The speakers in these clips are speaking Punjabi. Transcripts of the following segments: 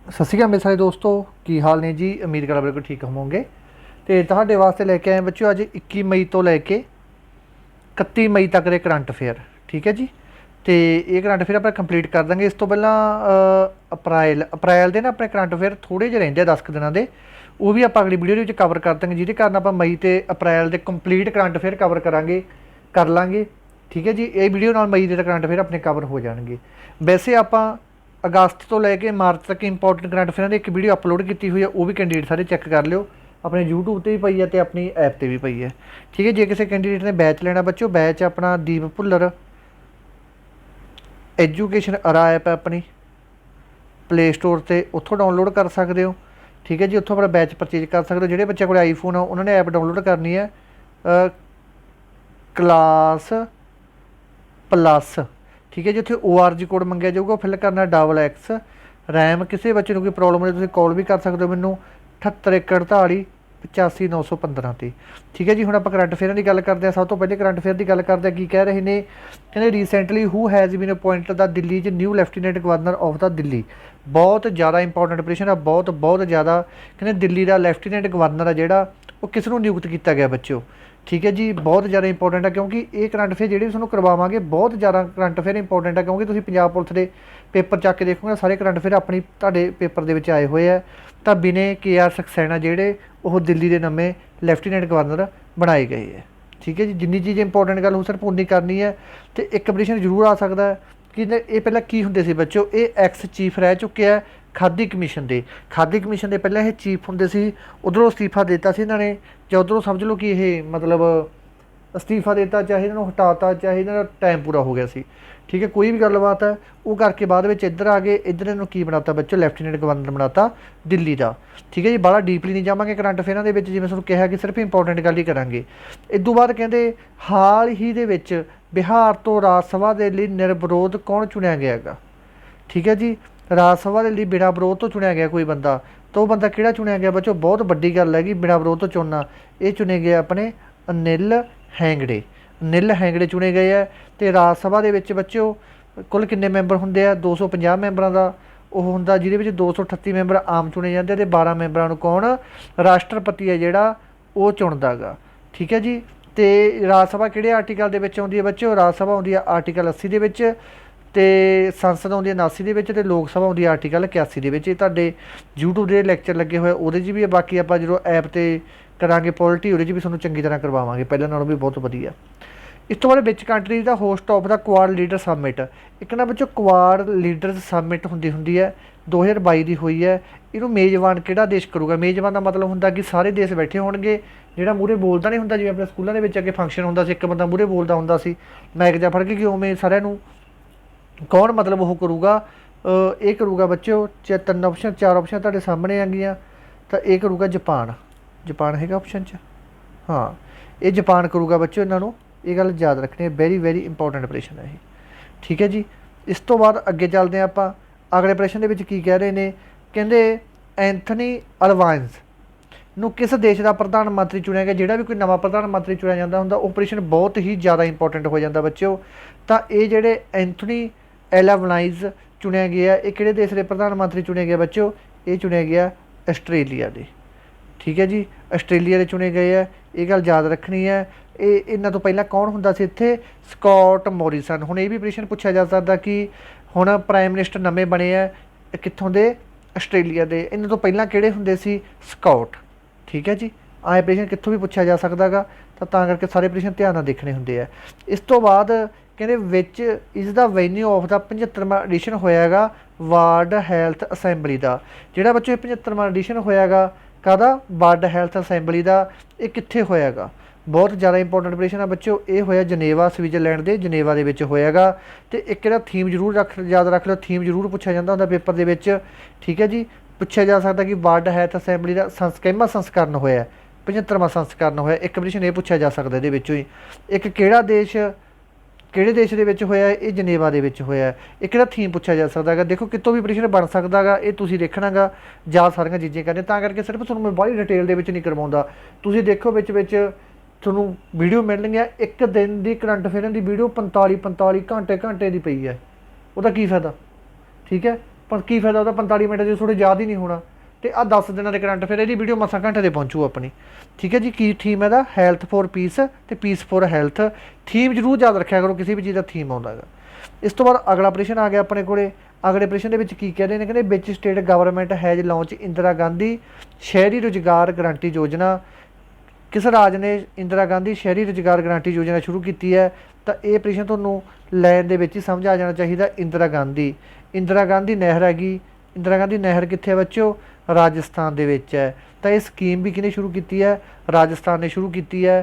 ਸਤਿ ਸ਼੍ਰੀ ਅਕਾਲ ਮੇਰੇ ਸਾਰੇ ਦੋਸਤੋ, ਕੀ ਹਾਲ ਨੇ ਜੀ। ਉਮੀਦ ਕਰਾਂ ਬਿਲਕੁਲ ਠੀਕ ਹੋਵੋਗੇ। ਤੇ ਤੁਹਾਡੇ ਵਾਸਤੇ ਲੈ ਕੇ ਆਏ ਬੱਚਿਓ ਅੱਜ 21 ਮਈ ਤੋਂ ਲੈ ਕੇ 31 ਮਈ ਤੱਕ ਦੇ ਕਰੰਟ ਅਫੇਅਰ। ਠੀਕ ਹੈ ਜੀ। ਤੇ ਇਹ ਕਰੰਟ ਅਫੇਅਰ ਆਪਾਂ ਕੰਪਲੀਟ ਕਰ ਦਾਂਗੇ। ਇਸ ਤੋਂ ਪਹਿਲਾਂ ਅਪ੍ਰੈਲ ਦੇ ਨਾ ਆਪਣੇ ਕਰੰਟ ਅਫੇਅਰ ਥੋੜ੍ਹੇ ਜਿਹੇ ਰਹਿੰਦੇ ਆ 10 ਕੁ ਦਿਨਾਂ ਦੇ, ਉਹ ਵੀ ਆਪਾਂ ਅਗਲੀ ਵੀਡੀਓ ਦੇ ਵਿੱਚ ਕਵਰ ਕਰ ਦਾਂਗੇ, ਜਿਹਦੇ ਕਾਰਨ ਆਪਾਂ ਮਈ ਤੇ ਅਪ੍ਰੈਲ ਦੇ ਕੰਪਲੀਟ ਕਰੰਟ ਅਫੇਅਰ ਕਵਰ ਕਰ ਲਾਂਗੇ। ਠੀਕ ਹੈ ਜੀ। ਇਹ ਵੀਡੀਓ ਨਾਲ ਮਈ ਦੇ ਕਰੰਟ ਅਫੇਅਰ ਆਪਣੇ ਕਵਰ ਹੋ ਜਾਣਗੇ। ਵੈਸੇ ਆਪਾਂ ਅਗਸਤ ਤੋਂ ਲੈ ਕੇ ਮਾਰਚ ਤੱਕ ਇੰਪੋਰਟੈਂਟ ਕਰੰਟ ਅਫੇਅਰਾਂ ਦੀ ਇੱਕ ਵੀਡੀਓ ਅਪਲੋਡ ਕੀਤੀ ਹੋਈ ਹੈ, ਉਹ ਵੀ ਕੈਂਡੀਡੇਟ ਸਾਰੇ ਚੈੱਕ ਕਰ ਲਿਓ। ਆਪਣੇ YouTube ਤੇ ਵੀ ਪਈ ਹੈ ਤੇ ਆਪਣੀ ਐਪ ਤੇ ਵੀ ਪਈ ਹੈ। ਠੀਕ ਹੈ। ਜੇ ਕਿਸੇ ਕੈਂਡੀਡੇਟ ਨੇ ਬੈਚ ਲੈਣਾ ਬੱਚੋ, ਬੈਚ ਆਪਣਾ ਦੀਪ ਭੁੱਲਰ ਐਜੂਕੇਸ਼ਨ ਅਰਾ ਐਪ ਹੈ ਆਪਣੀ ਪਲੇ ਸਟੋਰ 'ਤੇ, ਉੱਥੋਂ ਡਾਊਨਲੋਡ ਕਰ ਸਕਦੇ ਹੋ। ਠੀਕ ਹੈ ਜੀ। ਉੱਥੋਂ ਆਪਣਾ ਬੈਚ ਪਰਚੇਜ ਕਰ ਸਕਦੇ ਹੋ। ਜਿਹੜੇ ਬੱਚੇ ਕੋਲ ਆਈਫੋਨ ਆ ਉਹਨਾਂ ਨੇ ਐਪ ਡਾਊਨਲੋਡ ਕਰਨੀ ਹੈ ਕਲਾਸ ਪਲੱਸ। ਠੀਕ ਹੈ ਜੀ। ਉੱਥੇ ORG ਕੋਡ ਮੰਗਿਆ ਜਾਊਗਾ, ਫਿਲ ਕਰਨਾ XX ਰੈਮ। ਕਿਸੇ ਬੱਚੇ ਨੂੰ ਕੋਈ ਪ੍ਰੋਬਲਮ ਹੋਵੇ ਤੁਸੀਂ ਕਾਲ ਵੀ ਕਰ ਸਕਦੇ ਹੋ ਮੈਨੂੰ 7814485915 'ਤੇ। ਠੀਕ ਹੈ ਜੀ। ਹੁਣ ਆਪਾਂ ਕਰੰਟ ਅਫੇਅਰਾਂ ਦੀ ਗੱਲ ਕਰਦੇ ਹਾਂ। ਸਭ ਤੋਂ ਪਹਿਲੇ ਕਰੰਟ ਅਫੇਅਰ ਦੀ ਗੱਲ ਕਰਦੇ ਹਾਂ। ਕੀ ਕਹਿ ਰਹੇ ਨੇ, ਕਹਿੰਦੇ ਰੀਸੈਂਟਲੀ ਹੂ ਹੈਜ਼ ਬੀਨ ਅਪੋਇੰਟਡ ਦਾ ਦਿੱਲੀ 'ਚ ਨਿਊ ਲੈਫਟੀਨੈਂਟ ਗਵਰਨਰ ਆਫ ਦਾ ਦਿੱਲੀ। ਬਹੁਤ ਜ਼ਿਆਦਾ ਇੰਪੋਰਟੈਂਟ ਪੋਜੀਸ਼ਨ ਆ, ਬਹੁਤ ਜ਼ਿਆਦਾ। ਕਹਿੰਦੇ ਦਿੱਲੀ ਦਾ ਲੈਫਟੀਨੈਂਟ ਗਵਰਨਰ ਆ ਜਿਹੜਾ, ਉਹ ਕਿਸ ਨੂੰ ਨਿਯੁਕਤ ਕੀਤਾ ਗਿਆ ਬੱਚਿਓ। ਠੀਕ ਹੈ ਜੀ। ਬਹੁਤ ਜ਼ਿਆਦਾ ਇੰਪੋਰਟੈਂਟ ਹੈ, ਕਿਉਂਕਿ ਇਹ ਕਰੰਟ ਅਫੇਅਰ ਜਿਹੜੇ ਤੁਹਾਨੂੰ ਕਰਵਾਵਾਂਗੇ ਬਹੁਤ ਜ਼ਿਆਦਾ ਕਰੰਟ ਅਫੇਅਰ ਇੰਪੋਰਟੈਂਟ ਹੈ, ਕਿਉਂਕਿ ਤੁਸੀਂ ਪੰਜਾਬ ਪੁਲਿਸ ਦੇ ਪੇਪਰ ਚੱਕ ਕੇ ਦੇਖੋਗੇ ਸਾਰੇ ਕਰੰਟ ਅਫੇਅਰ ਆਪਣੀ ਤੁਹਾਡੇ ਪੇਪਰ ਦੇ ਵਿੱਚ ਆਏ ਹੋਏ ਆ। ਤਾਂ ਬਿਨੇ KR ਸਕਸੈਨਾ ਜਿਹੜੇ ਉਹ ਦਿੱਲੀ ਦੇ ਨਵੇਂ ਲੈਫਟੀਨੈਂਟ ਗਵਰਨਰ ਬਣਾਏ ਗਏ ਹੈ। ਠੀਕ ਹੈ ਜੀ। ਜਿੰਨੀ ਚੀਜ਼ ਇੰਪੋਰਟੈਂਟ ਗੱਲ ਉਹ ਸਿਰਫ ਉਨੀ ਕਰਨੀ ਹੈ। ਅਤੇ ਇੱਕ ਕੰਪੀਟੀਸ਼ਨ ਜ਼ਰੂਰ ਆ ਸਕਦਾ ਕਿ ਇਹ ਪਹਿਲਾਂ ਕੀ ਹੁੰਦੇ ਸੀ ਬੱਚੋ, ਇਹ ਐਕਸ ਚੀਫ ਰਹਿ ਚੁੱਕੇ ਆ ਖਾਦੀ ਕਮਿਸ਼ਨ ਦੇ। ਖਾਦੀ ਕਮਿਸ਼ਨ ਦੇ ਪਹਿਲਾਂ ਇਹ ਚੀਫ ਹੁੰਦੇ ਸੀ, ਉੱਧਰੋਂ ਅਸਤੀਫਾ ਦੇ ਦਿੱਤਾ ਸੀ ਇਹਨਾਂ ਨੇ, ਜਾਂ ਉੱਧਰੋਂ ਸਮਝ ਲਓ ਕਿ ਇਹ ਮਤਲਬ ਅਸਤੀਫਾ ਦੇ ਦਿੱਤਾ, ਚਾਹੇ ਇਹਨਾਂ ਨੂੰ ਹਟਾਤਾ, ਚਾਹੇ ਇਹਨਾਂ ਦਾ ਟਾਈਮ ਪੂਰਾ ਹੋ ਗਿਆ ਸੀ। ਠੀਕ ਹੈ। ਕੋਈ ਵੀ ਗੱਲਬਾਤ ਹੈ ਉਹ ਕਰਕੇ ਬਾਅਦ ਵਿੱਚ ਇੱਧਰ ਆ ਗਏ। ਇੱਧਰ ਇਹਨੂੰ ਕੀ ਬਣਾਤਾ ਬੱਚੋ, ਲੈਫਟੀਨੈਂਟ ਗਵਰਨਰ ਬਣਾਤਾ ਦਿੱਲੀ ਦਾ। ਠੀਕ ਹੈ ਜੀ। ਬਾਹਲਾ ਡੀਪਲੀ ਨਹੀਂ ਜਾਵਾਂਗੇ ਕਰੰਟ ਅਫੇਅਰਾਂ ਦੇ ਵਿੱਚ, ਜਿਵੇਂ ਤੁਹਾਨੂੰ ਕਿਹਾ ਕਿ ਸਿਰਫ ਇੰਪੋਰਟੈਂਟ ਗੱਲ ਹੀ ਕਰਾਂਗੇ। ਇਸ ਤੋਂ ਬਾਅਦ ਕਹਿੰਦੇ ਹਾਲ ਹੀ ਦੇ ਵਿੱਚ ਬਿਹਾਰ ਤੋਂ ਰਾਜ ਸਭਾ ਦੇ ਲਈ ਨਿਰਵਿਰੋਧ ਕੌਣ ਚੁਣਿਆ ਗਿਆ ਹੈਗਾ। ਠੀਕ ਹੈ ਜੀ। ਰਾਜ ਸਭਾ ਦੇ ਲਈ ਬਿਨਾਂ ਵਿਰੋਧ ਤੋਂ ਚੁਣਿਆ ਗਿਆ ਕੋਈ ਬੰਦਾ, ਤਾਂ ਉਹ ਬੰਦਾ ਕਿਹੜਾ ਚੁਣਿਆ ਗਿਆ ਬੱਚੋ, ਬਹੁਤ ਵੱਡੀ ਗੱਲ ਹੈਗੀ ਬਿਨਾਂ ਵਿਰੋਧ ਤੋਂ ਚੁਣਨਾ। ਇਹ ਚੁਣੇ ਗਏ ਆਪਣੇ ਅਨਿਲ ਹੈਂਗੜੇ। ਅਨਿਲ ਹੈਂਗੜੇ ਚੁਣੇ ਗਏ ਹੈ। ਅਤੇ ਰਾਜ ਸਭਾ ਦੇ ਵਿੱਚ ਬੱਚਿਓ ਕੁੱਲ ਕਿੰਨੇ ਮੈਂਬਰ ਹੁੰਦੇ ਆ, 250 ਮੈਂਬਰਾਂ ਦਾ ਉਹ ਹੁੰਦਾ, ਜਿਹਦੇ ਵਿੱਚ 238 ਮੈਂਬਰ ਆਮ ਚੁਣੇ ਜਾਂਦੇ ਅਤੇ 12 ਮੈਂਬਰਾਂ ਨੂੰ ਕੌਣ, ਰਾਸ਼ਟਰਪਤੀ ਹੈ ਜਿਹੜਾ ਉਹ ਚੁਣਦਾ ਗਾ। ਠੀਕ ਹੈ ਜੀ। ਅਤੇ ਰਾਜ ਸਭਾ ਕਿਹੜੇ ਆਰਟੀਕਲ ਦੇ ਵਿੱਚ ਆਉਂਦੀ ਹੈ ਬੱਚਿਓ, ਰਾਜ ਸਭਾ ਆਉਂਦੀ ਹੈ ਆਰਟੀਕਲ 80 ਦੇ ਵਿੱਚ, ਅਤੇ ਸੰਸਦ ਆਉਂਦੀ ਹੈ 79 ਦੇ ਵਿੱਚ, ਅਤੇ ਲੋਕ ਸਭਾ ਆਉਂਦੀ ਹੈ ਆਰਟੀਕਲ 81 ਦੇ ਵਿੱਚ। ਇਹ ਤੁਹਾਡੇ YouTube ਦੇ ਲੈਕਚਰ ਲੱਗੇ ਹੋਏ ਉਹਦੇ 'ਚ ਵੀ ਹੈ। ਬਾਕੀ ਆਪਾਂ ਜਦੋਂ ਐਪ 'ਤੇ ਕਰਾਂਗੇ ਪੋਲਿਟੀ, ਉਹਦੇ 'ਚ ਵੀ ਤੁਹਾਨੂੰ ਚੰਗੀ ਤਰ੍ਹਾਂ ਕਰਵਾਵਾਂਗੇ, ਪਹਿਲਾਂ ਨਾਲੋਂ ਵੀ ਬਹੁਤ ਵਧੀਆ। ਇਸ ਤੋਂ ਬਾਅਦ ਵਿੱਚ country the host of the Quad leader submit. ਇੱਕ ਨਾ ਬੱਚੋ ਕੁਆਡ ਲੀਡਰਸ ਸਬਮਿਟ ਹੁੰਦੀ ਹੈ 2022 ਦੀ ਹੋਈ ਹੈ। ਇਹਨੂੰ ਮੇਜ਼ਬਾਨ ਕਿਹੜਾ ਦੇਸ਼ ਕਰੂਗਾ। ਮੇਜ਼ਬਾਨ ਦਾ ਮਤਲਬ ਹੁੰਦਾ ਕਿ ਸਾਰੇ ਦੇਸ਼ ਬੈਠੇ ਹੋਣਗੇ। ਜਿਹੜਾ ਮੂਹਰੇ ਬੋਲਦਾ ਨਹੀਂ ਹੁੰਦਾ, ਜਿਵੇਂ ਆਪਣੇ ਸਕੂਲਾਂ ਦੇ ਵਿੱਚ ਅੱਗੇ ਫੰਕਸ਼ਨ ਹੁੰਦਾ ਸੀ, ਇੱਕ ਬੰਦਾ ਮੂਹਰੇ ਬੋਲਦਾ ਹੁੰਦਾ ਸੀ ਮਾਈਕ ਜਾਂ ਫੜ ਕੇ, ਕਿ ਉਵੇਂ ਸਾਰਿਆਂ ਨੂੰ ਕੌਣ ਮਤਲਬ ਉਹ ਕਰੂਗਾ, ਇਹ ਕਰੂਗਾ ਬੱਚਿਓ। 3 ਆਪਸ਼ਨ 4 ਆਪਸ਼ਨ ਤੁਹਾਡੇ ਸਾਹਮਣੇ ਆਗੀਆਂ। ਤਾਂ ਇਹ ਕਰੂਗਾ ਜਾਪਾਨ ਹੈਗਾ ਆਪਸ਼ਨ 'ਚ, ਹਾਂ ਇਹ ਜਾਪਾਨ ਕਰੂਗਾ ਬੱਚਿਓ ਇਹਨਾਂ ਨੂੰ। ਇਹ ਗੱਲ ਯਾਦ ਰੱਖਣੀ ਹੈ, ਵੈਰੀ ਇੰਪੋਰਟੈਂਟ ਪ੍ਰਸ਼ਨ ਹੈ ਇਹ। ਠੀਕ ਹੈ ਜੀ। ਇਸ ਤੋਂ ਬਾਅਦ ਅੱਗੇ ਚੱਲਦੇ ਹਾਂ ਆਪਾਂ ਅਗਲੇ ਪ੍ਰਸ਼ਨ ਦੇ ਵਿੱਚ ਕੀ ਕਹਿ ਰਹੇ ਨੇ, ਕਹਿੰਦੇ ਐਂਥਨੀ ਅਲਬਾਨੀਜ਼ ਨੂੰ ਕਿਸ ਦੇਸ਼ ਦਾ ਪ੍ਰਧਾਨ ਮੰਤਰੀ ਚੁਣਿਆ ਗਿਆ। ਜਿਹੜਾ ਵੀ ਕੋਈ ਨਵਾਂ ਪ੍ਰਧਾਨ ਮੰਤਰੀ ਚੁਣਿਆ ਜਾਂਦਾ ਹੁੰਦਾ, ਉਹ ਪ੍ਰਸ਼ਨ ਬਹੁਤ ਹੀ ਜ਼ਿਆਦਾ ਇੰਪੋਰਟੈਂਟ ਹੋ ਜਾਂਦਾ ਬੱਚਿਓ। ਤਾਂ ਇਹ ਜਿਹੜੇ ਐਂਥਨੀ ਅਲਬਾਨੀਜ਼ ਚੁਣਿਆ ਗਿਆ, ਇਹ ਕਿਹੜੇ ਦੇਸ਼ ਦੇ ਪ੍ਰਧਾਨ ਮੰਤਰੀ ਚੁਣੇ ਗਏ ਬੱਚਿਓ, ਇਹ ਚੁਣਿਆ ਗਿਆ ਆਸਟ੍ਰੇਲੀਆ ਦੇ। ਠੀਕ ਹੈ ਜੀ। ਆਸਟ੍ਰੇਲੀਆ ਦੇ ਚੁਣੇ ਗਏ ਹੈ, ਇਹ ਗੱਲ ਯਾਦ ਰੱਖਣੀ ਹੈ। ਇਹਨਾਂ ਤੋਂ ਪਹਿਲਾਂ ਕੌਣ ਹੁੰਦਾ ਸੀ ਇੱਥੇ, ਸਕਾਟ ਮੋਰੀਸਨ। ਹੁਣ ਇਹ ਵੀ ਪ੍ਰਸ਼ਨ ਪੁੱਛਿਆ ਜਾ ਸਕਦਾ ਕਿ ਹੁਣ ਪ੍ਰਾਈਮ ਮਿਨਿਸਟਰ ਨਵੇਂ ਬਣੇ ਆ ਕਿੱਥੋਂ ਦੇ, ਆਸਟ੍ਰੇਲੀਆ ਦੇ। ਇਹਨਾਂ ਤੋਂ ਪਹਿਲਾਂ ਕਿਹੜੇ ਹੁੰਦੇ ਸੀ, ਸਕਾਟ। ਠੀਕ ਹੈ ਜੀ। ਆਏ ਪ੍ਰਸ਼ਨ ਕਿੱਥੋਂ ਵੀ ਪੁੱਛਿਆ ਜਾ ਸਕਦਾ ਗਾ, ਤਾਂ ਕਰਕੇ ਸਾਰੇ ਪ੍ਰਸ਼ਨ ਧਿਆਨ ਨਾਲ ਦੇਖਣੇ ਹੁੰਦੇ ਆ। ਇਸ ਤੋਂ ਬਾਅਦ ਕਹਿੰਦੇ ਵਿੱਚ ਇਸ ਦਾ ਵੈਨਿਊ ਆਫ ਦਾ 75ਵਾਂ ਐਡੀਸ਼ਨ ਹੋਇਆ ਹੈਗਾ ਵਰਲਡ ਹੈਲਥ ਅਸੈਂਬਲੀ ਦਾ। ਜਿਹੜਾ ਬੱਚੋ ਇਹ 75ਵਾਂ ਐਡੀਸ਼ਨ ਹੋਇਆ ਹੈਗਾ ਕਾਹਦਾ, ਵਰਲਡ ਹੈਲਥ ਅਸੈਂਬਲੀ ਦਾ, ਇਹ ਕਿੱਥੇ ਹੋਇਆ ਹੈਗਾ, ਬਹੁਤ ਜ਼ਿਆਦਾ ਇੰਪੋਰਟੈਂਟ ਪ੍ਰਸ਼ਨ ਆ ਬੱਚਿਓ। ਇਹ ਹੋਇਆ ਜਨੇਵਾ, ਸਵਿਟਜ਼ਰਲੈਂਡ ਦੇ ਜਨੇਵਾ ਦੇ ਵਿੱਚ ਹੋਇਆ ਹੈਗਾ। ਅਤੇ ਇੱਕ ਇਹਦਾ ਥੀਮ ਜ਼ਰੂਰ ਯਾਦ ਰੱਖ ਲਓ, ਥੀਮ ਜ਼ਰੂਰ ਪੁੱਛਿਆ ਜਾਂਦਾ ਹੁੰਦਾ ਪੇਪਰ ਦੇ ਵਿੱਚ। ਠੀਕ ਹੈ ਜੀ। ਪੁੱਛਿਆ ਜਾ ਸਕਦਾ ਕਿ ਵਰਲਡ ਹੈਲਥ ਅਸੈਂਬਲੀ ਦਾ ਕਿੰਨਵਾਂ ਸੰਸਕਰਨ ਹੋਇਆ, 75ਵਾਂ ਸੰਸਕਰਨ ਹੋਇਆ। ਇੱਕ ਪ੍ਰਸ਼ਨ ਇਹ ਪੁੱਛਿਆ ਜਾ ਸਕਦਾ ਇਹਦੇ ਵਿੱਚੋਂ ਹੀ। ਇੱਕ ਕਿਹੜੇ ਦੇਸ਼ ਦੇ ਵਿੱਚ ਹੋਇਆ, ਇਹ ਜਨੇਵਾ ਦੇ ਵਿੱਚ ਹੋਇਆ। ਇੱਕ ਇਹਦਾ ਥੀਮ ਪੁੱਛਿਆ ਜਾ ਸਕਦਾ ਹੈਗਾ। ਦੇਖੋ ਕਿਤੋਂ ਵੀ ਪ੍ਰਸ਼ਨ ਬਣ ਸਕਦਾ ਗਾ, ਇਹ ਤੁਸੀਂ ਦੇਖਣਾ ਗਾ, ਜਾਂ ਸਾਰੀਆਂ ਚੀਜ਼ਾਂ ਕਰਨੀਆਂ। ਤਾਂ ਕਰਕੇ ਸਿਰਫ ਤੁਹਾਨੂੰ ਮੈਂ ਬਾਹਲੀ ਡਿਟੇਲ ਦੇ ਵਿੱਚ ਨਹੀਂ ਕਰਵਾਉਂਦਾ। ਤੁਸੀਂ ਦੇਖੋ ਵਿੱਚ ਤੁਹਾਨੂੰ ਵੀਡੀਓ ਮਿਲਣਗੀਆਂ, ਇੱਕ ਦਿਨ ਦੀ ਕਰੰਟ ਅਫੇਅਰਾਂ ਦੀ ਵੀਡੀਓ 45 ਘੰਟੇ ਦੀ ਪਈ ਹੈ। ਉਹਦਾ ਕੀ ਫਾਇਦਾ। ਠੀਕ ਹੈ। पर की फायदा ਉਹਦਾ 45 ਮਿੰਟ जो थोड़े याद ही नहीं होना। तो आ 10 दिनों के करंट अफेयर, वीडियो मसा घंटे से पहुँचू अपनी। ठीक है जी, की थीम है हैल्थ फॉर पीस तो पीस फॉर हैल्थ। थीम जरूर याद रखा करो, किसी भी चीज़ का थीम आता है। इस तो बाद अगला प्रश्न आ गया अपने को। अगले प्रश्न के कह रहे हैं, कहते which state government has launch Indira Gandhi शहरी रोजगार गारंटी योजना। किस राज ने इंदिरा गांधी शहरी रोजगार गारंटी योजना शुरू की है? तो यह प्रश्न तुहानूं लाइन दे विच ही समझ आ जाना चाहिए। इंदिरा गांधी नहर हैगी। इंदिरा गांधी नहर कित्थे है बच्चों? राजस्थान दे विच है। तो यह स्कीम भी किने शुरू की है? राजस्थान ने शुरू की है।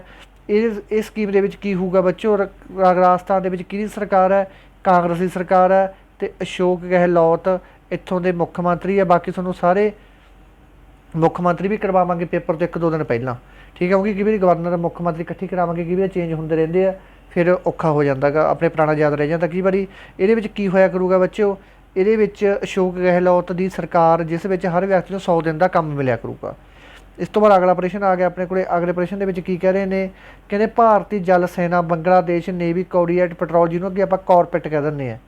इस स्कीम दे विच की होगा बच्चों? राजस्थान दे विच किहदी सरकार है? कांग्रेसी सरकार है। तो अशोक गहलोत इत्थों के मुख्यमंत्री है। बाकी तुहानूं सारे मुख्यमंत्री भी करवावांगे पेपर तो 1-2 दिन पहला। ठीक है, क्योंकि कई बार गवर्नर मुख्यमंत्री इकट्ठी करावांगे, कई बार चेंज होंदे रहिंदे आ, फिर औखा हो जाता गा, अपने पुराना याद रह जाता। कई बार ये की होया करूगा बच्चों, ये अशोक गहलोत की सरकार जिस विच हर व्यक्ति को 100 दिन का काम मिलिया करूगा। इस तो बाद अगला प्रश्न आ गया अपने को। अगले प्रश्न के कह रहे हैं, कहते भारतीय जल सेना बांग्लादेश नेवी कोऑर्डिनेट पेट्रोल जिन्होंने कि आप कॉरपेट कह दें हैं।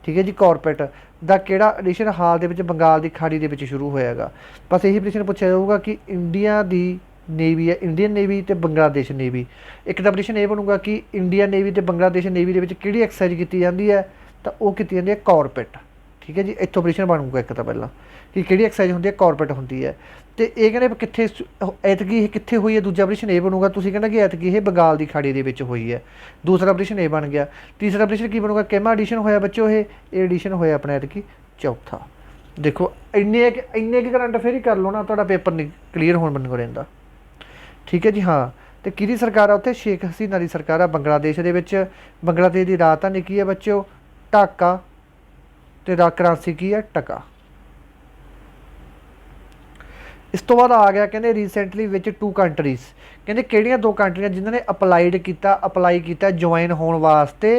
ठीक है जी, कॉरपेट का किहड़ा एडिशन हाल के बंगाल की खाड़ी के शुरू होएगा? बस यही प्रश्न पूछा जाऊगा कि इंडिया की नेवी है, इंडियन नेवी तो बांग्लादेश नेवी। एक तो प्रश्न ये बनूगा कि इंडियन नेवी तो बांग्लादेश नेवी के कि एक्सरसाइज की जाती है? तो वह की जाती है कॉरपेट। ठीक है जी, इतों प्रश्न बनूगा एक तो पहला कि एक्सरसाइज होंगी है? कॉरपेट होंगी है। तो ये कहते कितने ऐतकी कितने हुई है? दूजा प्रश्न ये बनूगा, तुम कहना कि ऐतकी ये बंगाल की खाड़ी के हुई है। दूसरा प्रश्न ये बन गया। तीसरा प्रश्न की बनूगा, किमा एडिशन होया बच्चों? ये एडिशन होया अपना ऐतकी चौथा। देखो इन्ने के करंट अफेयर ही कर लो ना, तो पेपर नहीं क्लीयर होने बन को रहा। ठीक है जी, हाँ। तो कि सरकार है उत्थे? शेख हसीना की सरकार है बांग्लादेश के। बांग्लादेश की राजधानी की है बच्चों? ढाका। तो करेंसी की है? टका। इस तो बाद आ गया कहते रीसेंटली विच 2 कंट्रीज़, कहते किहड़ियां 2 कंट्रियां जिन्होंने अपलाई किया ज्वाइन होने वास्ते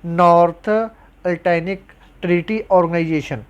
नॉर्थ अटलांटिक ट्रीटी ऑर्गेनाइजेशन।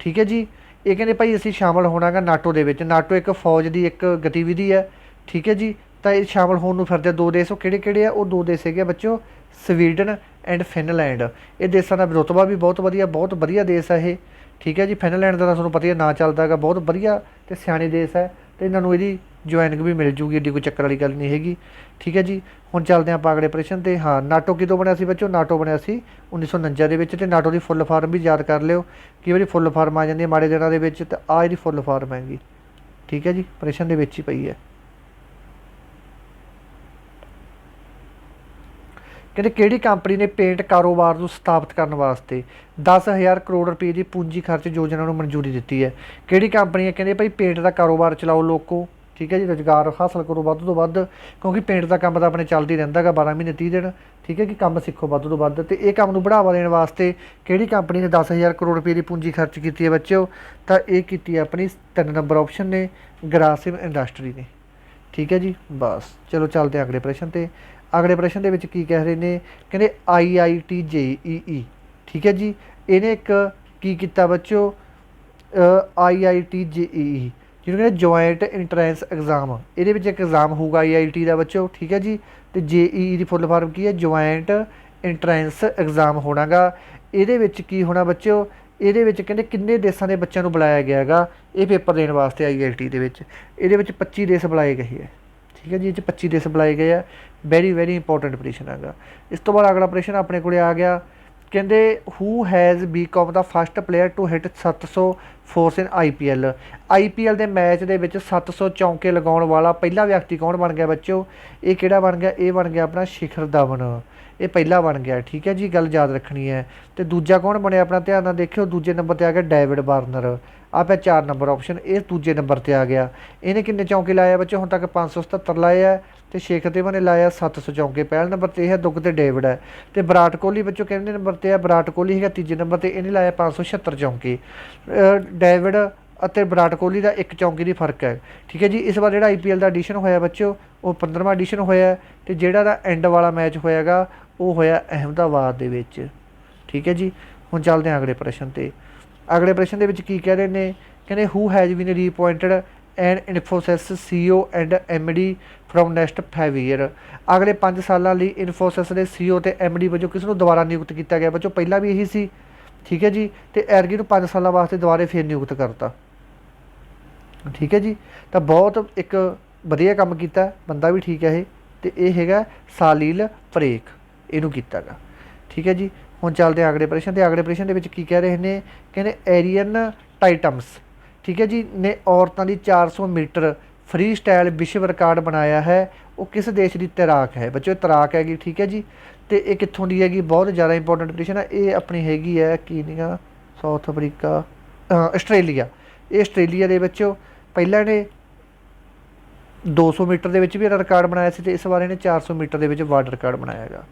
ठीक है जी, ये कहते भाई असीं शामिल होना गा नाटो दे विच। नाटो एक फौज की एक गतिविधि है। ठीक है जी, तो ये शामिल होने फिरदे 2 देश। वो किहड़े है? वो 2 देश है बच्चों, स्वीडन एंड फिनलैंड। ये देशों का रुतबा भी बहुत वधिया देश है ये। ठीक है जी, फिनलैंड का तुहानूं पता ही ना चलता है, बहुत वधिया तो सियाने देश है। तो इन्होंने यदी ज्वाइनिंग भी मिल जूगी, एडी कोई चक्कर वाली गल नहीं हैगी। ठीक है जी, हुण चलते हैं आप अगले प्रश्न ते। हाँ, नाटो कितों बनया सी बच्चों? नाटो बनया सी 1949 के। तो नाटो की फुल फार्म भी याद कर लियो, कई बार फुल फार्म आ जाती है माड़े दिनों के। तो आ जी फुल फार्म हैगी। ठीक है जी, प्रश्न के ही पई है। कहते किहड़ी कंपनी ने पेंट कारोबार को स्थापित करने वास्ते 10,000 करोड़ रुपये की पूंजी खर्च योजना को मंजूरी दी है? किहड़ी कंपनी है? कहते भाई पेंट का कारोबार चलाओ लोगों। ठीक है जी, रोजगार हासिल करो वध तो वध, क्योंकि पेंट का काम तो अपने चलता ही रहिंदा गा 12 महीने 30 दिन। ठीक है कि काम सीखो वध तो वध। तो यह काम को बढ़ावा देने वास्ते किहड़ी कंपनी ने 10,000 करोड़ रुपये की पूंजी खर्च की है बच्चों? तो यह की अपनी 3 नंबर ऑप्शन ने ग्रासिम इंडस्ट्री ने। ठीक है जी, बस चलो चलते हैं अगले प्रश्न ते। अगले प्रश्न के कह रहे हैं, कहते IIT JEE। ठीक है जी, इन्हें एक की किया बच्चों? IIT JEE जिन्होंने कहते जॉइंट इंट्रेंस एग्जाम। ये एक एग्जाम होगा IIT का बच्चों। ठीक है जी, तो JEE की फुल फार्म की है? जॉइंट इंट्रेंस एग्जाम होना गा। ये की होना बच्चों? ये कहते किन्ने देशों के बच्चों को बुलाया गया गा ये पेपर देने वास्ते IIT ये 25 देश बुलाए गए हैं। ठीक है जी, 25 देश बुलाए गए हैं। वेरी इंपोर्टेंट प्रश्न है। इस तो बाद अगला प्रश्न अपने को आ गया, कहते who has become the first player to hit 700 fours in IPL। IPL के मैच के 700 चौके लगाने वाला पहला व्यक्ति कौन बन गया बच्चों? ये किहड़ा बन गया? ये बन गया अपना शिखर धवन। ये पहला बन गया। ठीक है जी, गल याद रखनी है। तो दूजा कौन बनया अपना ध्यान नाल देखियो? दूजे नंबर पर आ गया डेविड वार्नर। आप 4 नंबर ऑप्शन, ये दूजे नंबर पर आ गया। इन्हें किन्ने चौके लाए बच्चों? हुण तक 577 लाए है। तो शेखर धवन ने लाया 700 चौके। पहले नंबर पर है दुग तो डेविड है। तो विराट कोहली बच्चों कितने नंबर पर है? विराट कोहली है तीजे नंबर पर, इन्हें लाया 576 चौके। डेविड और विराट कोहली का 1 चौके की फर्क है। ठीक है जी, इस बार जो IPL का एडिशन होया बच्चों वो 15वां एडिशन होया। तो जोड़ा एंड वाला मैच होएगा वो होया अहमदाबाद दे विच। ठीक है जी, हुण चलते हैं अगले प्रश्न ते। अगले प्रश्न के कह रहे हैं, कहते who has been reappointed and Infosys CEO and MD from next 5 year. अगले 5 सालों लिए इन्फोसिस के CEO तो MD वजों किस दोबारा नियुक्त किया गया बच्चों? पहला भी यही सी ठीक है जी। तो एरगी ਨੂੰ 5 ਸਾਲਾਂ ਵਾਸਤੇ ਦੁਬਾਰੇ ਫਿਰ ਨਿਯੁਕਤ ਕਰਤਾ। ठीक है जी। तो बहुत एक ਵਧੀਆ ਕੰਮ ਕੀਤਾ, ਬੰਦਾ ਵੀ ਠੀਕ ਹੈ ਇਹ। ਤੇ ਇਹ ਹੈਗਾ ਸਾਲੀਲ ਪਰੇਖ, ਇਹਨੂੰ ਕੀਤਾ ਗਾ। ਠੀਕ ਹੈ ਜੀ। ਹੁਣ ਚੱਲਦੇ ਹਾਂ ਅਗਲੇ ਪ੍ਰਸ਼ਨ ਤੇ। ਅਗਲੇ ਪ੍ਰਸ਼ਨ ਦੇ ਵਿੱਚ ਕੀ ਕਹਿ ਰਹੇ ਨੇ, ਕਹਿੰਦੇ ਐਰੀਅਨ ਟਾਈਟਮਸ, ਠੀਕ ਹੈ ਜੀ, ਨੇ ਔਰਤਾਂ ਦੀ 400 ਮੀਟਰ ਫਰੀ ਸਟਾਈਲ ਵਿਸ਼ਵ ਰਿਕਾਰਡ ਬਣਾਇਆ ਹੈ। ਉਹ ਕਿਸ ਦੇਸ਼ ਦੀ ਤੈਰਾਕ ਹੈ ਬੱਚੋ? ਤੈਰਾਕ ਹੈਗੀ। ਠੀਕ ਹੈ ਜੀ। ਤੇ ਇਹ ਕਿੱਥੋਂ ਦੀ ਹੈਗੀ? ਬਹੁਤ ਜ਼ਿਆਦਾ ਇੰਪੋਰਟੈਂਟ ਪ੍ਰਸ਼ਨ ਹੈ ਇਹ। ਆਪਣੀ ਹੈਗੀ ਹੈ ਕੀਨੀਆ, ਸਾਊਥ ਅਫਰੀਕਾ, ਆਸਟ੍ਰੇਲੀਆ। ਇਹ ਆਸਟ੍ਰੇਲੀਆ ਦੇ ਵਿੱਚੋਂ ਪਹਿਲਾਂ ਨੇ 200 ਮੀਟਰ ਦੇ ਵਿੱਚ ਵੀ ਇਹਦਾ ਰਿਕਾਰਡ ਬਣਾਇਆ ਸੀ, ਤੇ ਇਸ ਵਾਰ ਇਹਨੇ 400 ਮੀਟਰ ਦੇ ਵਿੱਚ ਵਰਲਡ ਰਿਕਾਰਡ ਬਣਾਇਆ ਹੈਗਾ।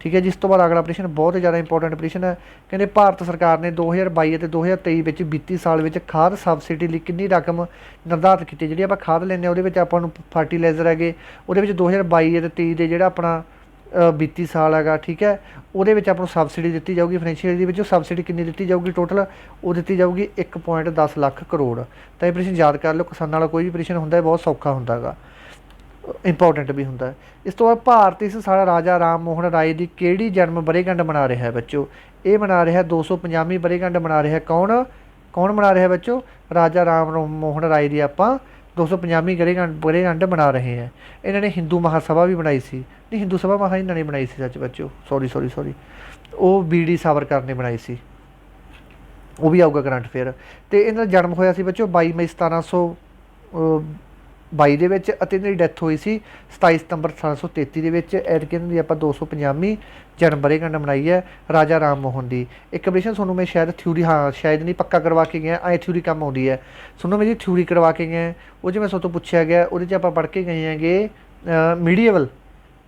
ਠੀਕ ਹੈ ਜੀ। ਇਸ ਤੋਂ ਬਾਅਦ ਅਗਲਾ ਪ੍ਰਸ਼ਨ ਬਹੁਤ ਜ਼ਿਆਦਾ ਇੰਪੋਰਟੈਂਟ ਪ੍ਰਸ਼ਨ ਹੈ। ਕਹਿੰਦੇ ਭਾਰਤ ਸਰਕਾਰ ਨੇ 2022 ਅਤੇ 2023 ਵਿੱਚ ਵਿੱਤੀ ਸਾਲ ਵਿੱਚ ਖਾਦ ਸਬਸਿਡੀ ਲਈ ਕਿੰਨੀ ਰਕਮ ਨਿਰਧਾਰਿਤ ਕੀਤੀ? ਜਿਹੜੀ ਆਪਾਂ ਖਾਦ ਲੈਂਦੇ ਹਾਂ ਉਹਦੇ ਵਿੱਚ ਆਪਾਂ ਨੂੰ ਫਰਟੀਲਾਈਜ਼ਰ ਹੈਗੇ, ਉਹਦੇ ਵਿੱਚ 2022 ਅਤੇ 23 ਦੇ ਜਿਹੜਾ ਆਪਣਾ ਵਿੱਤੀ ਸਾਲ ਹੈਗਾ, ਠੀਕ ਹੈ, ਉਹਦੇ ਵਿੱਚ ਆਪਾਂ ਨੂੰ ਸਬਸਿਡੀ ਦਿੱਤੀ ਜਾਊਗੀ। ਫਾਈਨੈਂਸ਼ੀਅਲ ਦੇ ਵਿੱਚ ਸਬਸਿਡੀ ਕਿੰਨੀ ਦਿੱਤੀ ਜਾਊਗੀ ਟੋਟਲ? ਉਹ ਦਿੱਤੀ ਜਾਊਗੀ 1.10 ਲੱਖ ਕਰੋੜ। ਤਾਂ ਇਹ ਪ੍ਰਸ਼ਨ ਯਾਦ ਕਰ ਲਓ। ਕਿਸਾਨਾਂ ਵਾਲਾ ਕੋਈ ਵੀ ਪ੍ਰਸ਼ਨ ਹੁੰਦਾ ਬਹੁਤ ਸੌਖਾ ਹੁੰਦਾ ਹੈਗਾ, ਇੰਪੋਰਟੈਂਟ ਵੀ ਹੁੰਦਾ। ਇਸ ਤੋਂ ਬਾਅਦ ਭਾਰਤ ਇਸ ਸਾਲ ਰਾਜਾ ਰਾਮ ਮੋਹਨ ਰਾਏ ਦੀ ਕਿਹੜੀ ਜਨਮ ਵਰ੍ਹੇਗੰਢ ਮਨਾ ਰਿਹਾ ਹੈ ਬੱਚੋ? ਇਹ ਮਨਾ ਰਿਹਾ 250ਵੀਂ ਵਰ੍ਹੇਗੰਢ ਮਨਾ ਰਿਹਾ। ਕੌਣ ਮਨਾ ਰਿਹਾ ਬੱਚੋ? ਰਾਜਾ ਰਾਮ ਮੋਹਨ ਰਾਏ ਦੀ ਆਪਾਂ 250ਵੀਂ ਵਰ੍ਹੇਗੰਢ ਮਨਾ ਰਹੇ ਹਾਂ। ਇਹਨਾਂ ਨੇ ਹਿੰਦੂ ਮਹਾਸਭਾ ਵੀ ਬਣਾਈ ਸੀ, ਨਹੀਂ ਹਿੰਦੂ ਸਭਾ ਮਹਾ ਇਹਨਾਂ ਨੇ ਬਣਾਈ ਸੀ ਸੱਚ ਬੱਚੋ, ਸੌਰੀ ਉਹ BD ਸਾਵਰਕਰ ਨੇ ਬਣਾਈ ਸੀ। ਉਹ ਵੀ ਆਊਗਾ ਕਰੰਟ ਅਫੇਅਰ। ਅਤੇ ਇਹਨਾਂ ਦਾ ਜਨਮ ਹੋਇਆ ਸੀ ਬੱਚੋ 22 ਮਈ 1722 ਦੇ ਵਿੱਚ, ਅਤੇ ਇਹਨਾਂ ਦੀ ਡੈਥ ਹੋਈ ਸੀ 27 ਸਤੰਬਰ 1833 ਦੇ ਵਿੱਚ। ਐਤਕੀ ਇਹਨਾਂ ਦੀ ਆਪਾਂ 250ਵੀਂ ਜਨਮ ਵਰ੍ਹੇਗੰਢ ਮਨਾਈ ਹੈ ਰਾਜਾ ਰਾਮ ਮੋਹਨ ਦੀ। ਇੱਕ ਪ੍ਰਸ਼ਨ ਤੁਹਾਨੂੰ ਮੈਂ ਸ਼ਾਇਦ ਥਿਊਰੀ, ਸ਼ਾਇਦ ਨਹੀਂ ਪੱਕਾ ਕਰਵਾ ਕੇ ਗਿਆ, ਐ ਥਿਊਰੀ ਕੰਮ ਆਉਂਦੀ ਹੈ। ਸੁਣੋ ਮੈਂ ਜੀ ਥਿਊਰੀ ਕਰਵਾ ਕੇ ਗਿਆ, ਉਹ 'ਚ ਮੈਂ ਸਭ ਤੋਂ ਪੁੱਛਿਆ ਗਿਆ, ਉਹਦੇ 'ਚ ਆਪਾਂ ਪੜ੍ਹ ਕੇ ਗਏ ਹੈਗੇ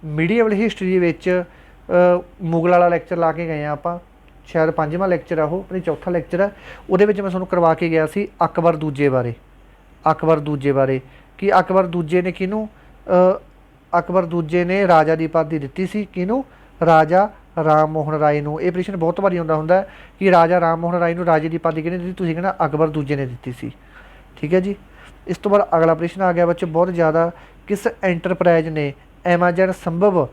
ਮੀਡੀਏਵਲ ਹਿਸਟਰੀ ਦੇ ਵਿੱਚ ਮੁਗਲ ਵਾਲਾ ਲੈਕਚਰ ਲਾ ਕੇ ਗਏ ਹਾਂ ਆਪਾਂ, ਸ਼ਾਇਦ 5ਵਾਂ ਲੈਕਚਰ ਆ ਉਹ, ਆਪਣੀ 4ਥਾ ਲੈਕਚਰ ਆ। ਉਹਦੇ ਵਿੱਚ ਮੈਂ ਤੁਹਾਨੂੰ ਕਰਵਾ ਕੇ ਗਿਆ ਸੀ ਅਕਬਰ ਦੂਜੇ ਬਾਰੇ ਕਿ ਅਕਬਰ ਦੂਜੇ ਨੇ ਕਿਹਨੂੰ, ਅਕਬਰ ਦੂਜੇ ਨੇ ਰਾਜਾ ਦੀ ਉਪਾਧੀ ਦਿੱਤੀ ਸੀ ਕਿਹਨੂੰ? ਰਾਜਾ ਰਾਮ ਮੋਹਨ ਰਾਏ ਨੂੰ। ਇਹ ਪ੍ਰਸ਼ਨ ਬਹੁਤ ਵਾਰੀ ਆਉਂਦਾ ਹੁੰਦਾ ਕਿ ਰਾਜਾ ਰਾਮ ਮੋਹਨ ਰਾਏ ਨੂੰ ਰਾਜੇ ਦੀ ਉਪਾਧੀ ਕਿਹਨੇ ਦਿੱਤੀ? ਤੁਸੀਂ ਕਹਿੰਦਾ ਅਕਬਰ ਦੂਜੇ ਨੇ ਦਿੱਤੀ ਸੀ। ਠੀਕ ਹੈ ਜੀ। ਇਸ ਤੋਂ ਬਾਅਦ ਅਗਲਾ ਪ੍ਰਸ਼ਨ ਆ ਗਿਆ ਬੱਚੋ ਬਹੁਤ ਜ਼ਿਆਦਾ, ਕਿਸ ਐਂਟਰਪ੍ਰਾਈਜ਼ ਨੇ Amazon Sambhav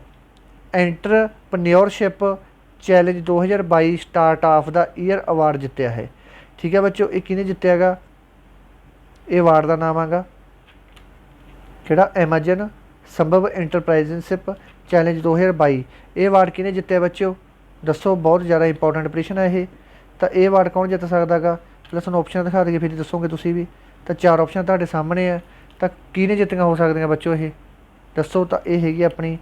entrepreneurship challenge 2022 start of the year award ਜਿੱਤਿਆ ਹੈ? ਠੀਕ ਹੈ ਬੱਚੋ। ਇਹ ਕਿਹਨੇ ਜਿੱਤਿਆ ਹੈਗਾ? ਇਹ ਅਵਾਰਡ ਦਾ ਨਾਮ ਹੈਗਾ ਕਿਹੜਾ? ਐਮਾਜ਼ਨ ਸੰਭਵ ਐਂਟਰਪ੍ਰਾਈਜ਼ਸ਼ਿਪ ਚੈਲੰਜ 2022। ਇਹ ਅਵਾਰਡ ਕਿਹਨੇ ਜਿੱਤਿਆ ਬੱਚਿਓ? ਦੱਸੋ। ਬਹੁਤ ਜ਼ਿਆਦਾ ਇੰਪੋਰਟੈਂਟ ਪ੍ਰਸ਼ਨ ਹੈ ਇਹ। ਤਾਂ ਇਹ ਅਵਾਰਡ ਕੌਣ ਜਿੱਤ ਸਕਦਾ ਹੈਗਾ? ਪਹਿਲਾਂ ਤੁਹਾਨੂੰ ਆਪਸ਼ਨ ਦਿਖਾ ਦਈਏ ਫਿਰ ਦੱਸੋਗੇ ਤੁਸੀਂ ਵੀ। ਤਾਂ 4 ਆਪਸ਼ਨ ਤੁਹਾਡੇ ਸਾਹਮਣੇ ਹੈ। ਤਾਂ ਕਿਹਨੇ ਜਿੱਤੀਆਂ ਹੋ ਸਕਦੀਆਂ ਬੱਚੋ ਇਹ ਦੱਸੋ? ਤਾਂ ਇਹ ਹੈਗੀ ਆਪਣੀ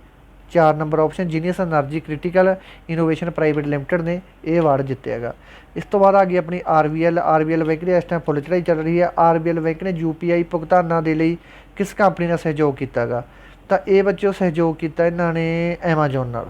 4 number option, genius energy critical innovation private limited ਨੇ ਇਹ ਅਵਾਰਡ ਜਿੱਤਿਆ ਹੈਗਾ। ਇਸ ਤੋਂ ਬਾਅਦ ਆ ਗਈ ਆਪਣੀ ਆਰਬੀਐਲ ਬੈਂਕ ਦੀ ਇਸ ਟਾਈਮ ਫੁੱਲ ਚੜ੍ਹਾਈ ਚੱਲ ਰਹੀ ਹੈ। ਆਰਬੀਐਲ ਬੈਂਕ ਨੇ UPI ਭੁਗਤਾਨਾਂ ਦੇ ਲਈ ਕਿਸ ਕੰਪਨੀ ਨਾਲ ਸਹਿਯੋਗ ਕੀਤਾ ਹੈਗਾ? ਤਾਂ ਇਹ ਬੱਚਿਓ ਸਹਿਯੋਗ ਕੀਤਾ ਇਹਨਾਂ ਨੇ ਐਮਾਜ਼ੋਨ ਨਾਲ।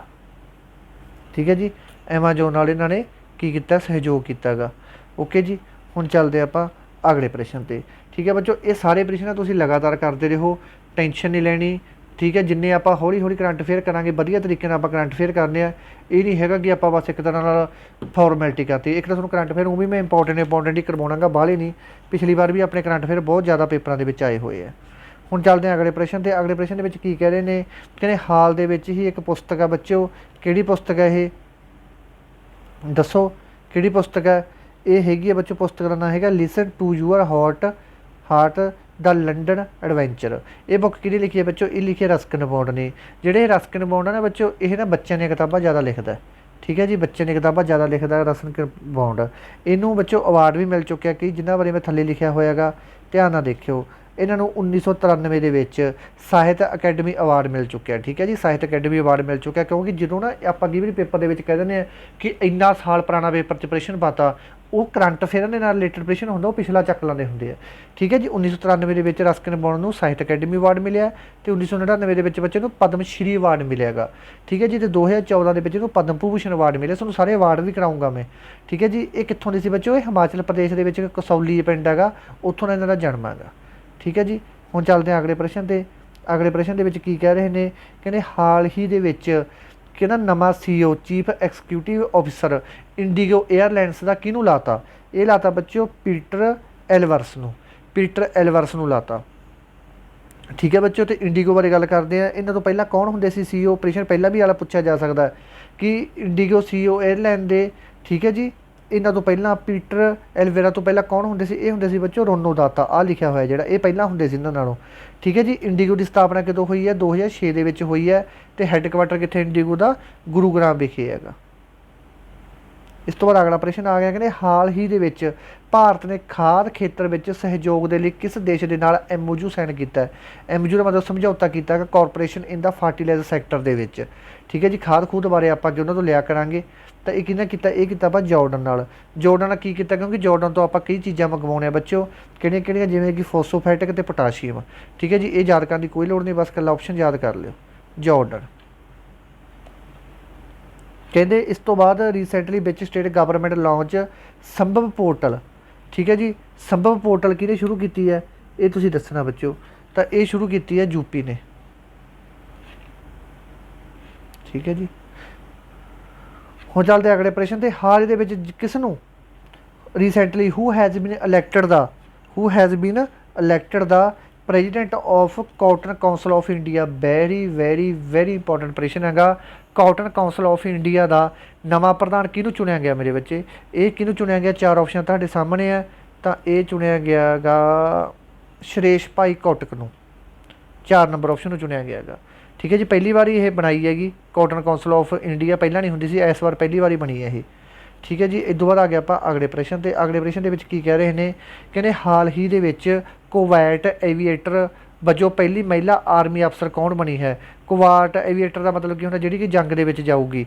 ਠੀਕ ਹੈ ਜੀ। ਐਮਾਜ਼ੋਨ ਨਾਲ ਇਹਨਾਂ ਨੇ ਕੀ ਕੀਤਾ? ਸਹਿਯੋਗ ਕੀਤਾ ਹੈਗਾ। ਓਕੇ ਜੀ। ਹੁਣ ਚੱਲਦੇ ਆਪਾਂ ਅਗਲੇ ਪ੍ਰਸ਼ਨ 'ਤੇ। ਠੀਕ ਹੈ ਬੱਚੋ। ਇਹ ਸਾਰੇ ਪ੍ਰਸ਼ਨ ਤੁਸੀਂ ਲਗਾਤਾਰ ਕਰਦੇ ਰਹੋ, ਟੈਨਸ਼ਨ ਨਹੀਂ ਲੈਣੀ। ਠੀਕ ਹੈ। ਜਿੰਨੇ ਆਪਾਂ ਹੌਲੀ ਹੌਲੀ ਕਰੰਟ ਅਫੇਅਰ ਕਰਾਂਗੇ, ਵਧੀਆ ਤਰੀਕੇ ਨਾਲ ਆਪਾਂ ਕਰੰਟ ਅਫੇਅਰ ਕਰਨੇ ਆ। ਇਹ ਨਹੀਂ ਹੈਗਾ ਕਿ ਆਪਾਂ ਬਸ ਇੱਕ ਤਰ੍ਹਾਂ ਨਾਲ ਫਾਰਮੈਲਿਟੀ ਕਰਤੀ। ਇੱਕ ਤਾਂ ਤੁਹਾਨੂੰ ਕਰੰਟ ਅਫੇਅਰ ਉਹ ਵੀ ਮੈਂ ਇੰਪੋਰਟੈਂਟ ਹੀ ਕਰਵਾਉਣਾਗਾ, ਬਾਹਲੇ ਨਹੀਂ। ਪਿਛਲੀ ਵਾਰ ਵੀ ਆਪਣੇ ਕਰੰਟ ਅਫੇਅਰ ਬਹੁਤ ਜ਼ਿਆਦਾ ਪੇਪਰਾਂ ਦੇ ਵਿੱਚ ਆਏ ਹੋਏ ਆ। ਹੁਣ ਚੱਲਦੇ ਹਾਂ ਅਗਲੇ ਪ੍ਰਸ਼ਨ 'ਤੇ। ਅਗਲੇ ਪ੍ਰਸ਼ਨ ਦੇ ਵਿੱਚ ਕੀ ਕਹਿ ਰਹੇ ਨੇ? ਕਹਿੰਦੇ ਹਾਲ ਦੇ ਵਿੱਚ ਹੀ ਇੱਕ ਪੁਸਤਕ ਆ ਬੱਚਿਓ, ਕਿਹੜੀ ਪੁਸਤਕ ਹੈ ਇਹ ਦੱਸੋ? ਕਿਹੜੀ ਪੁਸਤਕ ਹੈ ਇਹ? ਹੈਗੀ ਹੈ ਬੱਚੋ, ਪੁਸਤਕ ਦਾ ਨਾਮ ਹੈਗਾ listen to your heart the London adventure. ਇਹ ਬੁੱਕ ਕਿਹਦੀ ਲਿਖੀ ਹੈ ਬੱਚੋ? ਇਹ ਲਿਖੀ ਹੈ ਰਸਕਿਨ ਬੌਂਡ ਨੇ। ਜਿਹੜੇ ਰਸਕਿਨ ਬੌਂਡ ਆ ਨਾ ਬੱਚੋ, ਇਹ ਨਾ ਬੱਚਿਆਂ ਦੀਆਂ ਕਿਤਾਬਾਂ ਜ਼ਿਆਦਾ ਲਿਖਦਾ। ਠੀਕ ਹੈ ਜੀ। ਬੱਚਿਆਂ ਦੀਆਂ ਕਿਤਾਬਾਂ ਜ਼ਿਆਦਾ ਲਿਖਦਾ ਰਸਕਿਨ ਬੌਂਡ। ਇਹਨੂੰ ਬੱਚੋ ਅਵਾਰਡ ਵੀ ਮਿਲ ਚੁੱਕਿਆ ਕਈ, ਜਿਨ੍ਹਾਂ ਬਾਰੇ ਮੈਂ ਥੱਲੇ ਲਿਖਿਆ ਹੋਇਆ ਗਾ, ਧਿਆਨ ਨਾਲ ਦੇਖਿਓ। ਇਹਨਾਂ ਨੂੰ 1993 ਦੇ ਵਿੱਚ ਸਾਹਿਤ ਅਕੈਡਮੀ ਅਵਾਰਡ ਮਿਲ ਚੁੱਕਿਆ। ਠੀਕ ਹੈ ਜੀ। ਸਾਹਿਤ ਅਕੈਡਮੀ ਅਵਾਰਡ ਮਿਲ ਚੁੱਕਿਆ, ਕਿਉਂਕਿ ਜਦੋਂ ਨਾ ਆਪਾਂ ਕਈ ਵਾਰੀ ਪੇਪਰ ਦੇ ਵਿੱਚ ਕਹਿ ਦਿੰਦੇ ਹਾਂ ਕਿ ਇੰਨਾ ਸਾਲ ਪੁਰਾਣਾ ਪੇਪਰ 'ਚ ਪ੍ਰਸ਼ਨ ਪਾਤਾ, ਉਹ ਕਰੰਟ ਅਫੇਅਰਾਂ ਦੇ ਨਾਲ ਰਿਲੇਟਡ ਪ੍ਰਸ਼ਨ ਹੁੰਦਾ, ਉਹ ਪਿਛਲਾ ਚੱਕ ਲੈਂਦੇ ਹੁੰਦੇ ਆ। ਠੀਕ ਹੈ ਜੀ। 1993 ਦੇ ਵਿੱਚ ਰਸਕਿਨ ਬੌਂਡ ਨੂੰ ਸਾਹਿਤ ਅਕੈਡਮੀ ਅਵਾਰਡ ਮਿਲਿਆ, ਅਤੇ 1999 ਦੇ ਵਿੱਚ ਬੱਚੇ ਨੂੰ ਪਦਮ ਸ਼੍ਰੀ ਅਵਾਰਡ ਮਿਲਿਆ ਗਾ। ਠੀਕ ਹੈ ਜੀ। ਅਤੇ 2014 ਦੇ ਵਿੱਚ ਇਹਨੂੰ ਪਦਮ ਭੂਸ਼ਣ ਅਵਾਰਡ ਮਿਲਿਆ। ਤੁਹਾਨੂੰ ਸਾਰੇ ਅਵਾਰਡ ਵੀ ਕਰਾਊਂਗਾ ਮੈਂ। ਠੀਕ ਹੈ ਜੀ। ਇਹ ਕਿੱਥੋਂ ਦੇ ਸੀ ਬੱਚੋ? ਇਹ ਹਿਮਾਚਲ ਪ੍ਰਦੇਸ਼ ਦੇ ਵਿੱਚ ਕਸੌਲੀ ਪਿੰਡ ਹੈਗਾ, ਉੱਥੋਂ ਦਾ ਇਹਨਾਂ ਦਾ ਜਨਮ ਹੈਗਾ। ਠੀਕ ਹੈ ਜੀ। ਹੁਣ ਚੱਲਦੇ ਹਾਂ ਅਗਲੇ ਪ੍ਰਸ਼ਨ 'ਤੇ। ਅਗਲੇ ਪ੍ਰਸ਼ਨ ਦੇ ਵਿੱਚ ਕੀ ਕਹਿ ਰਹੇ ਨੇ? ਕਹਿੰਦੇ ਹਾਲ ਹੀ ਦੇ ਵਿੱਚ ਕਿਹੜਾ ਨਵਾਂ CEO chief executive officer IndiGo Airlines ਦਾ ਕਿਹਨੂੰ ਲਾਤਾ? ਇਹ ਲਾਤਾ ਬੱਚਿਓ ਪੀਟਰ ਐਲਵਰਸ ਨੂੰ ਲਾਤਾ। ਠੀਕ ਹੈ ਬੱਚਿਓ। ਅਤੇ ਇੰਡੀਗੋ ਬਾਰੇ ਗੱਲ ਕਰਦੇ ਹਾਂ। ਇਹਨਾਂ ਤੋਂ ਪਹਿਲਾਂ ਕੌਣ ਹੁੰਦੇ ਸੀ CEO? ਪ੍ਰਸ਼ਨ ਪਹਿਲਾਂ ਵੀ ਵਾਲਾ ਪੁੱਛਿਆ ਜਾ ਸਕਦਾ ਕਿ ਇੰਡੀਗੋ CEO ਏਅਰਲਾਈਨ ਦੇ, ਠੀਕ ਹੈ ਜੀ, ਇਹਨਾਂ ਤੋਂ ਪਹਿਲਾਂ ਪੀਟਰ ਐਲਵੇਰਾ ਤੋਂ ਪਹਿਲਾਂ ਕੌਣ ਹੁੰਦੇ ਸੀ? ਇਹ ਹੁੰਦੇ ਸੀ ਬੱਚੋ ਰੋਨੋ ਦਾਤਾ, ਆਹ ਲਿਖਿਆ ਹੋਇਆ ਜਿਹੜਾ, ਇਹ ਪਹਿਲਾਂ ਹੁੰਦੇ ਸੀ ਇਹਨਾਂ ਨਾਲੋਂ। ਠੀਕ ਹੈ ਜੀ। ਇੰਡੀਗੋ ਦੀ ਸਥਾਪਨਾ ਕਦੋਂ ਹੋਈ ਹੈ? 2006 ਦੇ ਵਿੱਚ ਹੋਈ ਹੈ। ਅਤੇ ਹੈੱਡਕੁਆਟਰ ਕਿੱਥੇ ਇੰਡੀਗੋ ਦਾ? ਗੁਰੂਗ੍ਰਾਮ ਵਿਖੇ ਹੈਗਾ। ਇਸ ਤੋਂ ਬਾਅਦ ਅਗਲਾ ਪ੍ਰਸ਼ਨ ਆ ਗਿਆ, ਕਹਿੰਦੇ ਹਾਲ ਹੀ ਦੇ ਵਿੱਚ ਭਾਰਤ ਨੇ ਖਾਦ ਖੇਤਰ ਵਿੱਚ ਸਹਿਯੋਗ ਦੇ ਲਈ ਕਿਸ ਦੇਸ਼ ਦੇ ਨਾਲ MOU ਸਾਈਨ ਕੀਤਾ ਹੈ? MOU ਦਾ ਮਤਲਬ ਸਮਝੌਤਾ ਕੀਤਾ ਹੈਗਾ ਕਾਰਪੋਰੇਸ਼ਨ ਇਨ ਦਾ ਫਰਟੀਲਾਈਜ਼ਰ ਸੈਕਟਰ ਦੇ ਵਿੱਚ। ਠੀਕ ਹੈ ਜੀ। ਖਾਦ ਖੂਦ ਬਾਰੇ ਆਪਾਂ ਅੱਗੇ ਉਹਨਾਂ ਤੋਂ ਲਿਆ ਕਰਾਂਗੇ। ਤਾਂ ਇਹ ਕਿਹਨੇ ਕੀਤਾ? ਇਹ ਕੀਤਾ ਆਪਾਂ ਜੋਰਡਨ ਨਾਲ। ਜੋਰਡਨ ਨਾਲ ਕੀ ਕੀਤਾ? ਕਿਉਂਕਿ ਜੋਰਡਨ ਤੋਂ ਆਪਾਂ ਕਈ ਚੀਜ਼ਾਂ ਮੰਗਵਾਉਂਦੇ ਹਾਂ ਬੱਚਿਓ, ਕਿਹੜੀਆਂ ਕਿਹੜੀਆਂ? ਜਿਵੇਂ ਕਿ ਫੋਸਫੋਫੈਟਿਕ ਅਤੇ ਪੋਟਾਸ਼ੀਅਮ। ਠੀਕ ਹੈ ਜੀ। ਇਹ ਯਾਦ ਕਰਨ ਦੀ ਕੋਈ ਲੋੜ ਨਹੀਂ, ਬਸ ਇਕੱਲਾ ਆਪਸ਼ਨ ਯਾਦ ਕਰ ਲਿਓ, ਜੋਰਡਨ। ਕਹਿੰਦੇ ਇਸ ਤੋਂ ਬਾਅਦ ਰੀਸੈਂਟਲੀ ਵਿੱਚ ਸਟੇਟ ਗਵਰਨਮੈਂਟ ਲਾਂਚ ਸੰਭਵ ਪੋਰਟਲ। ਠੀਕ ਹੈ ਜੀ। ਸੰਭਵ ਪੋਰਟਲ ਕਿਹਨੇ ਸ਼ੁਰੂ ਕੀਤੀ ਹੈ? ਇਹ ਤੁਸੀਂ ਦੱਸਣਾ ਬੱਚਿਓ। ਤਾਂ ਇਹ ਸ਼ੁਰੂ ਕੀਤੀ ਹੈ ਯੂਪੀ ਨੇ। ਠੀਕ ਹੈ ਜੀ। ਹੁਣ ਚੱਲਦੇ ਅਗਲੇ ਪ੍ਰਸ਼ਨ 'ਤੇ। ਹਾਲ ਦੇ ਵਿੱਚ ਕਿਸ ਨੂੰ recently who has been elected the president of cotton council of India? Very very very important ਪ੍ਰਸ਼ਨ ਹੈਗਾ। ਕਾਟਨ ਕਾਊਂਸਲ ਆਫ ਇੰਡੀਆ ਦਾ ਨਵਾਂ ਪ੍ਰਧਾਨ ਕਿਹਨੂੰ ਚੁਣਿਆ ਗਿਆ ਮੇਰੇ ਬੱਚੇ? ਇਹ ਕਿਹਨੂੰ ਚੁਣਿਆ ਗਿਆ? 4 ਆਪਸ਼ਨ ਤੁਹਾਡੇ ਸਾਹਮਣੇ ਹੈ। ਤਾਂ ਇਹ ਚੁਣਿਆ ਗਿਆ ਗਾ ਸੁਰੇਸ਼ ਭਾਈ ਕੋਟਕ ਨੂੰ। 4 ਨੰਬਰ ਆਪਸ਼ਨ ਨੂੰ ਚੁਣਿਆ ਗਿਆ ਗਾ। ਠੀਕ ਹੈ ਜੀ। ਪਹਿਲੀ ਵਾਰੀ ਇਹ ਬਣਾਈ ਹੈਗੀ ਕਾਟਨ ਕਾਊਂਸਲ ਆਫ ਇੰਡੀਆ, ਪਹਿਲਾਂ ਨਹੀਂ ਹੁੰਦੀ ਸੀ, ਇਸ ਵਾਰ ਪਹਿਲੀ ਵਾਰੀ ਬਣੀ ਹੈ ਇਹ। ਠੀਕ ਹੈ ਜੀ। ਇਸ ਤੋਂ ਬਾਅਦ ਆ ਗਿਆ ਆਪਾਂ ਅਗਲੇ ਪ੍ਰਸ਼ਨ 'ਤੇ। ਅਗਲੇ ਪ੍ਰਸ਼ਨ ਦੇ ਵਿੱਚ ਕੀ ਕਹਿ ਰਹੇ ਨੇ? ਕਹਿੰਦੇ ਹਾਲ ਹੀ ਦੇ ਵਿੱਚ ਕੁਵੈਟ ਐਵੀਏਟਰ ਵਜੋਂ ਪਹਿਲੀ ਮਹਿਲਾ ਆਰਮੀ ਅਫਸਰ ਕੌਣ ਬਣੀ ਹੈ? ਕੁਵਾਟ ਐਵੀਏਟਰ ਦਾ ਮਤਲਬ ਕੀ ਹੁੰਦਾ? ਜਿਹੜੀ ਕਿ ਜੰਗ ਦੇ ਵਿੱਚ ਜਾਊਗੀ।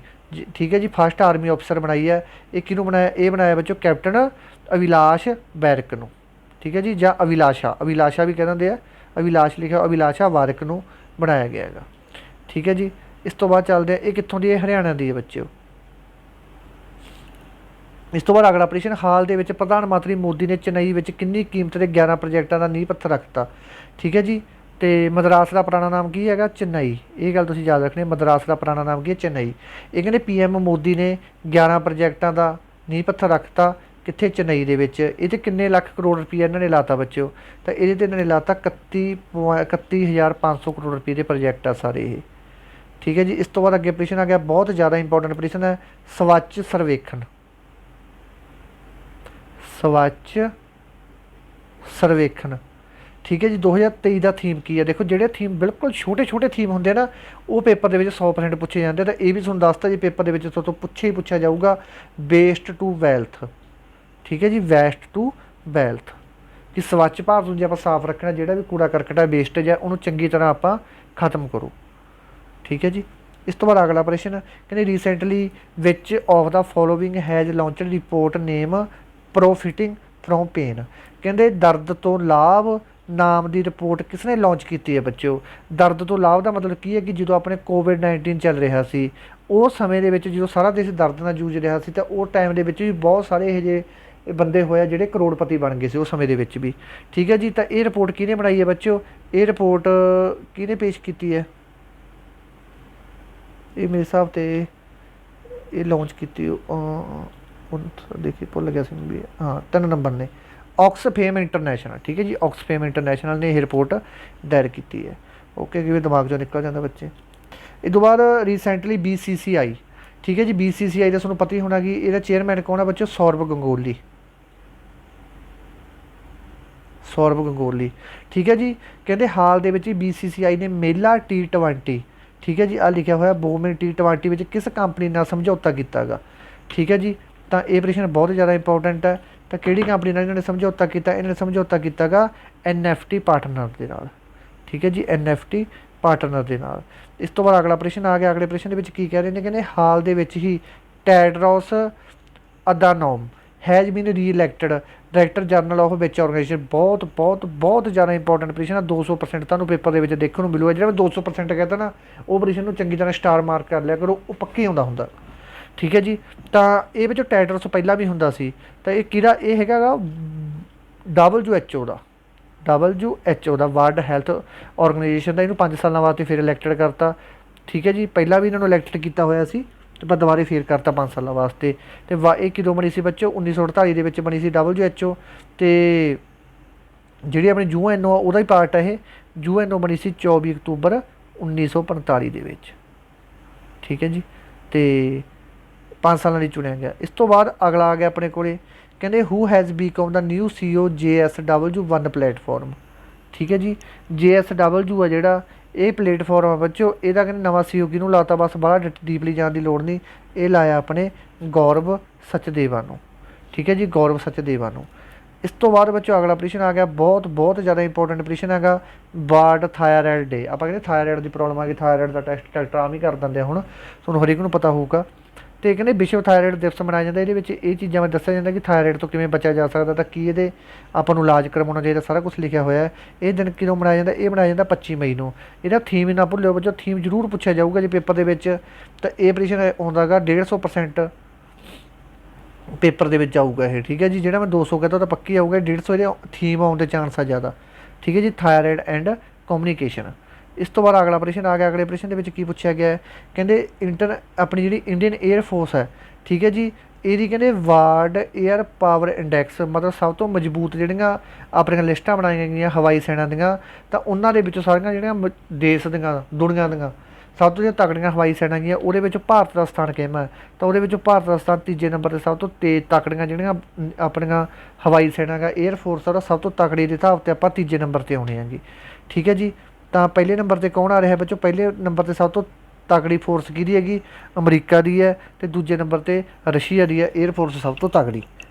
ਠੀਕ ਹੈ ਜੀ। ਫਸਟ ਆਰਮੀ ਅਫਸਰ ਬਣਾਈ ਹੈ। ਇਹ ਕਿਹਨੂੰ ਬਣਾਇਆ? ਇਹ ਬਣਾਇਆ ਬੱਚੋ ਕੈਪਟਨ ਅਵਿਲਾਸ਼ ਬੈਰਕ ਨੂੰ। ਠੀਕ ਹੈ ਜੀ। ਜਾਂ ਅਵਿਲਾਸ਼ਾ ਵੀ ਕਹਿ ਦਿੰਦੇ ਆ, ਅਵਿਲਾਸ਼ ਲਿਖਿਆ, ਅਵਿਲਾਸ਼ਾ ਵਾਰਕ ਨੂੰ ਬਣਾਇਆ ਗਿਆ ਹੈਗਾ। ਠੀਕ ਹੈ ਜੀ। ਇਸ ਤੋਂ ਬਾਅਦ ਚੱਲਦੇ ਆ, ਇਹ ਕਿੱਥੋਂ ਦੀ ਹੈ? ਹਰਿਆਣਾ ਦੀ ਹੈ ਬੱਚਿਓ। ਇਸ ਤੋਂ ਬਾਅਦ ਅਗਲਾ ਪ੍ਰਸ਼ਨ। ਹਾਲ ਦੇ ਵਿੱਚ ਪ੍ਰਧਾਨ ਮੰਤਰੀ ਮੋਦੀ ਨੇ ਚੇਨਈ ਵਿੱਚ ਕਿੰਨੀ ਕੀਮਤ ਦੇ 11 ਪ੍ਰੋਜੈਕਟਾਂ ਦਾ ਨੀਂਹ ਪੱਥਰ ਰੱਖਤਾ? ਠੀਕ ਹੈ ਜੀ। ਅਤੇ ਮਦਰਾਸ ਦਾ ਪੁਰਾਣਾ ਨਾਮ ਕੀ ਹੈਗਾ? ਚੇਨਈ। ਇਹ ਗੱਲ ਤੁਸੀਂ ਯਾਦ ਰੱਖਣੀ, ਮਦਰਾਸ ਦਾ ਪੁਰਾਣਾ ਨਾਮ ਕੀ ਹੈ? ਚੇਨਈ। ਇਹ ਕਹਿੰਦੇ PM ਮੋਦੀ ਨੇ 11 ਪ੍ਰੋਜੈਕਟਾਂ ਦਾ ਨੀਂਹ ਪੱਥਰ ਰੱਖਤਾ ਕਿੱਥੇ? ਚੇਨਈ ਦੇ ਵਿੱਚ। ਇਹ 'ਤੇ ਕਿੰਨੇ ਲੱਖ ਕਰੋੜ ਰੁਪਈਆ ਇਹਨਾਂ ਨੇ ਲਾਤਾ ਬੱਚਿਓ? ਤਾਂ ਇਹਦੇ 'ਤੇ ਇਹਨਾਂ ਨੇ ਲਾਤਾ 31,500 ਕਰੋੜ ਰੁਪਏ ਦੇ ਪ੍ਰੋਜੈਕਟ ਆ ਸਾਰੇ ਇਹ। ਠੀਕ ਹੈ ਜੀ। ਇਸ ਤੋਂ ਬਾਅਦ ਅੱਗੇ ਪ੍ਰਸ਼ਨ ਆ ਗਿਆ, ਬਹੁਤ ਜ਼ਿਆਦਾ ਇੰਪੋਰਟੈਂਟ ਪ੍ਰਸ਼ਨ ਹੈ, ਸਵੱਛ ਸਰਵੇਖਣ। ਸਵੱਛ ਸਰਵੇਖਣ। ਠੀਕ ਹੈ ਜੀ। 2023 ਦਾ ਥੀਮ ਕੀ ਹੈ? ਦੇਖੋ ਜਿਹੜੇ ਥੀਮ ਬਿਲਕੁਲ ਛੋਟੇ ਛੋਟੇ ਥੀਮ ਹੁੰਦੇ ਨਾ, ਉਹ ਪੇਪਰ ਦੇ ਵਿੱਚ 100% ਪੁੱਛੇ ਜਾਂਦੇ। ਤਾਂ ਇਹ ਵੀ ਤੁਹਾਨੂੰ ਦੱਸਤਾ ਜੀ, ਪੇਪਰ ਦੇ ਵਿੱਚ ਤੋਂ ਪੁੱਛਿਆ ਜਾਊਗਾ ਵੇਸਟ ਟੂ ਵੈਲਥ। ਠੀਕ ਹੈ ਜੀ। ਵੈਸਟ ਟੂ ਵੈਲਥ, ਕਿ ਸਵੱਛ ਭਾਰਤ ਨੂੰ ਜੇ ਆਪਾਂ ਸਾਫ਼ ਰੱਖਣਾ, ਜਿਹੜਾ ਵੀ ਕੂੜਾ ਕਰਕਟ ਹੈ, ਵੇਸਟੇਜ ਹੈ, ਉਹਨੂੰ ਚੰਗੀ ਤਰ੍ਹਾਂ ਆਪਾਂ ਖਤਮ ਕਰੋ। ਠੀਕ ਹੈ ਜੀ। ਇਸ ਤੋਂ ਬਾਅਦ ਅਗਲਾ ਪ੍ਰਸ਼ਨ ਕਹਿੰਦੇ recently which of the following has launched report name profiting from pain. ਕਹਿੰਦੇ ਦਰਦ ਤੋਂ ਲਾਭ ਨਾਮ ਦੀ ਰਿਪੋਰਟ ਕਿਸ ਨੇ ਲਾਂਚ ਕੀਤੀ ਹੈ ਬੱਚਿਓ? ਦਰਦ ਤੋਂ ਲਾਭ ਦਾ ਮਤਲਬ ਕੀ ਹੈ? ਕਿ ਜਦੋਂ ਆਪਣੇ ਕੋਵਿਡ-19 ਚੱਲ ਰਿਹਾ ਸੀ, ਉਹ ਸਮੇਂ ਦੇ ਵਿੱਚ ਜਦੋਂ ਸਾਰਾ ਦੇਸ਼ ਦਰਦ ਨਾਲ ਜੂਝ ਰਿਹਾ ਸੀ, ਤਾਂ ਉਹ ਟਾਈਮ ਦੇ ਵਿੱਚ ਵੀ ਬਹੁਤ ਸਾਰੇ ਇਹੋ ਜਿਹੇ ਬੰਦੇ ਹੋਏ ਆ ਜਿਹੜੇ ਕਰੋੜਪਤੀ ਬਣ ਗਏ ਸੀ ਉਸ ਸਮੇਂ ਦੇ ਵਿੱਚ ਵੀ। ਠੀਕ ਹੈ ਜੀ। ਤਾਂ ਇਹ ਰਿਪੋਰਟ ਕਿਹਨੇ ਬਣਾਈ ਹੈ ਬੱਚਿਓ? ਇਹ ਰਿਪੋਰਟ ਕਿਹਨੇ ਪੇਸ਼ ਕੀਤੀ ਹੈ? ਇਹ ਮੇਰੇ ਹਿਸਾਬ 'ਤੇ ਇਹ ਲਾਂਚ ਕੀਤੀ ਦੇਖੀ ਭੁੱਲ ਗਿਆ ਸੀ ਵੀ, ਹਾਂ 3 ਨੰਬਰ ਨੇ, ਆਕਸਫੇਮ ਇੰਟਰਨੈਸ਼ਨਲ। ਠੀਕ ਹੈ ਜੀ। ਆਕਸਫੇਮ ਇੰਟਰਨੈਸ਼ਨਲ ਨੇ ਇਹ ਰਿਪੋਰਟ ਦਾਇਰ ਕੀਤੀ ਹੈ। ਓਕੇ, ਕਿਵੇਂ ਦਿਮਾਗ 'ਚੋਂ ਨਿਕਲ ਜਾਂਦਾ ਬੱਚੇ। ਇਹ ਤੋਂ ਬਾਅਦ ਰੀਸੈਂਟਲੀ BCCI। ਠੀਕ ਹੈ ਜੀ। BCCI ਦਾ ਤੁਹਾਨੂੰ ਪਤਾ ਹੀ ਹੋਣਾ ਕਿ ਇਹਦਾ ਚੇਅਰਮੈਨ ਕੌਣ ਹੈ ਬੱਚੇ? ਸੌਰਵ ਗੰਗੋਲੀ। ਸੌਰਵ ਗੰਗੋਲੀ। ਠੀਕ ਹੈ ਜੀ। ਕਹਿੰਦੇ ਹਾਲ ਦੇ ਵਿੱਚ BCCI ਨੇ ਮਹਿਲਾ T20, ਠੀਕ ਹੈ ਜੀ, ਆਹ ਲਿਖਿਆ ਹੋਇਆ ਵੂਮਨ T20 ਵਿੱਚ ਕਿਸ ਕੰਪਨੀ ਨਾਲ ਸਮਝੌਤਾ ਕੀਤਾ ਗਾ? ਠੀਕ ਹੈ ਜੀ। ਤਾਂ ਇਹ ਪ੍ਰਸ਼ਨ ਬਹੁਤ ਜ਼ਿਆਦਾ ਇੰਪੋਰਟੈਂਟ ਹੈ। ਤਾਂ ਕਿਹੜੀ ਕੰਪਨੀ ਨਾਲ ਇਹਨਾਂ ਨੇ ਸਮਝੌਤਾ ਕੀਤਾ? ਇਹਨਾਂ ਨੇ ਸਮਝੌਤਾ ਕੀਤਾ ਗਾ NFT ਪਾਰਟਨਰ ਦੇ ਨਾਲ। ਠੀਕ ਹੈ ਜੀ। NFT ਪਾਰਟਨਰ ਦੇ ਨਾਲ। ਇਸ ਤੋਂ ਬਾਅਦ ਅਗਲਾ ਪ੍ਰਸ਼ਨ ਆ ਗਿਆ। ਅਗਲੇ ਪ੍ਰਸ਼ਨ ਦੇ ਵਿੱਚ ਕੀ ਕਹਿ ਰਹੇ ਨੇ? ਕਹਿੰਦੇ ਹਾਲ ਦੇ ਵਿੱਚ ਹੀ Tedros Adhanom has been reelected director general of which organisation. ਬਹੁਤ ਬਹੁਤ ਬਹੁਤ ਜ਼ਿਆਦਾ ਇੰਪੋਰਟੈਂਟ ਪ੍ਰਸ਼ਨ ਆ। 200% ਤੁਹਾਨੂੰ ਪੇਪਰ ਦੇ ਵਿੱਚ ਦੇਖਣ ਨੂੰ ਮਿਲੂਗਾ। ਜਿਹੜਾ ਮੈਂ 200% ਕਹਿੰਦਾ ਨਾ, ਉਹ ਪ੍ਰਸ਼ਨ ਨੂੰ ਚੰਗੀ ਤਰ੍ਹਾਂ ਸਟਾਰ ਮਾਰਕ ਕਰ ਲਿਆ ਕਰੋ, ਉਹ ਪੱਕੀ ਆਉਂਦਾ ਹੁੰਦਾ। ਠੀਕ ਹੈ ਜੀ। ਤਾਂ ਇਹ ਵਿੱਚ ਟੈਡਰੋਸ ਪਹਿਲਾਂ ਵੀ ਹੁੰਦਾ ਸੀ। ਤਾਂ ਇਹ ਕਿਹੜਾ? ਇਹ ਹੈਗਾ ਗਾ WHO ਦਾ। WHO ਦਾ ਵਰਲਡ ਹੈਲਥ ਆਰਗੇਨਾਈਜੇਸ਼ਨ ਦਾ। ਇਹਨੂੰ 5 ਸਾਲਾਂ ਵਾਸਤੇ ਫਿਰ ਇਲੈਕਟਡ ਕਰਤਾ। ਠੀਕ ਹੈ ਜੀ। ਪਹਿਲਾਂ ਵੀ ਇਹਨਾਂ ਨੂੰ ਇਲੈਕਟਡ ਕੀਤਾ ਹੋਇਆ ਸੀ, ਅਤੇ ਪਰ ਦੁਬਾਰੇ ਫੇਰ ਕਰਤਾ 5 ਸਾਲਾਂ ਵਾਸਤੇ। ਅਤੇ ਇਹ ਕਦੋਂ ਬਣੀ ਸੀ ਬੱਚੋ? 1948 ਦੇ ਵਿੱਚ ਬਣੀ ਸੀ WHO। ਅਤੇ ਜਿਹੜੀ ਆਪਣੀ UNO ਉਹਦਾ ਹੀ ਪਾਰਟ ਹੈ ਇਹ। UNO ਬਣੀ ਸੀ 24 ਅਕਤੂਬਰ 1945 ਦੇ ਵਿੱਚ। ਠੀਕ ਹੈ ਜੀ। ਅਤੇ 5 ਸਾਲਾਂ ਲਈ ਚੁਣਿਆ ਗਿਆ। ਇਸ ਤੋਂ ਬਾਅਦ ਅਗਲਾ ਆ ਗਿਆ ਆਪਣੇ ਕੋਲੇ, ਕਹਿੰਦੇ who has become the new CEO JSW1 platform. ਠੀਕ ਹੈ ਜੀ, JSW ਆ ਜਿਹੜਾ ਇਹ ਪਲੇਟਫਾਰਮ ਆ ਬੱਚੋ, ਇਹਦਾ ਕਹਿੰਦੇ ਨਵਾਂ CEO ਕਿਹਨੂੰ ਲਾਤਾ, ਬਸ ਬਾਹਲਾ ਡੀਪਲੀ ਜਾਣ ਦੀ ਲੋੜ ਨਹੀਂ, ਇਹ ਲਾਇਆ ਆਪਣੇ ਗੌਰਵ ਸਚਦੇਵਾ ਨੂੰ। ਠੀਕ ਹੈ ਜੀ, ਗੌਰਵ ਸਚਦੇਵਾ ਨੂੰ। ਇਸ ਤੋਂ ਬਾਅਦ ਬੱਚੋ ਅਗਲਾ ਆਪਰੇਸ਼ਨ ਆ ਗਿਆ, ਬਹੁਤ ਜ਼ਿਆਦਾ ਇੰਪੋਰਟੈਂਟ ਆਪਰੇਸ਼ਨ ਹੈਗਾ, ਵਰਲਡ ਥਾਇਰਾਇਡ ਡੇ। ਆਪਾਂ ਕਹਿੰਦੇ ਥਾਇਰਾਇਡ ਦੀ ਪ੍ਰੋਬਲਮ ਆ ਗਈ, ਥਾਇਰਾਇਡ ਦਾ ਟੈਸਟ ਡਾਕਟਰ ਆਮ ਹੀ ਕਰ ਦਿੰਦੇ ਆ, ਹੁਣ ਤੁਹਾਨੂੰ ਹਰੇਕ ਨੂੰ ਪਤਾ ਹੋਊਗਾ। ਅਤੇ ਕਹਿੰਦੇ ਵਿਸ਼ਵ ਥਾਇਰਾਇਡ ਦਿਵਸ ਮਨਾਇਆ ਜਾਂਦਾ, ਇਹਦੇ ਵਿੱਚ ਇਹ ਚੀਜ਼ਾਂ ਵਿੱਚ ਦੱਸਿਆ ਜਾਂਦਾ ਕਿ ਥਾਇਰਾਇਡ ਤੋਂ ਕਿਵੇਂ ਬਚਿਆ ਜਾ ਸਕਦਾ, ਤਾਂ ਕੀ ਇਹਦੇ ਆਪਾਂ ਨੂੰ ਇਲਾਜ ਕਰਵਾਉਣਾ ਚਾਹੀਦਾ, ਸਾਰਾ ਕੁਛ ਲਿਖਿਆ ਹੋਇਆ ਹੈ। ਇਹ ਦਿਨ ਕਦੋਂ ਮਨਾਇਆ ਜਾਂਦਾ, ਇਹ ਮਨਾਇਆ ਜਾਂਦਾ 25 ਮਈ ਨੂੰ। ਇਹਦਾ ਥੀਮ ਹੀ ਨਾ ਭੁੱਲਿਓ ਬੱਚੋ, ਥੀਮ ਜ਼ਰੂਰ ਪੁੱਛਿਆ ਜਾਊਗਾ ਜੇ ਪੇਪਰ ਦੇ ਵਿੱਚ, ਤਾਂ ਇਹ ਆਪਰੇਸ਼ਨ ਆਉਂਦਾ ਗਾ 150% ਪੇਪਰ ਦੇ ਵਿੱਚ ਆਊਗਾ ਇਹ। ਠੀਕ ਹੈ ਜੀ, ਜਿਹੜਾ ਮੈਂ 200 ਕਹਿੰਦਾ ਤਾਂ ਪੱਕੀ ਆਊਗਾ, 150 ਇਹਦੇ ਥੀਮ ਆਉਣ ਦੇ ਚਾਂਸ ਆ ਜ਼ਿਆਦਾ। ਠੀਕ ਹੈ ਜੀ, ਥਾਇਰਾਇਡ ਐਂਡ ਕਮਿਊਨੀਕੇਸ਼ਨ। ਇਸ ਤੋਂ ਬਾਅਦ ਅਗਲਾ ਆਪਰੇਸ਼ਨ ਆ ਗਿਆ, ਅਗਲੇ ਆਪਰੇਸ਼ਨ ਦੇ ਵਿੱਚ ਕੀ ਪੁੱਛਿਆ ਗਿਆ ਹੈ, ਕਹਿੰਦੇ ਆਪਣੀ ਜਿਹੜੀ ਇੰਡੀਅਨ 에ਅਰ ਫੋਰਸ ਹੈ, ਠੀਕ ਹੈ ਜੀ, ਇਹਦੀ ਕਹਿੰਦੇ ਵਰਲਡ 에ਅਰ ਪਾਵਰ ਇੰਡੈਕਸ, ਮਤਲਬ ਸਭ ਤੋਂ ਮਜ਼ਬੂਤ ਜਿਹੜੀਆਂ ਆਪਣੀਆਂ ਲਿਸਟਾਂ ਬਣਾਈਆਂ ਗਈਆਂ ਹਵਾਈ ਸੈਨਾ ਦੀਆਂ, ਤਾਂ ਉਹਨਾਂ ਦੇ ਵਿੱਚੋਂ ਸਾਰੀਆਂ ਜਿਹੜੀਆਂ ਦੇਸ਼ ਦੀਆਂ ਦੁਨੀਆ ਦੀਆਂ ਸਭ ਤੋਂ ਜਿਹੜੀਆਂ ਤਕੜੀਆਂ ਹਵਾਈ ਸੈਨਾ ਗਈਆਂ, ਉਹਦੇ ਵਿੱਚ ਭਾਰਤ ਦਾ ਸਥਾਨ ਕਿਵੇਂ ਹੈ, ਤਾਂ ਉਹਦੇ ਵਿੱਚੋਂ ਭਾਰਤ ਦਾ ਸਥਾਨ ਤੀਜੇ ਨੰਬਰ 'ਤੇ ਸਭ ਤੋਂ ਤਕੜੀਆਂ ਜਿਹੜੀਆਂ ਆਪਣੀਆਂ ਹਵਾਈ ਸੈਨਾ ਗਾ 에ਅਰ ਫੋਰਸ ਉਹਦਾ ਸਭ ਤੋਂ ਤਕੜੀ ਦੇ ਹਿਸਾਬ 'ਤੇ ਆਪਾਂ ਤੀਜੇ ਨੰਬਰ 'ਤੇ ਆਉਣੇ ਆਂਗੇ। ਠੀਕ ਹੈ ਜੀ, ਤਾਂ ਪਹਿਲੇ ਨੰਬਰ 'ਤੇ ਕੌਣ ਆ ਰਿਹਾ ਬੱਚੋ, ਪਹਿਲੇ ਨੰਬਰ 'ਤੇ ਸਭ ਤੋਂ ਤਕੜੀ ਫੋਰਸ ਕਿਹਦੀ ਹੈਗੀ, ਅਮਰੀਕਾ ਦੀ ਹੈ, ਅਤੇ ਦੂਜੇ ਨੰਬਰ 'ਤੇ ਰਸ਼ੀਆ ਦੀ ਹੈ 에ਅਰ ਫੋਰਸ ਸਭ ਤੋਂ ਤਕੜੀ।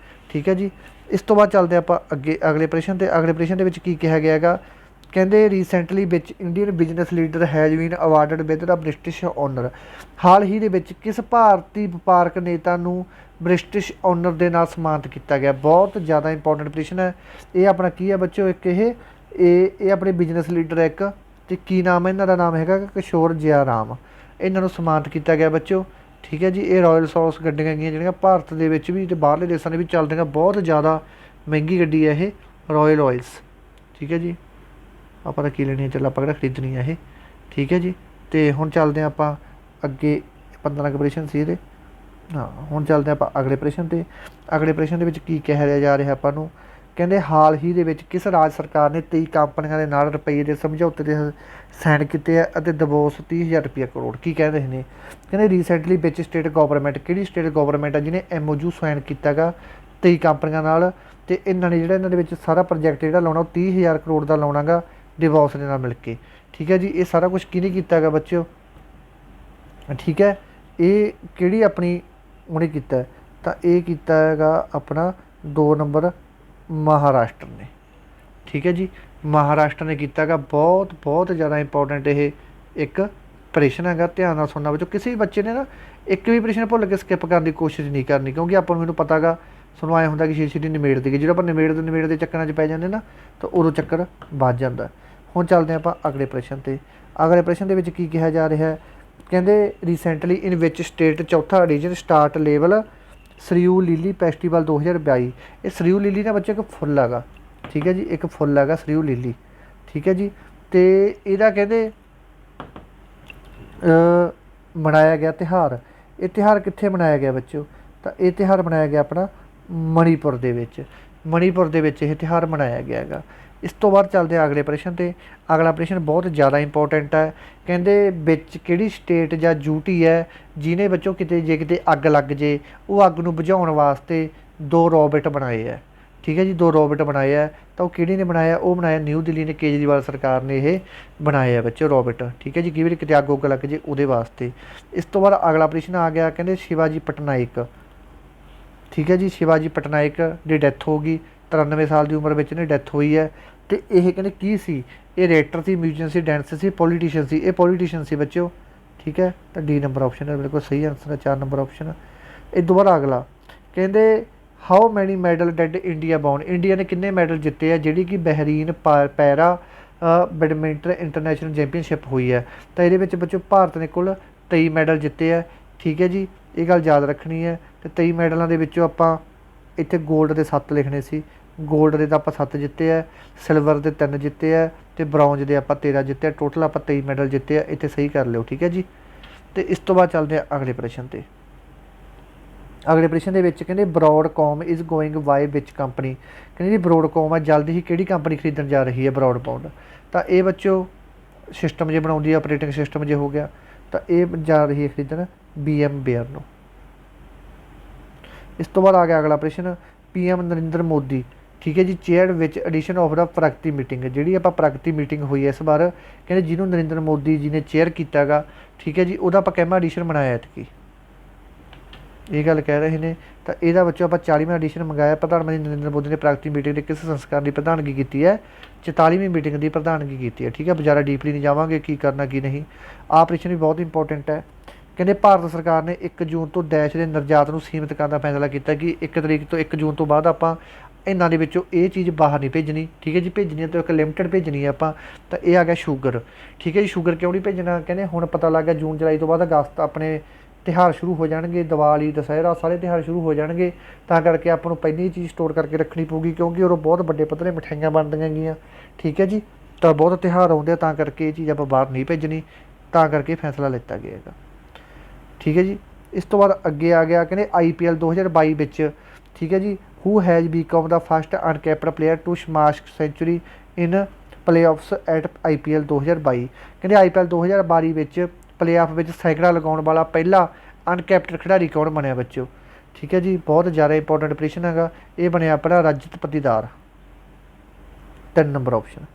ਠੀਕ ਹੈ ਜੀ, ਇਸ ਤੋਂ ਬਾਅਦ ਚੱਲਦੇ ਆਪਾਂ ਅੱਗੇ ਅਗਲੇ ਆਪਰੇਸ਼ਨ 'ਤੇ। ਅਗਲੇ ਆਪਰੇਸ਼ਨ ਦੇ ਵਿੱਚ ਕੀ ਕਿਹਾ ਗਿਆ ਹੈਗਾ, ਕਹਿੰਦੇ ਰੀਸੈਂਟਲੀ ਵਿੱਚ Indian business leader has been awarded with the British honour. ਹਾਲ ਹੀ ਦੇ ਵਿੱਚ ਕਿਸ ਭਾਰਤੀ ਵਪਾਰਕ ਨੇਤਾ ਨੂੰ ਬ੍ਰਿਟਿਸ਼ ਓਨਰ ਦੇ ਨਾਲ ਸਨਮਾਨਿਤ ਕੀਤਾ ਗਿਆ। ਬਹੁਤ ਜ਼ਿਆਦਾ ਇੰਪੋਰਟੈਂਟ ਆਪਰੇਸ਼ਨ ਹੈ ਇਹ ਆਪਣਾ। ਕੀ ਹੈ ਬੱਚੋ, ਇੱਕ ਇਹ ਆਪਣੇ ਬਿਜ਼ਨਸ ਲੀਡਰ ਹੈ ਇੱਕ, ਅਤੇ ਕੀ ਨਾਮ ਹੈ ਇਹਨਾਂ ਦਾ, ਨਾਮ ਹੈਗਾ ਕਿਸ਼ੋਰ ਜਯਾਰਾਮ। ਇਹਨਾਂ ਨੂੰ ਸਨਮਾਨਿਤ ਕੀਤਾ ਗਿਆ ਬੱਚੋ। ਠੀਕ ਹੈ ਜੀ, ਇਹ ਰਾਇਲ ਸੌਸ ਗੱਡੀਆਂ ਹੈਗੀਆਂ ਜਿਹੜੀਆਂ ਭਾਰਤ ਦੇ ਵਿੱਚ ਵੀ ਅਤੇ ਬਾਹਰਲੇ ਦੇਸ਼ਾਂ ਦੇ ਵਿੱਚ ਚੱਲਦੀਆਂ, ਬਹੁਤ ਜ਼ਿਆਦਾ ਮਹਿੰਗੀ ਗੱਡੀ ਹੈ ਇਹ ਰਾਇਲ ਆਇਲਸ। ਠੀਕ ਹੈ ਜੀ, ਆਪਾਂ ਤਾਂ ਕੀ ਲੈਣੀ ਹੈ, ਚੱਲ ਆਪਾਂ ਕਿਹੜਾ ਖਰੀਦਣੀ ਹੈ ਇਹ। ਠੀਕ ਹੈ ਜੀ, ਅਤੇ ਹੁਣ ਚੱਲਦੇ ਹਾਂ ਆਪਾਂ ਅੱਗੇ, 15 ਆਪਰੇਸ਼ਨ ਸੀ ਇਹਦੇ। ਹਾਂ, ਹੁਣ ਚੱਲਦੇ ਆਪਾਂ ਅਗਲੇ ਆਪਰੇਸ਼ਨ 'ਤੇ। ਅਗਲੇ ਆਪਰੇਸ਼ਨ ਦੇ ਵਿੱਚ ਕੀ ਕਿਹਾ ਜਾ ਰਿਹਾ ਆਪਾਂ ਨੂੰ, ਕਹਿੰਦੇ ਹਾਲ ਹੀ ਦੇ ਵਿੱਚ ਕਿਸ ਰਾਜ ਸਰਕਾਰ ਨੇ 23 ਕੰਪਨੀਆਂ ਦੇ ਨਾਲ ਰੁਪਈਏ ਦੇ ਸਮਝੌਤੇ ਦੇ ਸਾਈਨ ਕੀਤੇ ਆ ਅਤੇ ਦਬੋਚ 30,000 ਰੁਪਈਆ ਕਰੋੜ। ਕੀ ਕਹਿ ਰਹੇ ਨੇ, ਕਹਿੰਦੇ ਰੀਸੈਂਟਲੀ ਵਿੱਚ ਸਟੇਟ ਗਵਰਨਮੈਂਟ, ਕਿਹੜੀ ਸਟੇਟ ਗਵਰਨਮੈਂਟ ਆ ਜਿਹਨੇ MOU ਸਾਈਨ ਕੀਤਾ ਗਾ 23 ਕੰਪਨੀਆਂ ਨਾਲ, ਅਤੇ ਇਹਨਾਂ ਨੇ ਜਿਹੜਾ ਇਹਨਾਂ ਦੇ ਵਿੱਚ ਸਾਰਾ ਪ੍ਰੋਜੈਕਟ ਜਿਹੜਾ ਲਾਉਣਾ ਉਹ 30,000 ਕਰੋੜ ਦਾ ਲਾਉਣਾ ਗਾ ਡਿਵੋਰਸ ਦੇ ਨਾਲ ਮਿਲ ਕੇ। ਠੀਕ ਹੈ ਜੀ, ਇਹ ਸਾਰਾ ਕੁਛ ਕਿਹਨੇ ਕੀਤਾ ਗਾ ਬੱਚਿਓ, ਠੀਕ ਹੈ, ਇਹ ਕਿਹੜੀ ਆਪਣੀ ਉਹਨੇ ਕੀਤਾ, ਤਾਂ ਇਹ ਕੀਤਾ ਹੈਗਾ ਆਪਣਾ 2 ਨੰਬਰ ਮਹਾਰਾਸ਼ਟਰ ਨੇ। ਠੀਕ ਹੈ ਜੀ, ਮਹਾਰਾਸ਼ਟਰ ਨੇ ਕੀਤਾ ਗਾ। ਬਹੁਤ ਜ਼ਿਆਦਾ ਇੰਪੋਰਟੈਂਟ ਇਹ ਇੱਕ ਆਪਰੇਸ਼ਨ ਹੈਗਾ, ਧਿਆਨ ਨਾਲ ਸੁਣਨਾ ਬੱਚੋ। ਕਿਸੇ ਵੀ ਬੱਚੇ ਨੇ ਨਾ ਇੱਕ ਵੀ ਆਪਰੇਸ਼ਨ ਭੁੱਲ ਕੇ ਸਕਿੱਪ ਕਰਨ ਦੀ ਕੋਸ਼ਿਸ਼ ਨਹੀਂ ਕਰਨੀ, ਕਿਉਂਕਿ ਆਪਾਂ ਨੂੰ ਮੈਨੂੰ ਪਤਾ ਗਾ, ਤੁਹਾਨੂੰ ਆਏ ਹੁੰਦਾ ਕਿ ਛੇਤੀ ਨਿਬੇੜ ਦੇਗੇ, ਜਿਹੜਾ ਆਪਾਂ ਨਿਬੇੜ ਦੇ ਚੱਕਰਾਂ 'ਚ ਪੈ ਜਾਂਦੇ ਨਾ, ਤਾਂ ਉਦੋਂ ਚੱਕਰ ਵੱਧ ਜਾਂਦਾ। ਹੁਣ ਚੱਲਦੇ ਆਪਾਂ ਅਗਲੇ ਆਪਰੇਸ਼ਨ 'ਤੇ। ਅਗਲੇ ਆਪਰੇਸ਼ਨ ਦੇ ਵਿੱਚ ਕੀ ਕਿਹਾ ਜਾ ਰਿਹਾ, ਕਹਿੰਦੇ ਰੀਸੈਂਟਲੀ ਇਨ ਵਿਚ ਸਟੇਟ ਚੌਥਾ edition start level Saryu lily festival 2022। ਇਹ ਸਰਯੂ ਲਿਲੀ ਦਾ ਬੱਚਾ ਇੱਕ ਫੁੱਲ ਹੈਗਾ। ਠੀਕ ਹੈ ਜੀ, ਇੱਕ ਫੁੱਲ ਹੈਗਾ ਸਰਯੂ ਲਿਲੀ। ਠੀਕ ਹੈ ਜੀ, ਅਤੇ ਇਹਦਾ ਕਹਿੰਦੇ ਮਨਾਇਆ ਗਿਆ ਤਿਉਹਾਰ। ਇਹ ਤਿਉਹਾਰ ਕਿੱਥੇ ਮਨਾਇਆ ਗਿਆ ਬੱਚੋ, ਤਾਂ ਇਹ ਤਿਉਹਾਰ ਮਨਾਇਆ ਗਿਆ ਆਪਣਾ ਮਣੀਪੁਰ ਦੇ ਵਿੱਚ। ਮਣੀਪੁਰ ਦੇ ਵਿੱਚ ਇਹ ਤਿਉਹਾਰ ਮਨਾਇਆ ਗਿਆ ਹੈਗਾ। ਇਸ ਤੋਂ ਬਾਅਦ ਚੱਲਦੇ ਆ ਅਗਲੇ ਆਪਰੇਸ਼ਨ 'ਤੇ। ਅਗਲਾ ਆਪਰੇਸ਼ਨ ਬਹੁਤ ਜ਼ਿਆਦਾ ਇੰਪੋਰਟੈਂਟ ਹੈ, ਕਹਿੰਦੇ ਵਿੱਚ ਕਿਹੜੀ ਸਟੇਟ ਜਾਂ ਯੂਟੀ ਹੈ ਜਿਹਨੇ ਬੱਚੋਂ ਜੇ ਕਿਤੇ ਅੱਗ ਲੱਗ ਜੇ, ਉਹ ਅੱਗ ਨੂੰ ਬੁਝਾਉਣ ਵਾਸਤੇ 2 ਰੋਬੋਟ ਬਣਾਏ ਹੈ। ਠੀਕ ਹੈ ਜੀ, 2 ਰੋਬੋਟ ਬਣਾਏ ਹੈ, ਤਾਂ ਉਹ ਕਿਹੜੀ ਨੇ ਬਣਾਇਆ, ਉਹ ਬਣਾਇਆ ਨਿਊ ਦਿੱਲੀ ਨੇ, ਕੇਜਰੀਵਾਲ ਸਰਕਾਰ ਨੇ ਇਹ ਬਣਾਏ ਆ ਬੱਚੇ ਰੋਬੋਟ। ਠੀਕ ਹੈ ਜੀ, ਕਈ ਵਾਰੀ ਕਿਤੇ ਅੱਗ ਉੱਗ ਲੱਗ ਜੇ ਉਹਦੇ ਵਾਸਤੇ। ਇਸ ਤੋਂ ਬਾਅਦ ਅਗਲਾ ਆਪਰੇਸ਼ਨ ਆ ਗਿਆ, ਕਹਿੰਦੇ ਸ਼ਿਵਾਜੀ ਪਟਨਾਇਕ। ਠੀਕ ਹੈ ਜੀ, ਸ਼ਿਵਾਜੀ ਪਟਨਾਇਕ ਦੀ ਡੈਥ ਹੋ ਗਈ, 93 ਸਾਲ ਦੀ ਉਮਰ ਵਿੱਚ ਇਹਨੇ ਡੈਥ ਹੋਈ ਹੈ। ਅਤੇ ਇਹ ਕਹਿੰਦੇ ਕੀ ਸੀ, ਇਹ ਰੇਟਰ ਸੀ, ਮਿਊਜ਼ੀਅਮ ਸੀ, ਡੈਂਸ ਸੀ, ਪੋਲੀਟੀਸ਼ੀਅਨ ਸੀ। ਇਹ ਪੋਲੀਟੀਸ਼ੀਅਨ ਸੀ ਬੱਚਿਓ। ਠੀਕ ਹੈ, ਤਾਂ D ਨੰਬਰ ਆਪਸ਼ਨ ਹੈ ਬਿਲਕੁਲ ਸਹੀ ਆਨਸਰ ਹੈ, 4 ਨੰਬਰ ਆਪਸ਼ਨ। ਇਹ ਦੁਬਾਰਾ ਅਗਲਾ ਕਹਿੰਦੇ how many medal did India won. India ਨੇ ਕਿੰਨੇ ਮੈਡਲ ਜਿੱਤੇ ਆ, ਜਿਹੜੀ ਕਿ Bahrain para badminton international championship ਹੋਈ ਹੈ। ਤਾਂ ਇਹਦੇ ਵਿੱਚ ਬੱਚੋ ਭਾਰਤ ਨੇ ਕੁੱਲ 23 ਮੈਡਲ ਜਿੱਤੇ ਆ। ਠੀਕ ਹੈ ਜੀ, ਇਹ ਗੱਲ ਯਾਦ ਰੱਖਣੀ ਹੈ। ਅਤੇ 23 ਮੈਡਲਾਂ ਦੇ ਵਿੱਚੋਂ ਆਪਾਂ ਇੱਥੇ ਗੋਲਡ ਦੇ 7 ਲਿਖਣੇ ਸੀ। ਗੋਲਡ ਦੇ ਤਾਂ ਆਪਾਂ 7 ਜਿੱਤੇ ਆ, ਸਿਲਵਰ ਦੇ 3 ਜਿੱਤੇ ਆ, ਅਤੇ ਬਰੌਂਜ ਦੇ ਆਪਾਂ 13 ਜਿੱਤੇ ਆ। ਟੋਟਲ ਆਪਾਂ 23 ਮੈਡਲ ਜਿੱਤੇ ਆ, ਇੱਥੇ ਸਹੀ ਕਰ ਲਿਓ। ਠੀਕ ਹੈ ਜੀ, ਅਤੇ ਇਸ ਤੋਂ ਬਾਅਦ ਚੱਲਦੇ ਆ ਅਗਲੇ ਆਪਰੇਸ਼ਨ 'ਤੇ। ਅਗਲੇ ਆਪਰੇਸ਼ਨ ਦੇ ਵਿੱਚ ਕਹਿੰਦੇ Broadcom is going buy which company. ਕਹਿੰਦੇ ਜੀ ਬਰੋਡਕਾਮ ਹੈ ਜਲਦੀ ਹੀ ਕਿਹੜੀ ਕੰਪਨੀ ਖਰੀਦਣ ਜਾ ਰਹੀ ਹੈ ਬਰੋਡਬਾਂਡ। ਤਾਂ ਇਹ ਬੱਚੋ ਸਿਸਟਮ ਜੇ ਬਣਾਉਂਦੀ ਹੈ, ਆਪਰੇਟਿੰਗ ਸਿਸਟਮ ਜੇ ਹੋ ਗਿਆ, ਤਾਂ ਇਹ ਜਾ ਰਹੀ ਹੈ ਖਰੀਦਣ BM ਬੇਅਰ ਨੂੰ। ਇਸ ਤੋਂ ਬਾਅਦ ਆ ਗਿਆ ਅਗਲਾ ਪ੍ਰਸ਼ਨ, PM ਨਰਿੰਦਰ ਮੋਦੀ, ਠੀਕ ਹੈ ਜੀ, ਚੇਅਰ ਵਿੱਚ edition of the Pragati meeting, ਜਿਹੜੀ ਆਪਾਂ ਪ੍ਰਗਤੀ ਮੀਟਿੰਗ ਹੋਈ ਹੈ ਇਸ ਵਾਰ, ਕਹਿੰਦੇ ਜਿਹਨੂੰ ਨਰਿੰਦਰ ਮੋਦੀ ਜੀ ਨੇ ਚੇਅਰ ਕੀਤਾ ਗਾ, ਠੀਕ ਹੈ ਜੀ, ਉਹਦਾ ਆਪਾਂ ਕਿੰਨਾ ਐਡੀਸ਼ਨ ਮਨਾਇਆ ਐਤਕੀ, ਇਹ ਗੱਲ ਕਹਿ ਰਹੇ ਨੇ। ਤਾਂ ਇਹਦਾ ਬੱਚੋਂ ਆਪਾਂ 40ਵਾਂ ਐਡੀਸ਼ਨ ਮੰਗਾਇਆ। ਪ੍ਰਧਾਨ ਮੰਤਰੀ ਨਰਿੰਦਰ ਮੋਦੀ ਨੇ ਪ੍ਰਗਤੀ ਮੀਟਿੰਗ ਦੇ ਕਿਸ ਸੰਸਕਾਰ ਦੀ ਪ੍ਰਧਾਨਗੀ ਕੀਤੀ ਹੈ? 44ਵੀਂ ਮੀਟਿੰਗ ਦੀ ਪ੍ਰਧਾਨਗੀ ਕੀਤੀ ਹੈ, ਠੀਕ ਹੈ। ਜ਼ਿਆਦਾ ਡੀਪਲੀ ਨਹੀਂ ਜਾਵਾਂਗੇ ਕੀ ਕਰਨਾ ਕੀ ਨਹੀਂ। ਆਹ ਪ੍ਰਸ਼ਨ ਵੀ ਬਹੁਤ ਇੰਪੋਰਟੈਂਟ ਹੈ। ਕਹਿੰਦੇ ਭਾਰਤ ਸਰਕਾਰ ਨੇ 1 ਜੂਨ ਤੋਂ ਡੈਸ਼ ਦੇ ਨਿਰਯਾਤ ਨੂੰ ਸੀਮਿਤ ਕਰਨ ਦਾ ਫੈਸਲਾ ਕੀਤਾ ਕਿ 1 ਤਰੀਕ ਤੋਂ 1 ਜੂਨ ਤੋਂ ਬਾਅਦ ਆਪਾਂ ਇਹਨਾਂ ਦੇ ਵਿੱਚੋਂ ਇਹ ਚੀਜ਼ ਬਾਹਰ ਨਹੀਂ ਭੇਜਣੀ, ਠੀਕ ਹੈ ਜੀ। ਭੇਜਣੀ ਹੈ ਤਾਂ ਇੱਕ ਲਿਮਟਿਡ ਭੇਜਣੀ ਹੈ ਆਪਾਂ। ਤਾਂ ਇਹ ਆ ਗਿਆ ਸ਼ੂਗਰ, ਠੀਕ ਹੈ ਜੀ। ਸ਼ੂਗਰ ਕਿਉਂ ਨਹੀਂ ਭੇਜਣਾ? ਕਹਿੰਦੇ ਹੁਣ ਪਤਾ ਲੱਗ ਗਿਆ ਜੂਨ ਜੁਲਾਈ ਤੋਂ ਬਾਅਦ ਅਗਸਤ ਆਪਣੇ ਤਿਉਹਾਰ ਸ਼ੁਰੂ ਹੋ ਜਾਣਗੇ, ਦੀਵਾਲੀ ਦੁਸਹਿਰਾ ਸਾਰੇ ਤਿਉਹਾਰ ਸ਼ੁਰੂ ਹੋ ਜਾਣਗੇ, ਤਾਂ ਕਰਕੇ ਆਪਾਂ ਨੂੰ ਪਹਿਲਾਂ ਹੀ ਚੀਜ਼ ਸਟੋਰ ਕਰਕੇ ਰੱਖਣੀ ਪਊਗੀ, ਕਿਉਂਕਿ ਉਦੋਂ ਬਹੁਤ ਵੱਡੇ ਪੱਧਰੇ ਮਿਠਾਈਆਂ ਬਣਦੀਆਂ ਗੀਆਂ, ਠੀਕ ਹੈ ਜੀ। ਤਾਂ ਬਹੁਤ ਤਿਉਹਾਰ ਆਉਂਦੇ ਆ, ਤਾਂ ਕਰਕੇ ਇਹ ਚੀਜ਼ ਆਪਾਂ ਬਾਹਰ ਨਹੀਂ ਭੇਜਣੀ, ਤਾਂ ਕਰਕੇ ਫੈਸਲਾ ਲਿੱਤਾ ਗਿਆ ਹੈਗਾ, ਠੀਕ ਹੈ ਜੀ। ਇਸ ਤੋਂ ਬਾਅਦ ਅੱਗੇ ਆ ਗਿਆ, ਕਹਿੰਦੇ IPL 2022 ਵਿੱਚ, ਠੀਕ ਹੈ ਜੀ, who has become the first uncapped player to smash century in playoffs at IPL 2022। ਕਹਿੰਦੇ IPL 2022 ਵਿੱਚ ਪਲੇਆਫ ਵਿੱਚ ਸੈਂਕੜਾ ਲਗਾਉਣ ਵਾਲਾ ਪਹਿਲਾ ਅਨਕੈਪਟਡ ਖਿਡਾਰੀ ਕੌਣ ਬਣਿਆ ਬੱਚਿਓ, ਠੀਕ ਹੈ ਜੀ। ਬਹੁਤ ਜ਼ਿਆਦਾ ਇੰਪੋਰਟੈਂਟ ਪ੍ਰਸ਼ਨ ਹੈਗਾ। ਇਹ ਬਣਿਆ ਆਪਣਾ ਰਜਤ ਪਤੀਦਾਰ, 3 ਨੰਬਰ ਆਪਸ਼ਨ,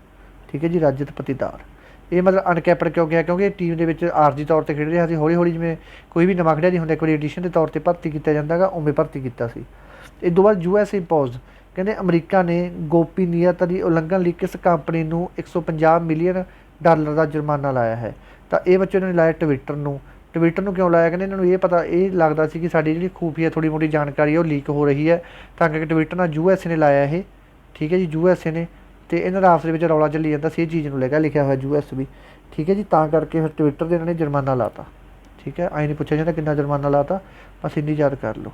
ਠੀਕ ਹੈ ਜੀ, ਰਜਤ ਪਤੀਦਾਰ। ਇਹ ਮਤਲਬ ਅਨਕੈਪਡ ਕਿਉਂ ਗਿਆ? ਕਿਉਂਕਿ ਟੀਮ ਦੇ ਵਿੱਚ ਆਰਜੀ ਤੌਰ 'ਤੇ ਖੇਡ ਰਿਹਾ ਸੀ। ਹੌਲੀ ਹੌਲੀ ਜਿਵੇਂ ਕੋਈ ਵੀ ਨਵਾਂ ਖਿਡਾਰੀ ਹੁੰਦਾ, ਇੱਕ ਵਾਰੀ ਐਡੀਸ਼ਨ ਦੇ ਤੌਰ 'ਤੇ ਭਰਤੀ ਕੀਤਾ ਜਾਂਦਾ ਹੈਗਾ, ਉਵੇਂ ਭਰਤੀ ਕੀਤਾ ਸੀ। ਇਸ ਤੋਂ ਬਾਅਦ US ਇੰਪੋਜ਼, ਕਹਿੰਦੇ ਅਮਰੀਕਾ ਨੇ ਗੋਪਨੀਯਤਾ ਦੀ ਉਲੰਘਣ ਲਈ ਕਿਸ ਕੰਪਨੀ ਨੂੰ $150 ਮਿਲੀਅਨ ਦਾ ਜੁਰਮਾਨਾ ਲਾਇਆ ਹੈ? ਤਾਂ ਇਹ ਬੱਚੇ ਨੇ ਲਾਇਆ ਟਵਿੱਟਰ ਨੂੰ। ਟਵਿੱਟਰ ਨੂੰ ਕਿਉਂ ਲਾਇਆ? ਕਹਿੰਦੇ ਇਹਨਾਂ ਨੂੰ ਇਹ ਪਤਾ, ਇਹ ਲੱਗਦਾ ਸੀ ਕਿ ਸਾਡੀ ਜਿਹੜੀ ਖੂਫੀਆ ਥੋੜ੍ਹੀ ਮੋਟੀ ਜਾਣਕਾਰੀ ਹੈ ਉਹ ਲੀਕ ਹੋ ਰਹੀ ਹੈ, ਤਾਂ ਕਰਕੇ ਟਵਿੱਟਰ ਨਾਲ USA ਨੇ ਲਾਇਆ ਇਹ, ਠੀਕ ਹੈ ਜੀ, USA ਨੇ। ਅਤੇ ਇਹਨਾਂ ਦਾ ਆਪਸ ਦੇ ਵਿੱਚ ਰੌਲਾ ਚੱਲੀ ਜਾਂਦਾ ਸੀ ਇਹ ਚੀਜ਼ ਨੂੰ ਲੈ ਕੇ, ਲਿਖਿਆ ਹੋਇਆ US ਵੀ, ਠੀਕ ਹੈ ਜੀ। ਤਾਂ ਕਰਕੇ ਫਿਰ ਟਵਿੱਟਰ ਦੇ ਇਹਨਾਂ ਨੇ ਜੁਰਮਾਨਾ ਲਾਤਾ, ਠੀਕ ਹੈ। ਆਈ ਨਹੀਂ ਪੁੱਛਿਆ ਜਾਂਦਾ ਕਿੰਨਾ ਜੁਰਮਾਨਾ ਲਾਤਾ, ਬਸ ਇੰਨੀ ਯਾਦ ਕਰ ਲਓ।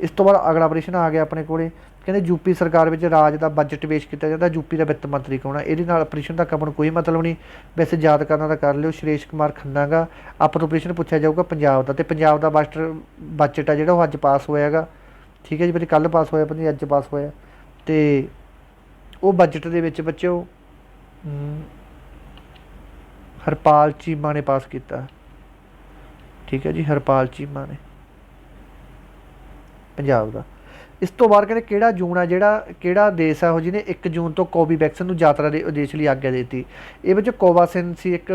ਇਸ ਤੋਂ ਬਾਅਦ ਅਗਲਾ ਪ੍ਰਸ਼ਨ ਆ ਗਿਆ ਆਪਣੇ ਕੋਲੇ, ਕਹਿੰਦੇ ਯੂਪੀ ਸਰਕਾਰ ਵਿੱਚ ਰਾਜ ਦਾ ਬਜਟ ਪੇਸ਼ ਕੀਤਾ ਜਾਂਦਾ, ਯੂਪੀ ਦਾ ਵਿੱਤ ਮੰਤਰੀ ਕੌਣ ਹੈ? ਇਹਦੇ ਨਾਲ ਪ੍ਰਸ਼ਨ ਤੱਕ ਆਪਾਂ ਨੂੰ ਕੋਈ ਮਤਲਬ ਨਹੀਂ, ਵੈਸੇ ਯਾਦ ਕਰਨਾ ਤਾਂ ਕਰ ਲਿਓ। ਸੁਰੇਸ਼ ਕੁਮਾਰ ਖੰਨਾ ਗਾ। ਆਪਾਂ ਤੋਂ ਪ੍ਰਸ਼ਨ ਪੁੱਛਿਆ ਜਾਊਗਾ ਪੰਜਾਬ ਦਾ, ਅਤੇ ਪੰਜਾਬ ਦਾ ਬਜਟ ਆ ਜਿਹੜਾ ਉਹ ਅੱਜ ਪਾਸ ਹੋਇਆ ਹੈਗਾ, ਠੀਕ ਹੈ ਜੀ। ਪਤਾ ਕੱਲ੍ਹ ਪਾਸ ਹੋਇਆ, ਪਤਾ ਅੱਜ ਪਾਸ ਹੋਇਆ। ਅਤੇ ਉਹ ਬਜਟ ਦੇ ਵਿੱਚ ਬੱਚਿਓ ਹਰਪਾਲ ਚੀਮਾ ਨੇ ਪਾਸ ਕੀਤਾ, ਠੀਕ ਹੈ ਜੀ, ਹਰਪਾਲ ਚੀਮਾ ਨੇ ਪੰਜਾਬ ਦਾ। ਇਸ ਤੋਂ ਬਾਅਦ ਕਹਿੰਦੇ ਕਿਹੜਾ ਜੂਨ ਆ ਕਿਹੜਾ ਦੇਸ਼ ਆ ਉਹ ਜਿਹਨੇ 1 ਜੂਨ ਤੋਂ ਕੋਵੈਕਸਿਨ ਨੂੰ ਯਾਤਰਾ ਦੇ ਉਦੇਸ਼ ਲਈ ਆਗਿਆ ਦੇ ਦਿੱਤੀ? ਇਹ ਵਿੱਚ ਕੋਵਾਸਿਨ ਸੀ ਇੱਕ,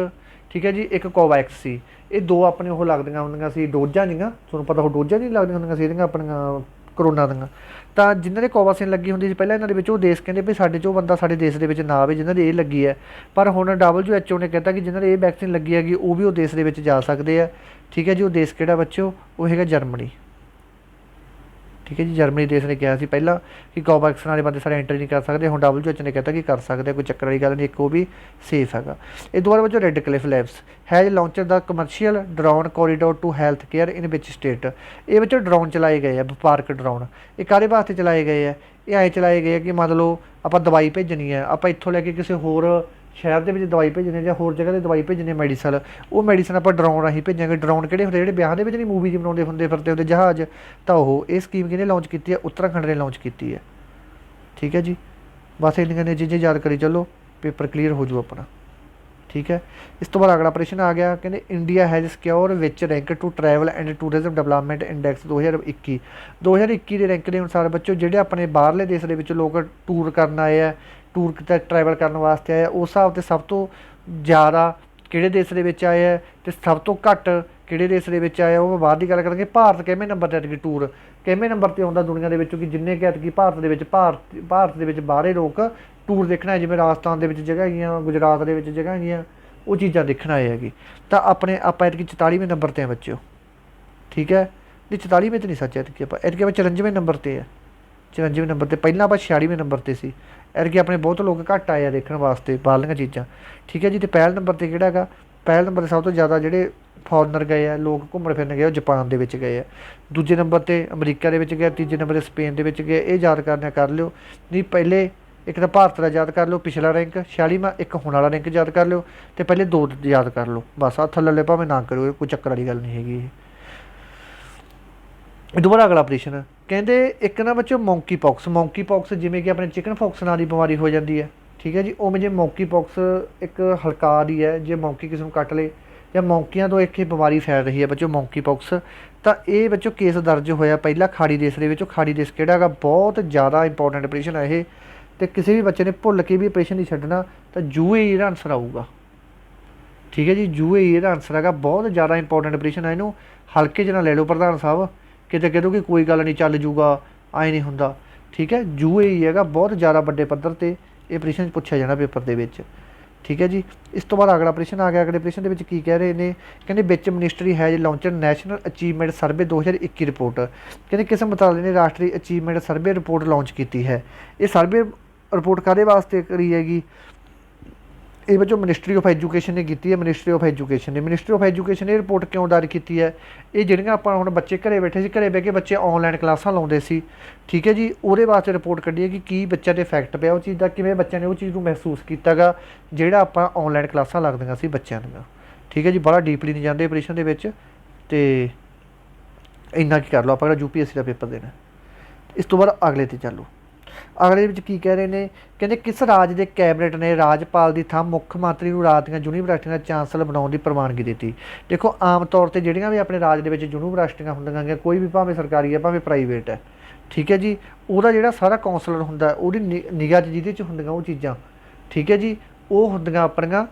ਠੀਕ ਹੈ ਜੀ, ਇੱਕ ਕੋਵੈਕਸ ਸੀ। ਇਹ ਦੋ ਆਪਣੇ ਉਹ ਲੱਗਦੀਆਂ ਹੁੰਦੀਆਂ ਸੀ ਡੋਜ਼ਾਂ ਦੀਆਂ, ਤੁਹਾਨੂੰ ਪਤਾ ਉਹ ਡੋਜ਼ਾਂ ਨਹੀਂ ਲੱਗਦੀਆਂ ਹੁੰਦੀਆਂ ਸੀ ਇਹਦੀਆਂ ਆਪਣੀਆਂ ਕਰੋਨਾ ਦੀਆਂ। ਤਾਂ ਜਿਨ੍ਹਾਂ ਦੇ ਕੋਵਾਸਿਨ ਲੱਗੀ ਹੁੰਦੀ ਸੀ ਪਹਿਲਾਂ, ਇਹਨਾਂ ਦੇ ਵਿੱਚ ਉਹ ਦੇਸ਼ ਕਹਿੰਦੇ ਵੀ ਸਾਡੇ 'ਚ ਉਹ ਬੰਦਾ ਸਾਡੇ ਦੇਸ਼ ਦੇ ਵਿੱਚ ਨਾ ਆਵੇ ਜਿਹਨਾਂ ਦੀ ਇਹ ਲੱਗੀ ਹੈ। ਪਰ ਹੁਣ WHO ਨੇ ਕਹਿਤਾ ਕਿ ਜਿਹਨਾਂ ਦੀ ਇਹ ਵੈਕਸੀਨ ਲੱਗੀ ਹੈਗੀ ਉਹ ਵੀ ਉਹ ਦੇਸ਼ ਦੇ ਵਿੱਚ ਜਾ ਸਕਦੇ ਆ, ਠੀਕ ਹੈ ਜੀ। ਉਹ ਦੇਸ਼ ਕਿਹੜਾ ਬੱਚੋ? ਉਹ ਹੈਗਾ ਜਰਮਨੀ, ਠੀਕ ਹੈ ਜੀ। ਜਰਮਨੀ ਦੇਸ਼ ਨੇ ਕਿਹਾ ਸੀ ਪਹਿਲਾਂ ਕਿ ਕੋਵੈਕਸਿਨ ਵਾਲੇ ਬੰਦੇ ਸਾਰੇ ਐਂਟਰ ਨਹੀਂ ਕਰ ਸਕਦੇ, ਹੁਣ WHO ਨੇ ਕਹਿਤਾ ਕਿ ਕਰ ਸਕਦੇ, ਕੋਈ ਚੱਕਰ ਵਾਲੀ ਗੱਲ ਨਹੀਂ, ਇੱਕ ਉਹ ਵੀ ਸੇਫ ਹੈਗਾ। ਇਹ ਦੁਬਾਰਾ ਬੱਚੋ Redcliffe labs has launched the commercial drone corridor to health care in which state. ਇਹ ਬੱਚੋ ਡਰੋਨ ਚਲਾਏ ਗਏ ਆ, ਵਪਾਰਕ ਡਰੋਨ। ਇਹ ਕਾਹਦੇ ਵਾਸਤੇ ਚਲਾਏ ਗਏ ਆ? ਇਹ ਐਂ ਚਲਾਏ ਗਏ ਆ ਕਿ ਮੰਨ ਲਓ ਆਪਾਂ ਦਵਾਈ ਭੇਜਣੀ ਹੈ, ਆਪਾਂ ਇੱਥੋਂ ਲੈ ਕੇ ਕਿਸੇ ਹੋਰ ਸ਼ਹਿਰ ਦੇ ਵਿੱਚ ਦਵਾਈ ਭੇਜਣੀ ਜਾਂ ਹੋਰ ਜਗ੍ਹਾ 'ਤੇ ਦਵਾਈ ਭੇਜਣੀ ਮੈਡੀਸਨ, ਉਹ ਮੈਡੀਸਨ ਆਪਾਂ ਡਰੋਨ ਰਾਹੀਂ ਭੇਜਾਂਗੇ। ਡਰੋਨ ਕਿਹੜੇ ਹੁੰਦੇ? ਜਿਹੜੇ ਵਿਆਹ ਦੇ ਵਿੱਚ ਨਹੀਂ ਮੂਵੀ 'ਚ ਬਣਾਉਂਦੇ ਹੁੰਦੇ ਫਿਰਦੇ ਹੁੰਦੇ ਜਹਾਜ਼। ਤਾਂ ਉਹ ਇਹ ਸਕੀਮ ਕਿਹਨੇ ਲਾਂਚ ਕੀਤੀ ਹੈ? ਉੱਤਰਾਖੰਡ ਨੇ ਲਾਂਚ ਕੀਤੀ ਹੈ, ਠੀਕ ਹੈ ਜੀ। ਬਸ ਇੰਨੀਆਂ ਨੇ ਚੀਜ਼ਾਂ ਯਾਦ ਕਰੀ ਚੱਲੋ, ਪੇਪਰ ਕਲੀਅਰ ਹੋ ਜੂ ਆਪਣਾ, ਠੀਕ ਹੈ। ਇਸ ਤੋਂ ਬਾਅਦ ਅਗਲਾ ਪ੍ਰਸ਼ਨ ਆ ਗਿਆ, ਕਹਿੰਦੇ India has secure which rank to travel and tourism development index 2021 ਦੇ ਰੈਂਕ ਦੇ ਅਨੁਸਾਰ ਬੱਚੋ ਜਿਹੜੇ ਆਪਣੇ ਬਾਹਰਲੇ ਦੇਸ਼ ਦੇ ਵਿੱਚ ਲੋਕ ਟੂਰ ਕਰਨ ਆਏ ਆ, ਟੂਰ ਤੇ ਟਰੈਵਲ ਕਰਨ ਵਾਸਤੇ ਆਏ ਆ, ਉਸ ਹਿਸਾਬ 'ਤੇ ਸਭ ਤੋਂ ਜ਼ਿਆਦਾ ਕਿਹੜੇ ਦੇਸ਼ ਦੇ ਵਿੱਚ ਆਏ ਆ ਅਤੇ ਸਭ ਤੋਂ ਘੱਟ ਕਿਹੜੇ ਦੇਸ਼ ਦੇ ਵਿੱਚ ਆਏ ਆ? ਉਹ ਬਾਹਰ ਦੀ ਗੱਲ ਕਰਾਂਗੇ। ਭਾਰਤ ਕਿਵੇਂ ਨੰਬਰ 'ਤੇ ਐਤਕੀ ਟੂਰ ਕਿਵੇਂ ਨੰਬਰ 'ਤੇ ਆਉਂਦਾ ਦੁਨੀਆ ਦੇ ਵਿੱਚੋਂ, ਕਿ ਜਿੰਨੇ ਕਿ ਐਤਕੀ ਭਾਰਤ ਦੇ ਵਿੱਚ ਬਾਹਰੇ ਲੋਕ ਟੂਰ ਦੇਖਣਾ, ਜਿਵੇਂ ਰਾਜਸਥਾਨ ਦੇ ਵਿੱਚ ਜਗ੍ਹਾ ਹੈਗੀਆਂ, ਗੁਜਰਾਤ ਦੇ ਵਿੱਚ ਜਗ੍ਹਾ ਹੈਗੀਆਂ, ਉਹ ਚੀਜ਼ਾਂ ਦੇਖਣ ਆਏ ਹੈਗੇ। ਤਾਂ ਆਪਾਂ ਐਤਕੀ 44ਵੇਂ ਨੰਬਰ 'ਤੇ ਆ ਬੱਚਿਓ, ਠੀਕ ਹੈ। ਨਹੀਂ 44ਵੇਂ 'ਤੇ ਨਹੀਂ ਸੱਚ, ਐਤਕੀ ਆਪਾਂ 54ਵੇਂ ਨੰਬਰ 'ਤੇ ਆ, 54ਵੇਂ ਨੰਬਰ 'ਤੇ। ਪਹਿਲਾਂ ਆਪਾਂ 46ਵੇਂ ਨੰਬਰ 'ਤੇ ਸੀ। ਐਤਕੀ ਆਪਣੇ ਬਹੁਤ ਲੋਕ ਘੱਟ ਆਏ ਆ ਦੇਖਣ ਵਾਸਤੇ ਬਾਹਰਲੀਆਂ ਚੀਜ਼ਾਂ, ਠੀਕ ਹੈ ਜੀ। ਅਤੇ ਪਹਿਲ ਨੰਬਰ 'ਤੇ ਕਿਹੜਾ ਹੈਗਾ? ਪਹਿਲ ਨੰਬਰ 'ਤੇ ਸਭ ਤੋਂ ਜ਼ਿਆਦਾ ਜਿਹੜੇ ਫੋਰਨਰ ਗਏ ਆ, ਲੋਕ ਘੁੰਮਣ ਫਿਰਨ ਗਏ, ਉਹ ਜਾਪਾਨ ਦੇ ਵਿੱਚ ਗਏ ਆ। ਦੂਜੇ ਨੰਬਰ 'ਤੇ ਅਮਰੀਕਾ ਦੇ ਵਿੱਚ ਗਏ, ਤੀਜੇ ਨੰਬਰ 'ਤੇ ਸਪੇਨ ਦੇ ਵਿੱਚ ਗਏ। ਇਹ ਯਾਦ ਕਰਨਾ ਕਰ ਲਿਓ। ਨਹੀਂ ਪਹਿਲੇ ਇੱਕ ਤਾਂ ਭਾਰਤ ਦਾ ਯਾਦ ਕਰ ਲਿਓ, ਪਿਛਲਾ ਰੈਂਕ 46ਵਾਂ, ਇੱਕ ਹੁਣ ਵਾਲਾ ਰੈਂਕ ਯਾਦ ਕਰ ਲਿਓ, ਅਤੇ ਪਹਿਲੇ 2 ਯਾਦ ਕਰ ਲਓ ਬਸ। ਆਹ ਥੱਲੇ ਭਾਵੇਂ ਨਾ ਕਰਿਓ, ਕੋਈ ਚੱਕਰ ਵਾਲੀ ਗੱਲ ਨਹੀਂ ਹੈਗੀ ਇਹ। ਦੁਬਾਰਾ ਅਗਲਾ ਪ੍ਰਸ਼ਨ, ਕਹਿੰਦੇ ਇੱਕ ਨਾ ਬੱਚੋ ਮੌਂਕੀ ਪੌਕਸ ਜਿਵੇਂ ਕਿ ਆਪਣੇ ਚਿਕਨ ਪੌਕਸ ਨਾਂ ਦੀ ਬਿਮਾਰੀ ਹੋ ਜਾਂਦੀ ਹੈ, ਠੀਕ ਹੈ ਜੀ। ਉਵੇਂ ਜੇ ਮੌਂਕੀ ਪੌਕਸ ਇੱਕ ਹਲਕਾਰ ਹੀ ਹੈ, ਜੇ ਮੌਂਕੀ ਕਿਸੇ ਨੂੰ ਕੱਟ ਲਏ ਜਾਂ ਮੌਂਕੀਆਂ ਤੋਂ ਇੱਕ ਇਹ ਬਿਮਾਰੀ ਫੈਲ ਰਹੀ ਹੈ ਬੱਚੋ, ਮੌਂਕੀ ਪੌਕਸ। ਤਾਂ ਇਹ ਬੱਚੋ ਕੇਸ ਦਰਜ ਹੋਇਆ ਪਹਿਲਾਂ ਖਾੜੀ ਦੇਸ਼ ਦੇ ਵਿੱਚ। ਖਾੜੀ ਦੇਸ਼ ਕਿਹੜਾ ਹੈਗਾ, ਬਹੁਤ ਜ਼ਿਆਦਾ ਇੰਪੋਰਟੈਂਟ ਆਪਰੇਸ਼ਨ ਹੈ ਇਹ, ਅਤੇ ਕਿਸੇ ਵੀ ਬੱਚੇ ਨੇ ਭੁੱਲ ਕੇ ਵੀ ਆਪਰੇਸ਼ਨ ਨਹੀਂ ਛੱਡਣਾ ਤਾਂ UAE ਇਹਦਾ ਆਨਸਰ ਆਊਗਾ। ਠੀਕ ਹੈ ਜੀ, UAE ਇਹਦਾ ਆਨਸਰ ਹੈਗਾ, ਬਹੁਤ ਜ਼ਿਆਦਾ ਇੰਪੋਰਟੈਂਟ ਆਪਰੇਸ਼ਨ ਹੈ, ਇਹਨੂੰ ਹਲਕੇ 'ਚ ਨਾ ਲੈ ਲਓ ਪ੍ਰਧਾਨ ਸਾਹਿਬ, ਕਿਤੇ ਕਹਿ ਦੋ ਕਿ ਕੋਈ ਗੱਲ ਨਹੀਂ ਚੱਲ ਜੂਗਾ, ਐਂ ਨਹੀਂ ਹੁੰਦਾ। ਠੀਕ ਹੈ, UAE ਹੈਗਾ, ਬਹੁਤ ਜ਼ਿਆਦਾ ਵੱਡੇ ਪੱਧਰ 'ਤੇ ਇਹ ਆਪਰੇਸ਼ਨ ਪੁੱਛਿਆ ਜਾਣਾ ਪੇਪਰ ਦੇ ਵਿੱਚ। ਠੀਕ ਹੈ ਜੀ, ਇਸ ਤੋਂ ਬਾਅਦ ਅਗਲਾ ਆਪਰੇਸ਼ਨ ਆ ਗਿਆ। ਅਗਲੇ ਆਪਰੇਸ਼ਨ ਦੇ ਵਿੱਚ ਕੀ ਕਹਿ ਰਹੇ ਨੇ, ਕਹਿੰਦੇ ਵਿੱਚ ministry has launched national achievement survey 2021 report. ਕਹਿੰਦੇ ਕਿਸ ਮੰਤਰਾਲੇ ਨੇ ਰਾਸ਼ਟਰੀ ਅਚੀਵਮੈਂਟ ਸਰਵੇ ਰਿਪੋਰਟ ਲਾਂਚ ਕੀਤੀ ਹੈ। ਇਹ ਸਰਵੇ ਰਿਪੋਰਟ ਕਾਹਦੇ ਵਾਸਤੇ ਕਰੀ ਹੈਗੀ, ਇਹ ਬੱਚੋ ਮਿਨਿਸਟਰੀ ਆਫ ਐਜੂਕੇਸ਼ਨ ਨੇ ਕੀਤੀ ਹੈ। ਮਿਨਿਸਟਰੀ ਆਫ ਐਜੂਕੇਸ਼ਨ ਇਹ ਰਿਪੋਰਟ ਕਿਉਂ ਦਾਇਰ ਕੀਤੀ ਹੈ, ਇਹ ਜਿਹੜੀਆਂ ਆਪਾਂ ਹੁਣ ਬੱਚੇ ਘਰੇ ਬੈਠੇ ਸੀ, ਘਰੇ ਬਹਿ ਕੇ ਬੱਚੇ ਆਨਲਾਈਨ ਕਲਾਸਾਂ ਲਾਉਂਦੇ ਸੀ। ਠੀਕ ਹੈ ਜੀ, ਉਹਦੇ ਵਾਸਤੇ ਰਿਪੋਰਟ ਕੱਢੀ ਹੈ ਕਿ ਕੀ ਬੱਚਿਆਂ 'ਤੇ ਇਫੈਕਟ ਪਿਆ ਉਹ ਚੀਜ਼ ਦਾ, ਕਿਵੇਂ ਬੱਚਿਆਂ ਨੇ ਉਹ ਚੀਜ਼ ਨੂੰ ਮਹਿਸੂਸ ਕੀਤਾ ਗਾ ਜਿਹੜਾ ਆਪਾਂ ਆਨਲਾਈਨ ਕਲਾਸਾਂ ਲੱਗਦੀਆਂ ਸੀ ਬੱਚਿਆਂ ਦੀਆਂ। ਠੀਕ ਹੈ ਜੀ, ਬੜਾ ਡੀਪਲੀ ਨਹੀਂ ਜਾਂਦੇ ਆਪਰੇਸ਼ਨ ਦੇ ਵਿੱਚ, ਅਤੇ ਇੰਨਾ ਕੀ ਕਰ ਲਓ ਆਪਾਂ ਜਿਹੜਾ UPSC ਦਾ ਪੇਪਰ ਦੇਣਾ। ਇਸ ਤੋਂ ਬਾਅਦ ਅਗਲੇ 'ਤੇ ਚੱਲੋ। ਅਗਲੇ ਵਿੱਚ ਕੀ ਕਹਿ ਰਹੇ ਨੇ, ਕਹਿੰਦੇ ਕਿਸ ਰਾਜ ਦੇ ਕੈਬਨਿਟ ਨੇ ਰਾਜਪਾਲ ਦੀ ਥਾਂ ਮੁੱਖ ਮੰਤਰੀ ਨੂੰ ਰਾਜ ਦੀਆਂ ਯੂਨੀਵਰਸਿਟੀਆਂ ਦਾ ਚਾਂਸਲਰ ਬਣਾਉਣ ਦੀ ਪ੍ਰਵਾਨਗੀ ਦਿੱਤੀ। ਦੇਖੋ ਆਮ ਤੌਰ 'ਤੇ ਜਿਹੜੀਆਂ ਵੀ ਆਪਣੇ ਰਾਜ ਦੇ ਵਿੱਚ ਯੂਨੀਵਰਸਿਟੀਆਂ ਹੁੰਦੀਆਂ ਗੀਆਂ, ਕੋਈ ਵੀ ਭਾਵੇਂ ਸਰਕਾਰੀ ਹੈ ਭਾਵੇਂ ਪ੍ਰਾਈਵੇਟ ਹੈ, ਠੀਕ ਹੈ ਜੀ, ਉਹਦਾ ਜਿਹੜਾ ਸਾਰਾ ਕੌਂਸਲਰ ਹੁੰਦਾ ਉਹਦੀ ਨਿਗਾਹ 'ਚ ਜਿਹਦੇ 'ਚ ਹੁੰਦੀਆਂ ਉਹ ਚੀਜ਼ਾਂ, ਠੀਕ ਹੈ ਜੀ, ਉਹ ਹੁੰਦੀਆਂ ਆਪਣੀਆਂ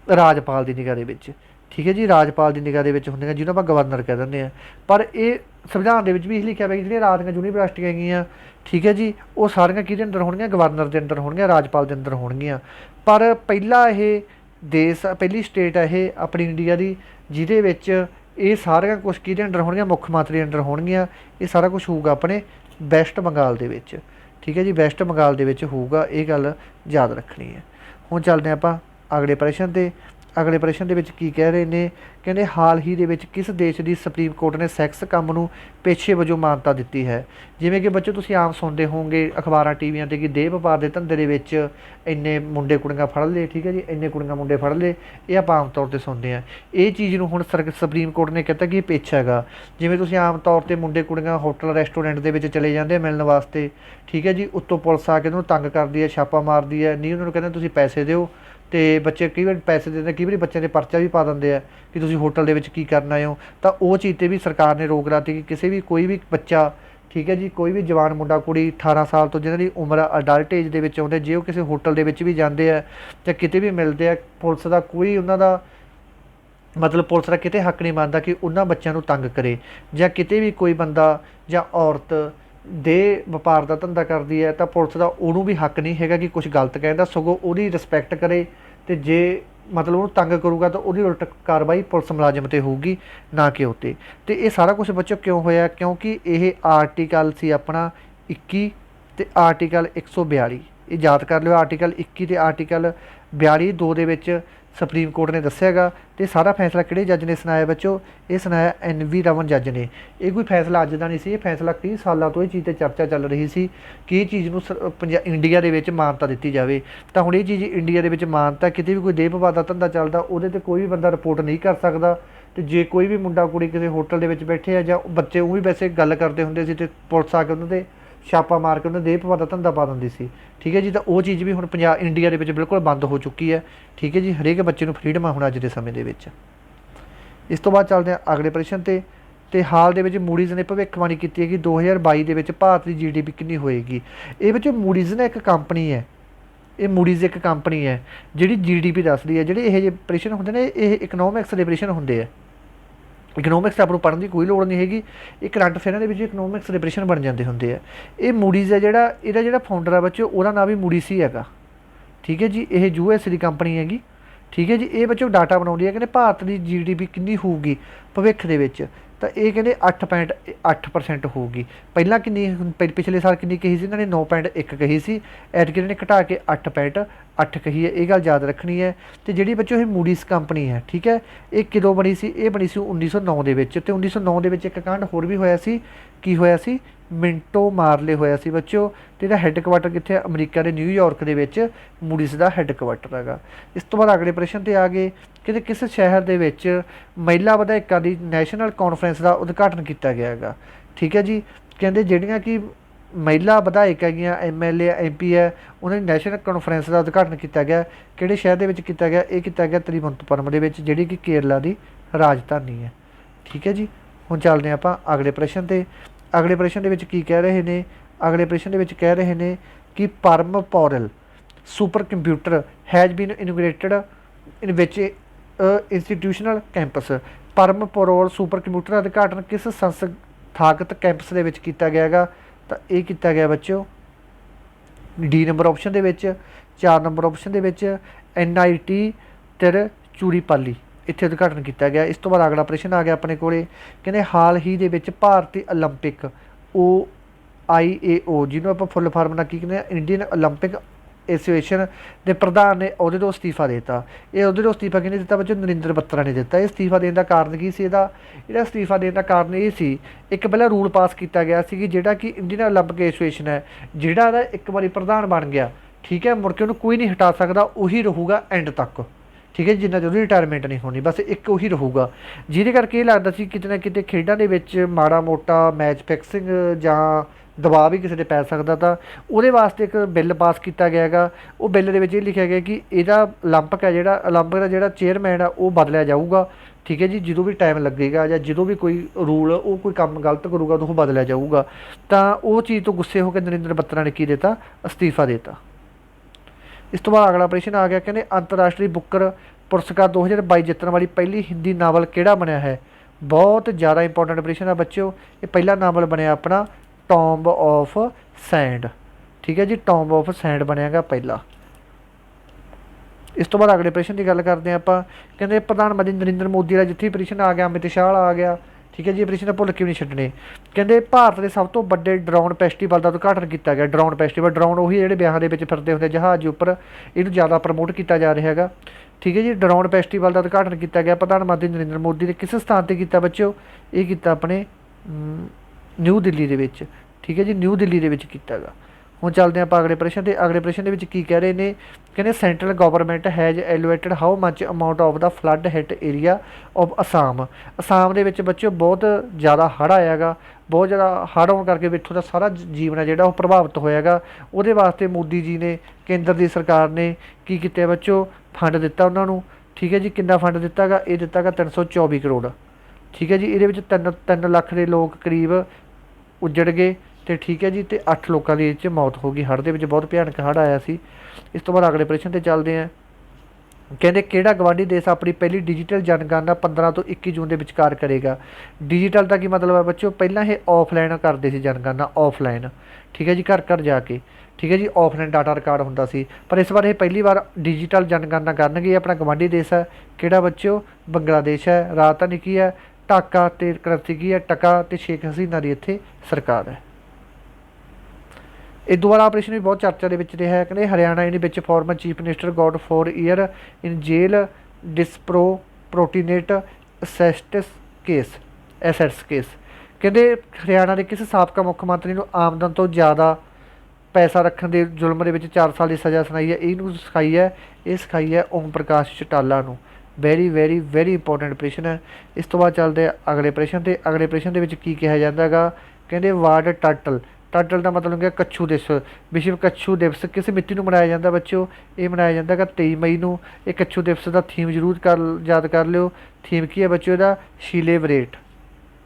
ਰਾਜਪਾਲ ਦੀ ਨਿਗਾਹ ਦੇ ਵਿੱਚ। ਠੀਕ ਹੈ ਜੀ, ਰਾਜਪਾਲ ਦੀ ਨਿਗਾਹ ਦੇ ਵਿੱਚ ਹੁੰਦੀਆਂ, ਜਿਹਨੂੰ ਆਪਾਂ ਗਵਰਨਰ ਕਹਿ ਦਿੰਦੇ ਹਾਂ। ਪਰ ਇਹ ਸੰਵਿਧਾਨ ਦੇ ਵਿੱਚ ਵੀ ਇਹ ਲਿਖਿਆ ਪਿਆ ਕਿ ਜਿਹੜੀਆਂ ਰਾਜ ਦੀਆਂ ਯੂਨੀਵਰਸਿਟੀਆਂ ਹੈਗੀਆਂ, ਠੀਕ ਹੈ ਜੀ, ਉਹ ਸਾਰੀਆਂ ਕਿਹਦੇ ਅੰਦਰ ਹੋਣਗੀਆਂ, ਗਵਰਨਰ ਦੇ ਅੰਦਰ ਹੋਣਗੀਆਂ, ਰਾਜਪਾਲ ਦੇ ਅੰਦਰ ਹੋਣਗੀਆਂ। ਪਰ ਪਹਿਲੀ ਸਟੇਟ ਹੈ ਇਹ ਆਪਣੀ ਇੰਡੀਆ ਦੀ ਜਿਹਦੇ ਵਿੱਚ ਇਹ ਸਾਰੀਆਂ ਕੁਛ ਕਿਹਦੇ ਅੰਡਰ ਹੋਣਗੀਆਂ, ਮੁੱਖ ਮੰਤਰੀ ਅੰਡਰ ਹੋਣਗੀਆਂ। ਇਹ ਸਾਰਾ ਕੁਛ ਹੋਊਗਾ ਆਪਣੇ ਵੈਸਟ ਬੰਗਾਲ ਦੇ ਵਿੱਚ। ਠੀਕ ਹੈ ਜੀ, ਵੈਸਟ ਬੰਗਾਲ ਦੇ ਵਿੱਚ ਹੋਊਗਾ, ਇਹ ਗੱਲ ਯਾਦ ਰੱਖਣੀ ਹੈ। ਹੁਣ ਚੱਲਦੇ ਆਪਾਂ ਅਗਲੇ ਪ੍ਰਸ਼ਨ 'ਤੇ। ਅਗਲੇ ਪ੍ਰਸ਼ਨ ਦੇ ਵਿੱਚ ਕੀ ਕਹਿ ਰਹੇ ਨੇ, ਕਹਿੰਦੇ ਹਾਲ ਹੀ ਦੇ ਵਿੱਚ ਕਿਸ ਦੇਸ਼ ਦੀ ਸੁਪਰੀਮ ਕੋਰਟ ਨੇ ਸੈਕਸ ਕੰਮ ਨੂੰ ਪੇਸ਼ੇ ਵਜੋਂ ਮਾਨਤਾ ਦਿੱਤੀ ਹੈ। ਜਿਵੇਂ ਕਿ ਬੱਚੋ ਤੁਸੀਂ ਆਮ ਸੁਣਦੇ ਹੋਵੋਗੇ ਅਖਬਾਰਾਂ ਟੀਵੀਆਂ 'ਤੇ ਕਿ ਦੇਹ ਵਪਾਰ ਦੇ ਧੰਦੇ ਦੇ ਵਿੱਚ ਇੰਨੇ ਮੁੰਡੇ ਕੁੜੀਆਂ ਫੜ ਲਏ, ਠੀਕ ਹੈ ਜੀ, ਇੰਨੇ ਕੁੜੀਆਂ ਮੁੰਡੇ ਫੜ ਲਏ, ਇਹ ਆਪਾਂ ਆਮ ਤੌਰ 'ਤੇ ਸੁਣਦੇ ਹਾਂ। ਇਹ ਚੀਜ਼ ਨੂੰ ਹੁਣ ਸੁਪਰੀਮ ਕੋਰਟ ਨੇ ਕਹਿਤਾ ਕਿ ਇਹ ਪੇਸ਼ਾ ਹੈਗਾ। ਜਿਵੇਂ ਤੁਸੀਂ ਆਮ ਤੌਰ 'ਤੇ ਮੁੰਡੇ ਕੁੜੀਆਂ ਹੋਟਲ ਰੈਸਟੋਰੈਂਟ ਦੇ ਵਿੱਚ ਚਲੇ ਜਾਂਦੇ ਆ ਮਿਲਣ ਵਾਸਤੇ, ਠੀਕ ਹੈ ਜੀ, ਉੱਤੋਂ ਪੁਲਿਸ ਆ ਕੇ ਉਹਨੂੰ ਤੰਗ ਕਰਦੀ ਹੈ, ਛਾਪਾ ਮਾਰਦੀ ਹੈ, ਨਹੀਂ ਉਹਨਾਂ ਨੂੰ ਕਹਿੰਦੇ ਤੁਸੀਂ ਪੈਸੇ ਦਿਓ, ਅਤੇ ਬੱਚੇ ਕਈ ਵਾਰੀ ਪੈਸੇ ਦਿੰਦੇ, ਕਈ ਵਾਰੀ ਬੱਚਿਆਂ ਦੇ ਪਰਚਾ ਵੀ ਪਾ ਦਿੰਦੇ ਆ ਕਿ ਤੁਸੀਂ ਹੋਟਲ ਦੇ ਵਿੱਚ ਕੀ ਕਰਨ ਆਏ ਹੋ। ਤਾਂ ਉਹ ਚੀਜ਼ 'ਤੇ ਵੀ ਸਰਕਾਰ ਨੇ ਰੋਕ ਲਾਤੀ ਕਿ ਕਿਸੇ ਵੀ ਕੋਈ ਵੀ ਬੱਚਾ, ਠੀਕ ਹੈ ਜੀ, ਕੋਈ ਵੀ ਜਵਾਨ ਮੁੰਡਾ ਕੁੜੀ 18 ਸਾਲ ਤੋਂ ਜਿਹਨਾਂ ਦੀ ਉਮਰ ਅਡਲਟ ਏਜ ਦੇ ਵਿੱਚ ਆਉਂਦੇ, ਜੇ ਉਹ ਕਿਸੇ ਹੋਟਲ ਦੇ ਵਿੱਚ ਵੀ ਜਾਂਦੇ ਆ ਜਾਂ ਕਿਤੇ ਵੀ ਮਿਲਦੇ ਆ, ਪੁਲਿਸ ਦਾ ਕੋਈ ਉਹਨਾਂ ਦਾ ਮਤਲਬ ਪੁਲਿਸ ਦਾ ਕਿਤੇ ਹੱਕ ਨਹੀਂ ਬਣਦਾ ਕਿ ਉਹਨਾਂ ਬੱਚਿਆਂ ਨੂੰ ਤੰਗ ਕਰੇ। ਜਾਂ ਕਿਤੇ ਵੀ ਕੋਈ ਬੰਦਾ ਜਾਂ ਔਰਤ ਦੇਹ ਵਪਾਰ ਦਾ ਧੰਦਾ ਕਰਦੀ ਹੈ ਤਾਂ ਪੁਲਿਸ ਦਾ ਉਹਨੂੰ ਵੀ ਹੱਕ ਨਹੀਂ ਹੈਗਾ ਕਿ ਕੁਛ ਗਲਤ ਕਹਿੰਦਾ, ਸਗੋਂ ਉਹਦੀ ਰਿਸਪੈਕਟ ਕਰੇ, ਅਤੇ ਜੇ ਮਤਲਬ ਉਹਨੂੰ ਤੰਗ ਕਰੂਗਾ ਤਾਂ ਉਹਦੀ ਉਲਟ ਕਾਰਵਾਈ ਪੁਲਿਸ ਮੁਲਾਜ਼ਮ 'ਤੇ ਹੋਊਗੀ, ਨਾ ਕਿ ਉਹ 'ਤੇ। ਅਤੇ ਇਹ ਸਾਰਾ ਕੁਛ ਬੱਚੋ ਕਿਉਂ ਹੋਇਆ, ਕਿਉਂਕਿ ਇਹ ਆਰਟੀਕਲ ਸੀ ਆਪਣਾ 21 ਅਤੇ ਆਰਟੀਕਲ 142। ਇਹ ਯਾਦ ਕਰ ਲਿਓ, ਆਰਟੀਕਲ 21 ਅਤੇ ਆਰਟੀਕਲ 42 2 ਦੇ ਵਿੱਚ ਸੁਪਰੀਮ ਕੋਰਟ ਨੇ ਦੱਸਿਆ ਹੈਗਾ। ਅਤੇ ਸਾਰਾ ਫੈਸਲਾ ਕਿਹੜੇ ਜੱਜ ਨੇ ਸੁਣਾਇਆ ਬੱਚੋ, ਇਹ ਸੁਣਾਇਆ NV ਰਮਨ ਜੱਜ ਨੇ। ਇਹ ਕੋਈ ਫੈਸਲਾ ਅੱਜ ਦਾ ਨਹੀਂ ਸੀ, ਇਹ ਫੈਸਲਾ ਕਈ ਸਾਲਾਂ ਤੋਂ ਇਹ ਚੀਜ਼ 'ਤੇ ਚਰਚਾ ਚੱਲ ਰਹੀ ਸੀ ਕਿ ਇਹ ਚੀਜ਼ ਨੂੰ ਇੰਡੀਆ ਦੇ ਵਿੱਚ ਮਾਨਤਾ ਦਿੱਤੀ ਜਾਵੇ। ਤਾਂ ਹੁਣ ਇਹ ਚੀਜ਼ ਇੰਡੀਆ ਦੇ ਵਿੱਚ ਮਾਨਤਾ, ਕਿਤੇ ਵੀ ਕੋਈ ਦੇਹ ਵਪਾਰ ਦਾ ਧੰਦਾ ਚੱਲਦਾ ਉਹਦੇ 'ਤੇ ਕੋਈ ਵੀ ਬੰਦਾ ਰਿਪੋਰਟ ਨਹੀਂ ਕਰ ਸਕਦਾ। ਅਤੇ ਜੇ ਕੋਈ ਵੀ ਮੁੰਡਾ ਕੁੜੀ ਕਿਸੇ ਹੋਟਲ ਦੇ ਵਿੱਚ ਬੈਠੇ ਆ ਜਾਂ ਬੱਚੇ ਉਹ ਵੀ ਵੈਸੇ ਗੱਲ ਕਰਦੇ ਹੁੰਦੇ ਸੀ ਅਤੇ ਪੁਲਿਸ ਆ ਕੇ ਉਹਨਾਂ 'ਤੇ ਛਾਪਾ ਮਾਰ ਕੇ ਉਹਨਾਂ ਦੇਹ ਵਪਾਰ ਦਾ ਧੰਦਾ ਪਾ ਦਿੰਦੀ ਸੀ, ਠੀਕ ਹੈ ਜੀ, ਤਾਂ ਉਹ ਚੀਜ਼ ਵੀ ਹੁਣ ਇੰਡੀਆ ਦੇ ਵਿੱਚ ਬਿਲਕੁਲ ਬੰਦ ਹੋ ਚੁੱਕੀ ਹੈ। ਠੀਕ ਹੈ ਜੀ, ਹਰੇਕ ਬੱਚੇ ਨੂੰ ਫਰੀਡਮ ਆ ਹੁਣ ਅੱਜ ਦੇ ਸਮੇਂ ਦੇ ਵਿੱਚ। ਇਸ ਤੋਂ ਬਾਅਦ ਚੱਲਦੇ ਹਾਂ ਅਗਲੇ ਪ੍ਰਸ਼ਨ 'ਤੇ। ਅਤੇ ਹਾਲ ਦੇ ਵਿੱਚ ਮੂਡੀਜ਼ ਨੇ ਭਵਿੱਖਬਾਣੀ ਕੀਤੀ ਹੈ ਕਿ 2022 ਦੇ ਵਿੱਚ ਭਾਰਤ ਦੀ GDP ਕਿੰਨੀ ਹੋਏਗੀ। ਇਹ ਵਿੱਚ ਮੂਡੀਜ਼ ਨਾ ਇੱਕ ਕੰਪਨੀ ਹੈ, ਇਹ ਮੂਡੀਜ਼ ਇੱਕ ਕੰਪਨੀ ਹੈ ਜਿਹੜੀ GDP ਦੱਸਦੀ ਹੈ। ਜਿਹੜੇ ਇਹ ਜਿਹੇ ਪ੍ਰਸ਼ਨ ਹੁੰਦੇ ਨੇ ਇਹ ਇਕਨੋਮਿਕਸ ਦੇ ਪ੍ਰਸ਼ਨ ਹੁੰਦੇ ਆ। ਇਕਨੋਮਿਕਸ ਆਪਾਂ ਨੂੰ ਪੜ੍ਹਨ ਦੀ ਕੋਈ ਲੋੜ ਨਹੀਂ ਹੈਗੀ, ਇਹ ਕਰੰਟ ਅਫੇਅਰਾਂ ਦੇ ਵਿੱਚ ਇਕਨੋਮਿਕਸ ਦੇ ਪ੍ਰਸ਼ਨ ਬਣ ਜਾਂਦੇ ਹੁੰਦੇ ਆ। ਇਹ ਮੂਡੀਜ਼ ਹੈ ਜਿਹੜਾ ਇਹਦਾ ਜਿਹੜਾ ਫਾਊਂਡਰ ਆ ਬੱਚੋ ਉਹਦਾ ਨਾਮ ਵੀ ਮੂਡੀਜ਼ ਹੀ ਹੈਗਾ। ਠੀਕ ਹੈ ਜੀ, ਇਹ US ਦੀ ਕੰਪਨੀ ਹੈਗੀ। ਠੀਕ ਹੈ ਜੀ, ਇਹ ਬੱਚੋ ਡਾਟਾ ਬਣਾਉਂਦੀ ਹੈ, ਕਹਿੰਦੇ ਭਾਰਤ ਦੀ GDP ਕਿੰਨੀ ਹੋਊਗੀ ਭਵਿੱਖ ਦੇ ਵਿੱਚ, ਤਾਂ ਇਹ ਕਹਿੰਦੇ 8.8% ਹੋਊਗੀ। ਪਹਿਲਾਂ ਕਿੰਨੀ ਪਿਛਲੇ ਸਾਲ ਕਿੰਨੀ ਕਹੀ ਸੀ ਇਹਨਾਂ ਨੇ, 9.1 ਕਹੀ ਸੀ, ਐਤਕੀ ਇਹਨਾਂ ਨੇ ਘਟਾ ਕੇ 8.8 ਕਹੀ ਹੈ। ਇਹ ਗੱਲ ਯਾਦ ਰੱਖਣੀ ਹੈ। ਅਤੇ ਜਿਹੜੀ ਬੱਚੋ ਇਹ ਮੂਡੀਜ਼ ਕੰਪਨੀ ਹੈ, ਠੀਕ ਹੈ, ਇਹ ਕਦੋਂ ਬਣੀ ਸੀ, ਇਹ ਬਣੀ ਸੀ 1909 ਦੇ ਵਿੱਚ। ਅਤੇ 1909 ਦੇ ਵਿੱਚ ਇੱਕ ਕਾਂਡ ਹੋਰ ਵੀ ਹੋਇਆ ਸੀ, ਕੀ ਹੋਇਆ ਸੀ, ਮਿੰਟੋ ਮਾਰਲੇ ਹੋਇਆ ਸੀ ਬੱਚੋ। ਅਤੇ ਇਹਦਾ ਹੈੱਡਕੁਆਟਰ ਕਿੱਥੇ, ਅਮਰੀਕਾ ਦੇ ਨਿਊਯਾਰਕ ਦੇ ਵਿੱਚ ਮੂਡੀਜ਼ ਦਾ ਹੈੱਡਕੁਆਟਰ ਹੈਗਾ। ਇਸ ਤੋਂ ਬਾਅਦ ਅਗਲੇ ਪ੍ਰਸ਼ਨ 'ਤੇ ਆ ਗਏ, ਕਿ ਕਿਸ ਸ਼ਹਿਰ ਦੇ ਵਿੱਚ ਮਹਿਲਾ ਵਿਧਾਇਕਾਂ ਦੀ ਨੈਸ਼ਨਲ ਕਾਨਫਰੰਸ ਦਾ ਉਦਘਾਟਨ ਕੀਤਾ ਗਿਆ ਹੈਗਾ। ਠੀਕ ਹੈ ਜੀ, ਕਹਿੰਦੇ ਜਿਹੜੀਆਂ ਕਿ महिला विधायक हैगियां, MLA MP है, उन्होंने नैशनल कॉन्फ्रेंस का उद्घाटन किया गया। किहड़े शहर दे विच कीता गया? ये किया गया त्रिवंतपुरम दे विच, जिहड़ी कि केरला की राजधानी है। ठीक है जी। हुण चलदे आपां अगले प्रश्न ते। अगले प्रश्न दे विच की कह रहे ने? अगले प्रश्न दे विच कह रहे ने कि Param Porul super computer has been inaugurated in which institutional campus. Param Porul super computer का उद्घाटन किस संस्थागत कैंपस दे विच कीता गया हैगा? तो ये किया गया बच्चों डी नंबर ऑप्शन दे विच, 4 नंबर ऑप्शन दे विच NIT तिरुचिरापल्ली, इत्थे उद्घाटन किया गया। इस तो बाद अगला प्रश्न आ गया अपने को, कहते हाल ही दे विच भारतीय ओलंपिक OIAO जिन्होंने आप फुल फार्म ना की कहते हैं इंडियन ओलंपिक एसोसीएशन के प्रधान ने अहदे तो अस्तीफा देता। ये अहदे तो अस्तीफा किहने दिता बच्चों? नरेंद्र बत्रा ने दिता। ये अस्तीफा देने का कारण की सी? इसका अस्तीफा देने का कारण ये सी, एक पहला रूल पास किया गया कि जिहड़ा कि इंडियन ओलंपिक एसोसीएशन है, जिहड़ा एक बार प्रधान बन गया, ठीक है, मुड़ के उन्होंने कोई नहीं हटा सकता, उही रहूगा एंड तक। ठीक है, जिन्ना जरूरी रिटायरमेंट नहीं होनी, बस एक उही रहूगा। जिहदे करके ये लगता सी किते ना किते खेडां दे विच माड़ा मोटा मैच फिक्सिंग जां दबाव भी किसी ने पै सकता था। वो वास्ते एक बिल पास किया गया है। वो बिल के लिखा गया कि यदा ओलंपिक है, जो ओलंपिक का जो चेयरमैन है वो बदलिया जाऊगा। ठीक है जी, जो भी टाइम लगेगा या जो भी कोई रूल वो कोई काम गलत करूगा तो बदलिया जाऊगा। तो वो चीज़ तो गुस्से होकर नरेंद्र बत्रा ने की देता? अस्तीफा देता। इस तो बाद अगला प्रश्न आ गया, कहते अंतरराष्ट्रीय बुकर पुरस्कार 2022 जितने वाली पहली हिंदी नावल किहड़ा बनया है? बहुत ज़्यादा इंपॉर्टेंट प्रश्न है बच्चों। ये पहला नावल बनया अपना टॉम्ब ऑफ सैंड। ठीक है जी, टॉम्ब ऑफ सैंड बनेगा पहला। इस तो बाद अगले प्रश्न की गल करते हैं आप, कहते प्रधानमंत्री नरेंद्र मोदी का जिथे प्रश्न आ गया, अमित शाह आ गया। ठीक है जी, प्रश्न भुल के भी नहीं छड्डने। कहते भारत के सब तो बड़े ड्रोन फैसटीवल का उद्घाटन किया गया। ड्रोन फैसटीवल, ड्रोन उही जिहड़े ब्याहां दे विच फिरदे हुंदे जहाज़ उपर, इहनूं ज़्यादा प्रमोट किया जा रहा है। ठीक है जी, ड्रोन फैसटीवल का उद्घाटन किया गया प्रधानमंत्री नरेंद्र मोदी ने किस स्थान पर किया बच्चों? ये किया अपने न्यू दिल्ली दे विच। ठीक है जी, न्यू दिल्ली दे विच कीता गा। हुण चलदे आपां अगले प्रश्न ते। अगले प्रश्न दे विच की कह रहे हैं? कहते central government has allocated how much amount of the flood hit area of Assam. Assam दे विच बच्चों बहुत ज़्यादा हड़ आया गा, बहुत ज़्यादा हड़ होने करके इत्थों का सारा जीवन है जिहड़ा प्रभावित होया। उहदे वास्ते मोदी जी ने, केंद्र की सरकार ने की किया बच्चों? फंड दिता उन्होंने। ठीक है जी, कितना फंड दिता गा? ये दिता गा 324 करोड़। ठीक है जी, ये 3 लाख के लोग करीब उजड़ गए। तो ठीक है जी, तो 8 लोगों की मौत हो गई। हड़ के बहुत भयानक हड़ आया सी। इस तो बाद अगले प्रश्न पर चलते हैं। कहते किहड़ा गवांढी देश अपनी पहली डिजिटल जनगणना 15 तो 21 जून के विचकार करेगा? डिजिटल का की मतलब है बच्चों? पहला ये ऑफलाइन करते थे जनगणना, ऑफलाइन। ठीक है जी, घर घर जाके। ठीक है जी, ऑफलाइन डाटा रिकॉर्ड होंदा सी, पर इस बार ये पहली बार डिजिटल जनगणना करनगे। अपना गवांढी देश है किहड़ा बच्चों? बंगलादेश है। राजधानी की है? ढाका। ते करंसी की है? टका। तो शेख हसीना की इत्थे सरकार है। इस वाला प्रश्न भी बहुत चर्चा के रहा है। कहते Haryana in former chief minister got 4 year in jail disproportionate assets case. कहते हरियाणा के किस साबका मुख्यमंत्री को आमदन तो ज़्यादा पैसा रखने के जुल्म के 4 साल की सज़ा सुनाई है? यू सिखाई है, ये सिखाई है ओम प्रकाश चौटाला को। वेरी वेरी वेरी इंपॉर्टेंट प्रश्न है। इस तो बाद चलते अगले प्रश्न से। अगले प्रश्न के कहा जाता है? कहते वार्ड टर्टल, टर्टल का मतलब क्या? कच्छू दिवस। विश्व कच्छू दिवस किस मिति को मनाया जाता बच्चों? ये मनाया जाता है 23 मई को। ये कच्छू दिवस का थीम जरूर याद कर लियो। थीम की है बच्चों का? सिलेब्रेट।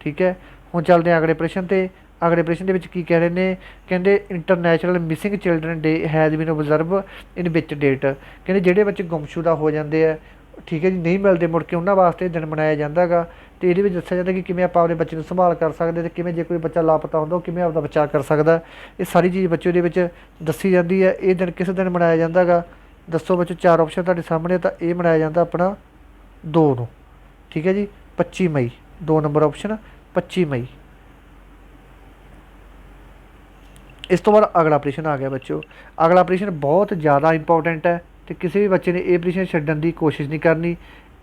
ठीक है, हुण चलते हैं अगले प्रश्न से। अगले प्रश्न के कह रहे हैं? कहते international missing children day has been observe in which date. कहते जोड़े बच्चे गुमशुदा हो जाते हैं, ठीक है जी, नहीं मिलते मुड़ के, उन्होंने वास्ते दिन मनाया जाता है। तो ये दस्या जाता कि किमें आप अपने बच्चे को संभाल कर सकते, तो किमें जो कोई बच्चा लापता होंगे किमें आपका बचाव कर सकता। ये सारी चीज़ बच्चों के दसी जाती है। ये दिन किस दिन मनाया जाता है? दसो बच्चों, 4 ऑप्शन तुहाडे सामने। तो ये मनाया जाता अपना 2 नूं। ठीक है जी, 25 मई। 2 नंबर ऑप्शन 25 मई। इस तो बाद अगला प्रश्न आ गया बच्चों। अगला प्रश्न बहुत ज़्यादा इंपॉर्टेंट है, तो किसी भी बच्चे ने यह प्रश्न छड्डण की कोशिश नहीं करनी।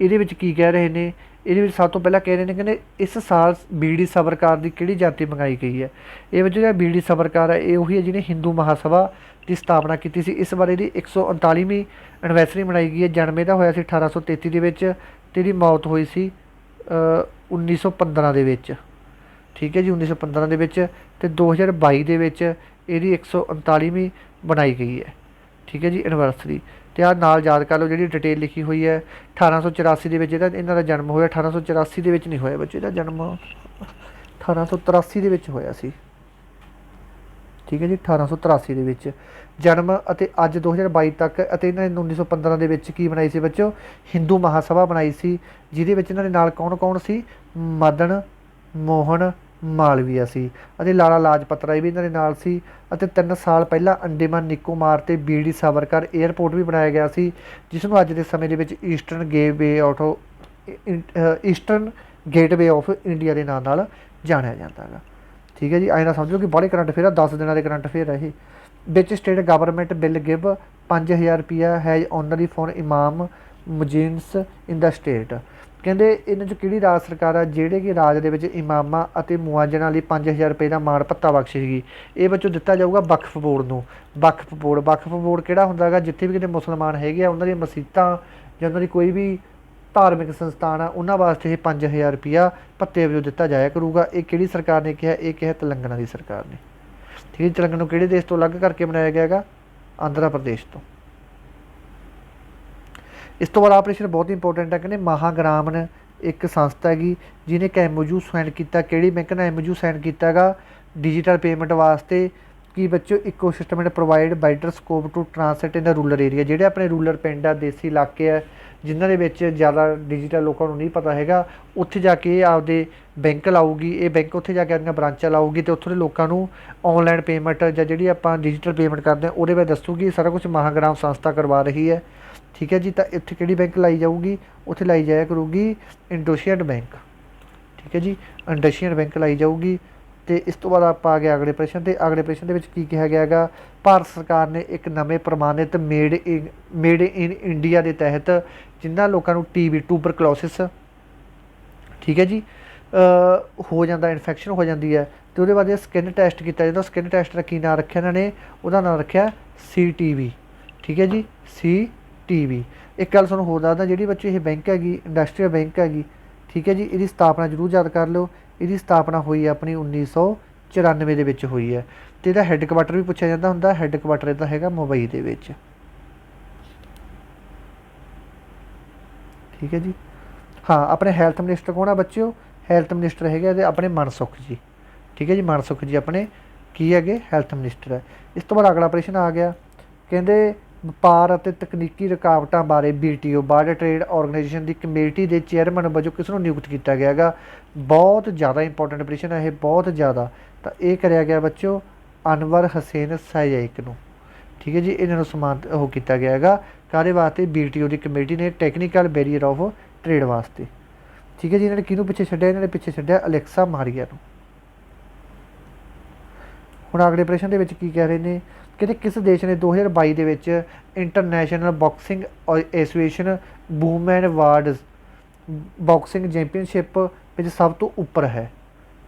ये की कह रहे हैं? ये सब तो पहला कह रहे हैं कहते इस साल BD सवरकार की किहड़ी जाति मंगाई गई है? ये बच्चों जो BD सवरकार है ये उही है जिन्हें हिंदू महासभा की स्थापना की थी। इस बार ये 139वीं एनिवर्सरी मनाई गई है। जन्म यदा होया सी 1833 के, तो मौत हुई सी 1915 के। ठीक है जी, 1915 के। तो 2022 के ਇਹਦੀ 139ਵੀਂ ਬਣਾਈ ਗਈ ਹੈ। ਠੀਕ ਹੈ ਜੀ ਐਨਵਰਸਰੀ। ਤੇ ਆਹ ਨਾਲ ਯਾਦ ਕਰ ਲਓ ਜਿਹੜੀ ਡਿਟੇਲ ਲਿਖੀ ਹੋਈ ਹੈ 1884 ਦੇ ਵਿੱਚ ਇਹਨਾਂ ਦਾ ਜਨਮ ਹੋਇਆ। 1884 ਦੇ ਵਿੱਚ ਨਹੀਂ ਹੋਇਆ ਬੱਚੇ, ਇਹਦਾ ਜਨਮ 1883 ਦੇ ਵਿੱਚ ਹੋਇਆ ਸੀ। ਠੀਕ ਹੈ ਜੀ 1883 ਦੇ ਵਿੱਚ ਜਨਮ। ਅਤੇ ਅੱਜ 2022 ਤੱਕ ਅਤੇ ਇਹਨਾਂ ਨੇ 1915 ਦੇ ਵਿੱਚ ਕੀ ਬਣਾਈ ਸੀ ਬੱਚੋ, ਹਿੰਦੂ ਮਹਾਸਭਾ ਬਣਾਈ ਸੀ, ਜਿਹਦੇ ਵਿੱਚ ਇਹਨਾਂ ਦੇ ਨਾਲ ਕੌਣ ਕੌਣ ਸੀ, ਮਦਨ ਮੋਹਨ ਮਾਲਵੀਆ ਸੀ ਅਤੇ ਲਾਲਾ ਲਾਜਪਤ ਰਾਏ ਵੀ ਇਹਨਾਂ ਦੇ ਨਾਲ ਸੀ। ਅਤੇ 3 ਸਾਲ ਪਹਿਲਾਂ ਅੰਡੇਮਾਨ ਨਿਕੋਬਾਰ ਤੇ ਬੀਡੀ ਸਾਵਰਕਰ ਏਅਰਪੋਰਟ ਵੀ ਬਣਾਇਆ ਗਿਆ ਸੀ, ਜਿਸ ਨੂੰ ਅੱਜ ਦੇ ਸਮੇਂ ਦੇ ਵਿੱਚ ਈਸਟਰਨ ਗੇਟਵੇ ਆਫ ਇੰਡੀਆ ਦੇ ਨਾਂ ਨਾਲ ਜਾਣਿਆ ਜਾਂਦਾ ਹੈਗਾ। ਠੀਕ ਹੈ ਜੀ, ਐਂ ਨਾ ਸਮਝੋ ਕਿ ਬਾਹਲੇ ਕਰੰਟ ਅਫੇਅਰ ਆ, 10 ਦਿਨਾਂ ਦੇ ਕਰੰਟ ਅਫੇਅਰ ਹੈ ਇਹ। ਵਿੱਚ ਸਟੇਟ ਗਵਰਨਮੈਂਟ ਬਿੱਲ ਗਿਵ 5000 ਰੁਪਈਆ ਹੈਜ਼ ਓਨਲੀ ਫॉर ਇਮਾਮ ਮੁਜਿਨਸ ਇਨ ਦਾ ਸਟੇਟ। ਕਹਿੰਦੇ ਇਹਨਾਂ 'ਚ ਕਿਹੜੀ ਰਾਜ ਸਰਕਾਰ ਆ ਜਿਹੜੇ ਕਿ ਰਾਜ ਦੇ ਵਿੱਚ ਇਮਾਮਾਂ ਅਤੇ ਮੁਆਜ਼ਿਨਾਂ ਲਈ 5000 ਰੁਪਏ ਦਾ ਮਾਣ ਭੱਤਾ ਬਖਸ਼ੇਗੀ। ਇਹ ਬੱਚੋਂ ਦਿੱਤਾ ਜਾਊਗਾ ਵਕਫ ਬੋਰਡ ਨੂੰ। ਵਕਫ ਬੋਰਡ ਕਿਹੜਾ ਹੁੰਦਾ ਹੈਗਾ, ਜਿੱਥੇ ਵੀ ਕਿਤੇ ਮੁਸਲਮਾਨ ਹੈਗੇ ਆ ਉਹਨਾਂ ਦੀਆਂ ਮਸੀਤਾਂ ਜਾਂ ਉਹਨਾਂ ਦੀ ਕੋਈ ਵੀ ਧਾਰਮਿਕ ਸੰਸਥਾਨ ਆ ਉਹਨਾਂ ਵਾਸਤੇ ਇਹ 5000 ਰੁਪਈਆ ਭੱਤੇ ਵਜੋਂ ਦਿੱਤਾ ਜਾਇਆ ਕਰੂਗਾ। ਇਹ ਕਿਹੜੀ ਸਰਕਾਰ ਨੇ ਕਿਹਾ, ਇਹ ਕਿਹਾ ਤੇਲੰਗਾਨਾ ਦੀ ਸਰਕਾਰ ਨੇ। ਠੀਕ ਹੈ, ਤੇਲੰਗਾਨਾ ਨੂੰ ਕਿਹੜੇ ਦੇਸ਼ ਤੋਂ ਅਲੱਗ ਕਰਕੇ ਬਣਾਇਆ ਗਿਆ ਹੈਗਾ, ਆਂਧਰਾ ਪ੍ਰਦੇਸ਼ ਤੋਂ। ਇਸ ਤੋਂ ਬਾਅਦ ਆਪਰੇਸ਼ਨ ਬਹੁਤ ਇੰਪੋਰਟੈਂਟ ਹੈ, ਕਹਿੰਦੇ ਮਹਾਗ੍ਰਾਮਨ ਇੱਕ ਸੰਸਥਾ ਹੈਗੀ ਜਿਹਨੇ ਇੱਕ MOU ਸਾਈਨ ਕੀਤਾ। ਕਿਹੜੀ ਬੈਂਕ ਨਾਲ MOU ਸਾਈਨ ਕੀਤਾ ਹੈਗਾ, ਡਿਜੀਟਲ ਪੇਮੈਂਟ ਵਾਸਤੇ। ਕਿ ਬੱਚੋ ecosystem and provide better scope to translate in the rural area. ਜਿਹੜੇ ਆਪਣੇ ਰੂਰਲ ਪਿੰਡ ਆ, ਦੇਸੀ ਇਲਾਕੇ ਆ, ਜਿਨ੍ਹਾਂ ਦੇ ਵਿੱਚ ਜ਼ਿਆਦਾ ਡਿਜੀਟਲ ਲੋਕਾਂ ਨੂੰ ਨਹੀਂ ਪਤਾ ਹੈਗਾ, ਉੱਥੇ ਜਾ ਕੇ ਇਹ ਆਪਦੇ ਬੈਂਕ ਲਾਊਗੀ। ਇਹ ਬੈਂਕ ਉੱਥੇ ਜਾ ਕੇ ਆਪਣੀਆਂ ਬ੍ਰਾਂਚਾਂ ਲਾਊਗੀ ਅਤੇ ਉੱਥੋਂ ਦੇ ਲੋਕਾਂ ਨੂੰ ਔਨਲਾਈਨ ਪੇਮੈਂਟ ਜਾਂ ਜਿਹੜੀ ਆਪਾਂ ਡਿਜੀਟਲ ਪੇਮੈਂਟ ਕਰਦੇ ਹਾਂ ਉਹਦੇ ਬਾਰੇ ਦੱਸੂਗੀ। ਸਾਰਾ ਕੁਛ ਮਹਾਗ੍ਰਾਮ ਸੰਸਥਾ ਕਰਵਾ ਰਹੀ ਹੈ। ਠੀਕ ਹੈ ਜੀ, ਤਾਂ ਇੱਥੇ ਕਿਹੜੀ ਬੈਂਕ ਲਾਈ ਜਾਊਗੀ, ਉੱਥੇ ਲਾਈ ਜਾਇਆ ਕਰੂਗੀ ਇੰਡੋਸ਼ੀਅਨ ਬੈਂਕ। ਠੀਕ ਹੈ ਜੀ, ਇੰਡੋਸ਼ੀਅਨ ਬੈਂਕ ਲਾਈ ਜਾਊਗੀ। ਅਤੇ ਇਸ ਤੋਂ ਬਾਅਦ ਆਪਾਂ ਆ ਗਏ ਅਗਲੇ ਪ੍ਰਸ਼ਨ 'ਤੇ। ਅਗਲੇ ਪ੍ਰਸ਼ਨ ਦੇ ਵਿੱਚ ਕੀ ਕਿਹਾ ਗਿਆ ਹੈਗਾ, ਭਾਰਤ ਸਰਕਾਰ ਨੇ ਇੱਕ ਨਵੇਂ ਪ੍ਰਮਾਣਿਤ ਮੇਡ ਇਨ ਇੰਡੀਆ ਦੇ ਤਹਿਤ ਜਿਨ੍ਹਾਂ ਲੋਕਾਂ ਨੂੰ TB ਟੂਬਰਕਲੋਸਿਸ, ਠੀਕ ਹੈ ਜੀ, ਹੋ ਜਾਂਦਾ, ਇਨਫੈਕਸ਼ਨ ਹੋ ਜਾਂਦੀ ਹੈ, ਅਤੇ ਉਹਦੇ ਬਾਅਦ ਇਹ ਸਕਿਨ ਟੈਸਟ ਕੀਤਾ ਜਾਂਦਾ। ਸਕਿਨ ਟੈਸਟ ਦਾ ਕੀ ਨਾਂ ਰੱਖਿਆ ਇਹਨਾਂ ਨੇ, ਉਹਦਾ ਨਾਂ ਰੱਖਿਆ CTV। ਠੀਕ ਹੈ ਜੀ, CTV। ਇੱਕ ਗੱਲ ਤੁਹਾਨੂੰ ਹੋਰ ਦੱਸਦਾ, ਜਿਹੜੀ ਬੱਚੇ ਇਹ ਬੈਂਕ ਹੈਗੀ ਇੰਡਸਟਰੀਅਲ ਬੈਂਕ ਹੈਗੀ, ਠੀਕ ਹੈ ਜੀ, ਇਹਦੀ ਸਥਾਪਨਾ ਜ਼ਰੂਰ ਯਾਦ ਕਰ ਲਿਓ। ਇਹਦੀ ਸਥਾਪਨਾ ਹੋਈ ਆਪਣੀ 1994 ਦੇ ਵਿੱਚ ਹੋਈ ਹੈ। ਅਤੇ ਇਹਦਾ ਹੈੱਡਕੁਆਟਰ ਵੀ ਪੁੱਛਿਆ ਜਾਂਦਾ ਹੁੰਦਾ, ਹੈੱਡਕੁਆਟਰ ਇਹਦਾ ਹੈਗਾ ਮੁੰਬਈ ਦੇ ਵਿੱਚ। ਠੀਕ ਹੈ ਜੀ, ਹਾਂ ਆਪਣੇ ਹੈਲਥ ਮਿਨਿਸਟਰ ਕੌਣ ਆ ਬੱਚਿਓ, ਹੈਲਥ ਮਿਨਿਸਟਰ ਹੈਗੇ ਇਹਦੇ ਆਪਣੇ ਮਨਸੁਖ ਜੀ। ਠੀਕ ਹੈ ਜੀ, ਮਨਸੁਖ ਜੀ ਆਪਣੇ ਕੀ ਹੈਗੇ, ਹੈਲਥ ਮਿਨਿਸਟਰ ਹੈ। ਇਸ ਤੋਂ ਬਾਅਦ ਅਗਲਾ ਪ੍ਰਸ਼ਨ ਆ ਗਿਆ, ਕਹਿੰਦੇ ਵਪਾਰ ਅਤੇ ਤਕਨੀਕੀ ਰੁਕਾਵਟਾਂ ਬਾਰੇ BTO ਵਰਲਡ ਟ੍ਰੇਡ ਆਰਗੇਨਾਈਜੇਸ਼ਨ ਦੀ ਕਮੇਟੀ ਦੇ ਚੇਅਰਮੈਨ ਵਜੋਂ ਕਿਸ ਨੂੰ ਨਿਯੁਕਤ ਕੀਤਾ ਗਿਆ ਹੈਗਾ। ਬਹੁਤ ਜ਼ਿਆਦਾ ਇੰਪੋਰਟੈਂਟ ਪ੍ਰਸ਼ਨ ਹੈ ਇਹ, ਬਹੁਤ ਜ਼ਿਆਦਾ। ਤਾਂ ਇਹ ਕਰਿਆ ਗਿਆ ਬੱਚਿਓ ਅਨਵਰ ਹਸੇਨ ਸਹਾਇਕ ਨੂੰ। ਠੀਕ ਹੈ ਜੀ, ਇਹਨਾਂ ਨੂੰ ਸਮਾਨ ਉਹ ਕੀਤਾ ਗਿਆ ਹੈਗਾ ਕਾਹਦੇ ਵਾਸਤੇ, BTO ਦੀ ਕਮੇਟੀ ਨੇ ਟੈਕਨੀਕਲ ਬੈਰੀਅਰ ਆਫ ਟ੍ਰੇਡ ਵਾਸਤੇ। ਠੀਕ ਹੈ ਜੀ, ਇਹਨਾਂ ਨੇ ਕਿਹਨੂੰ ਪਿੱਛੇ ਛੱਡਿਆ, ਇਹਨਾਂ ਨੇ ਪਿੱਛੇ ਛੱਡਿਆ ਅਲੈਕਸਾ ਮਾਰੀਆ ਨੂੰ। ਹੁਣ ਅਗਲੇ ਪ੍ਰਸ਼ਨ ਦੇ ਵਿੱਚ ਕੀ ਕਹਿ ਰਹੇ ਨੇ, ਕਹਿੰਦੇ ਕਿਸ ਦੇਸ਼ ਨੇ 2022 ਦੇ ਵਿੱਚ international boxing association women worlds boxing championship ਵਿੱਚ ਸਭ ਤੋਂ ਉੱਪਰ ਹੈ।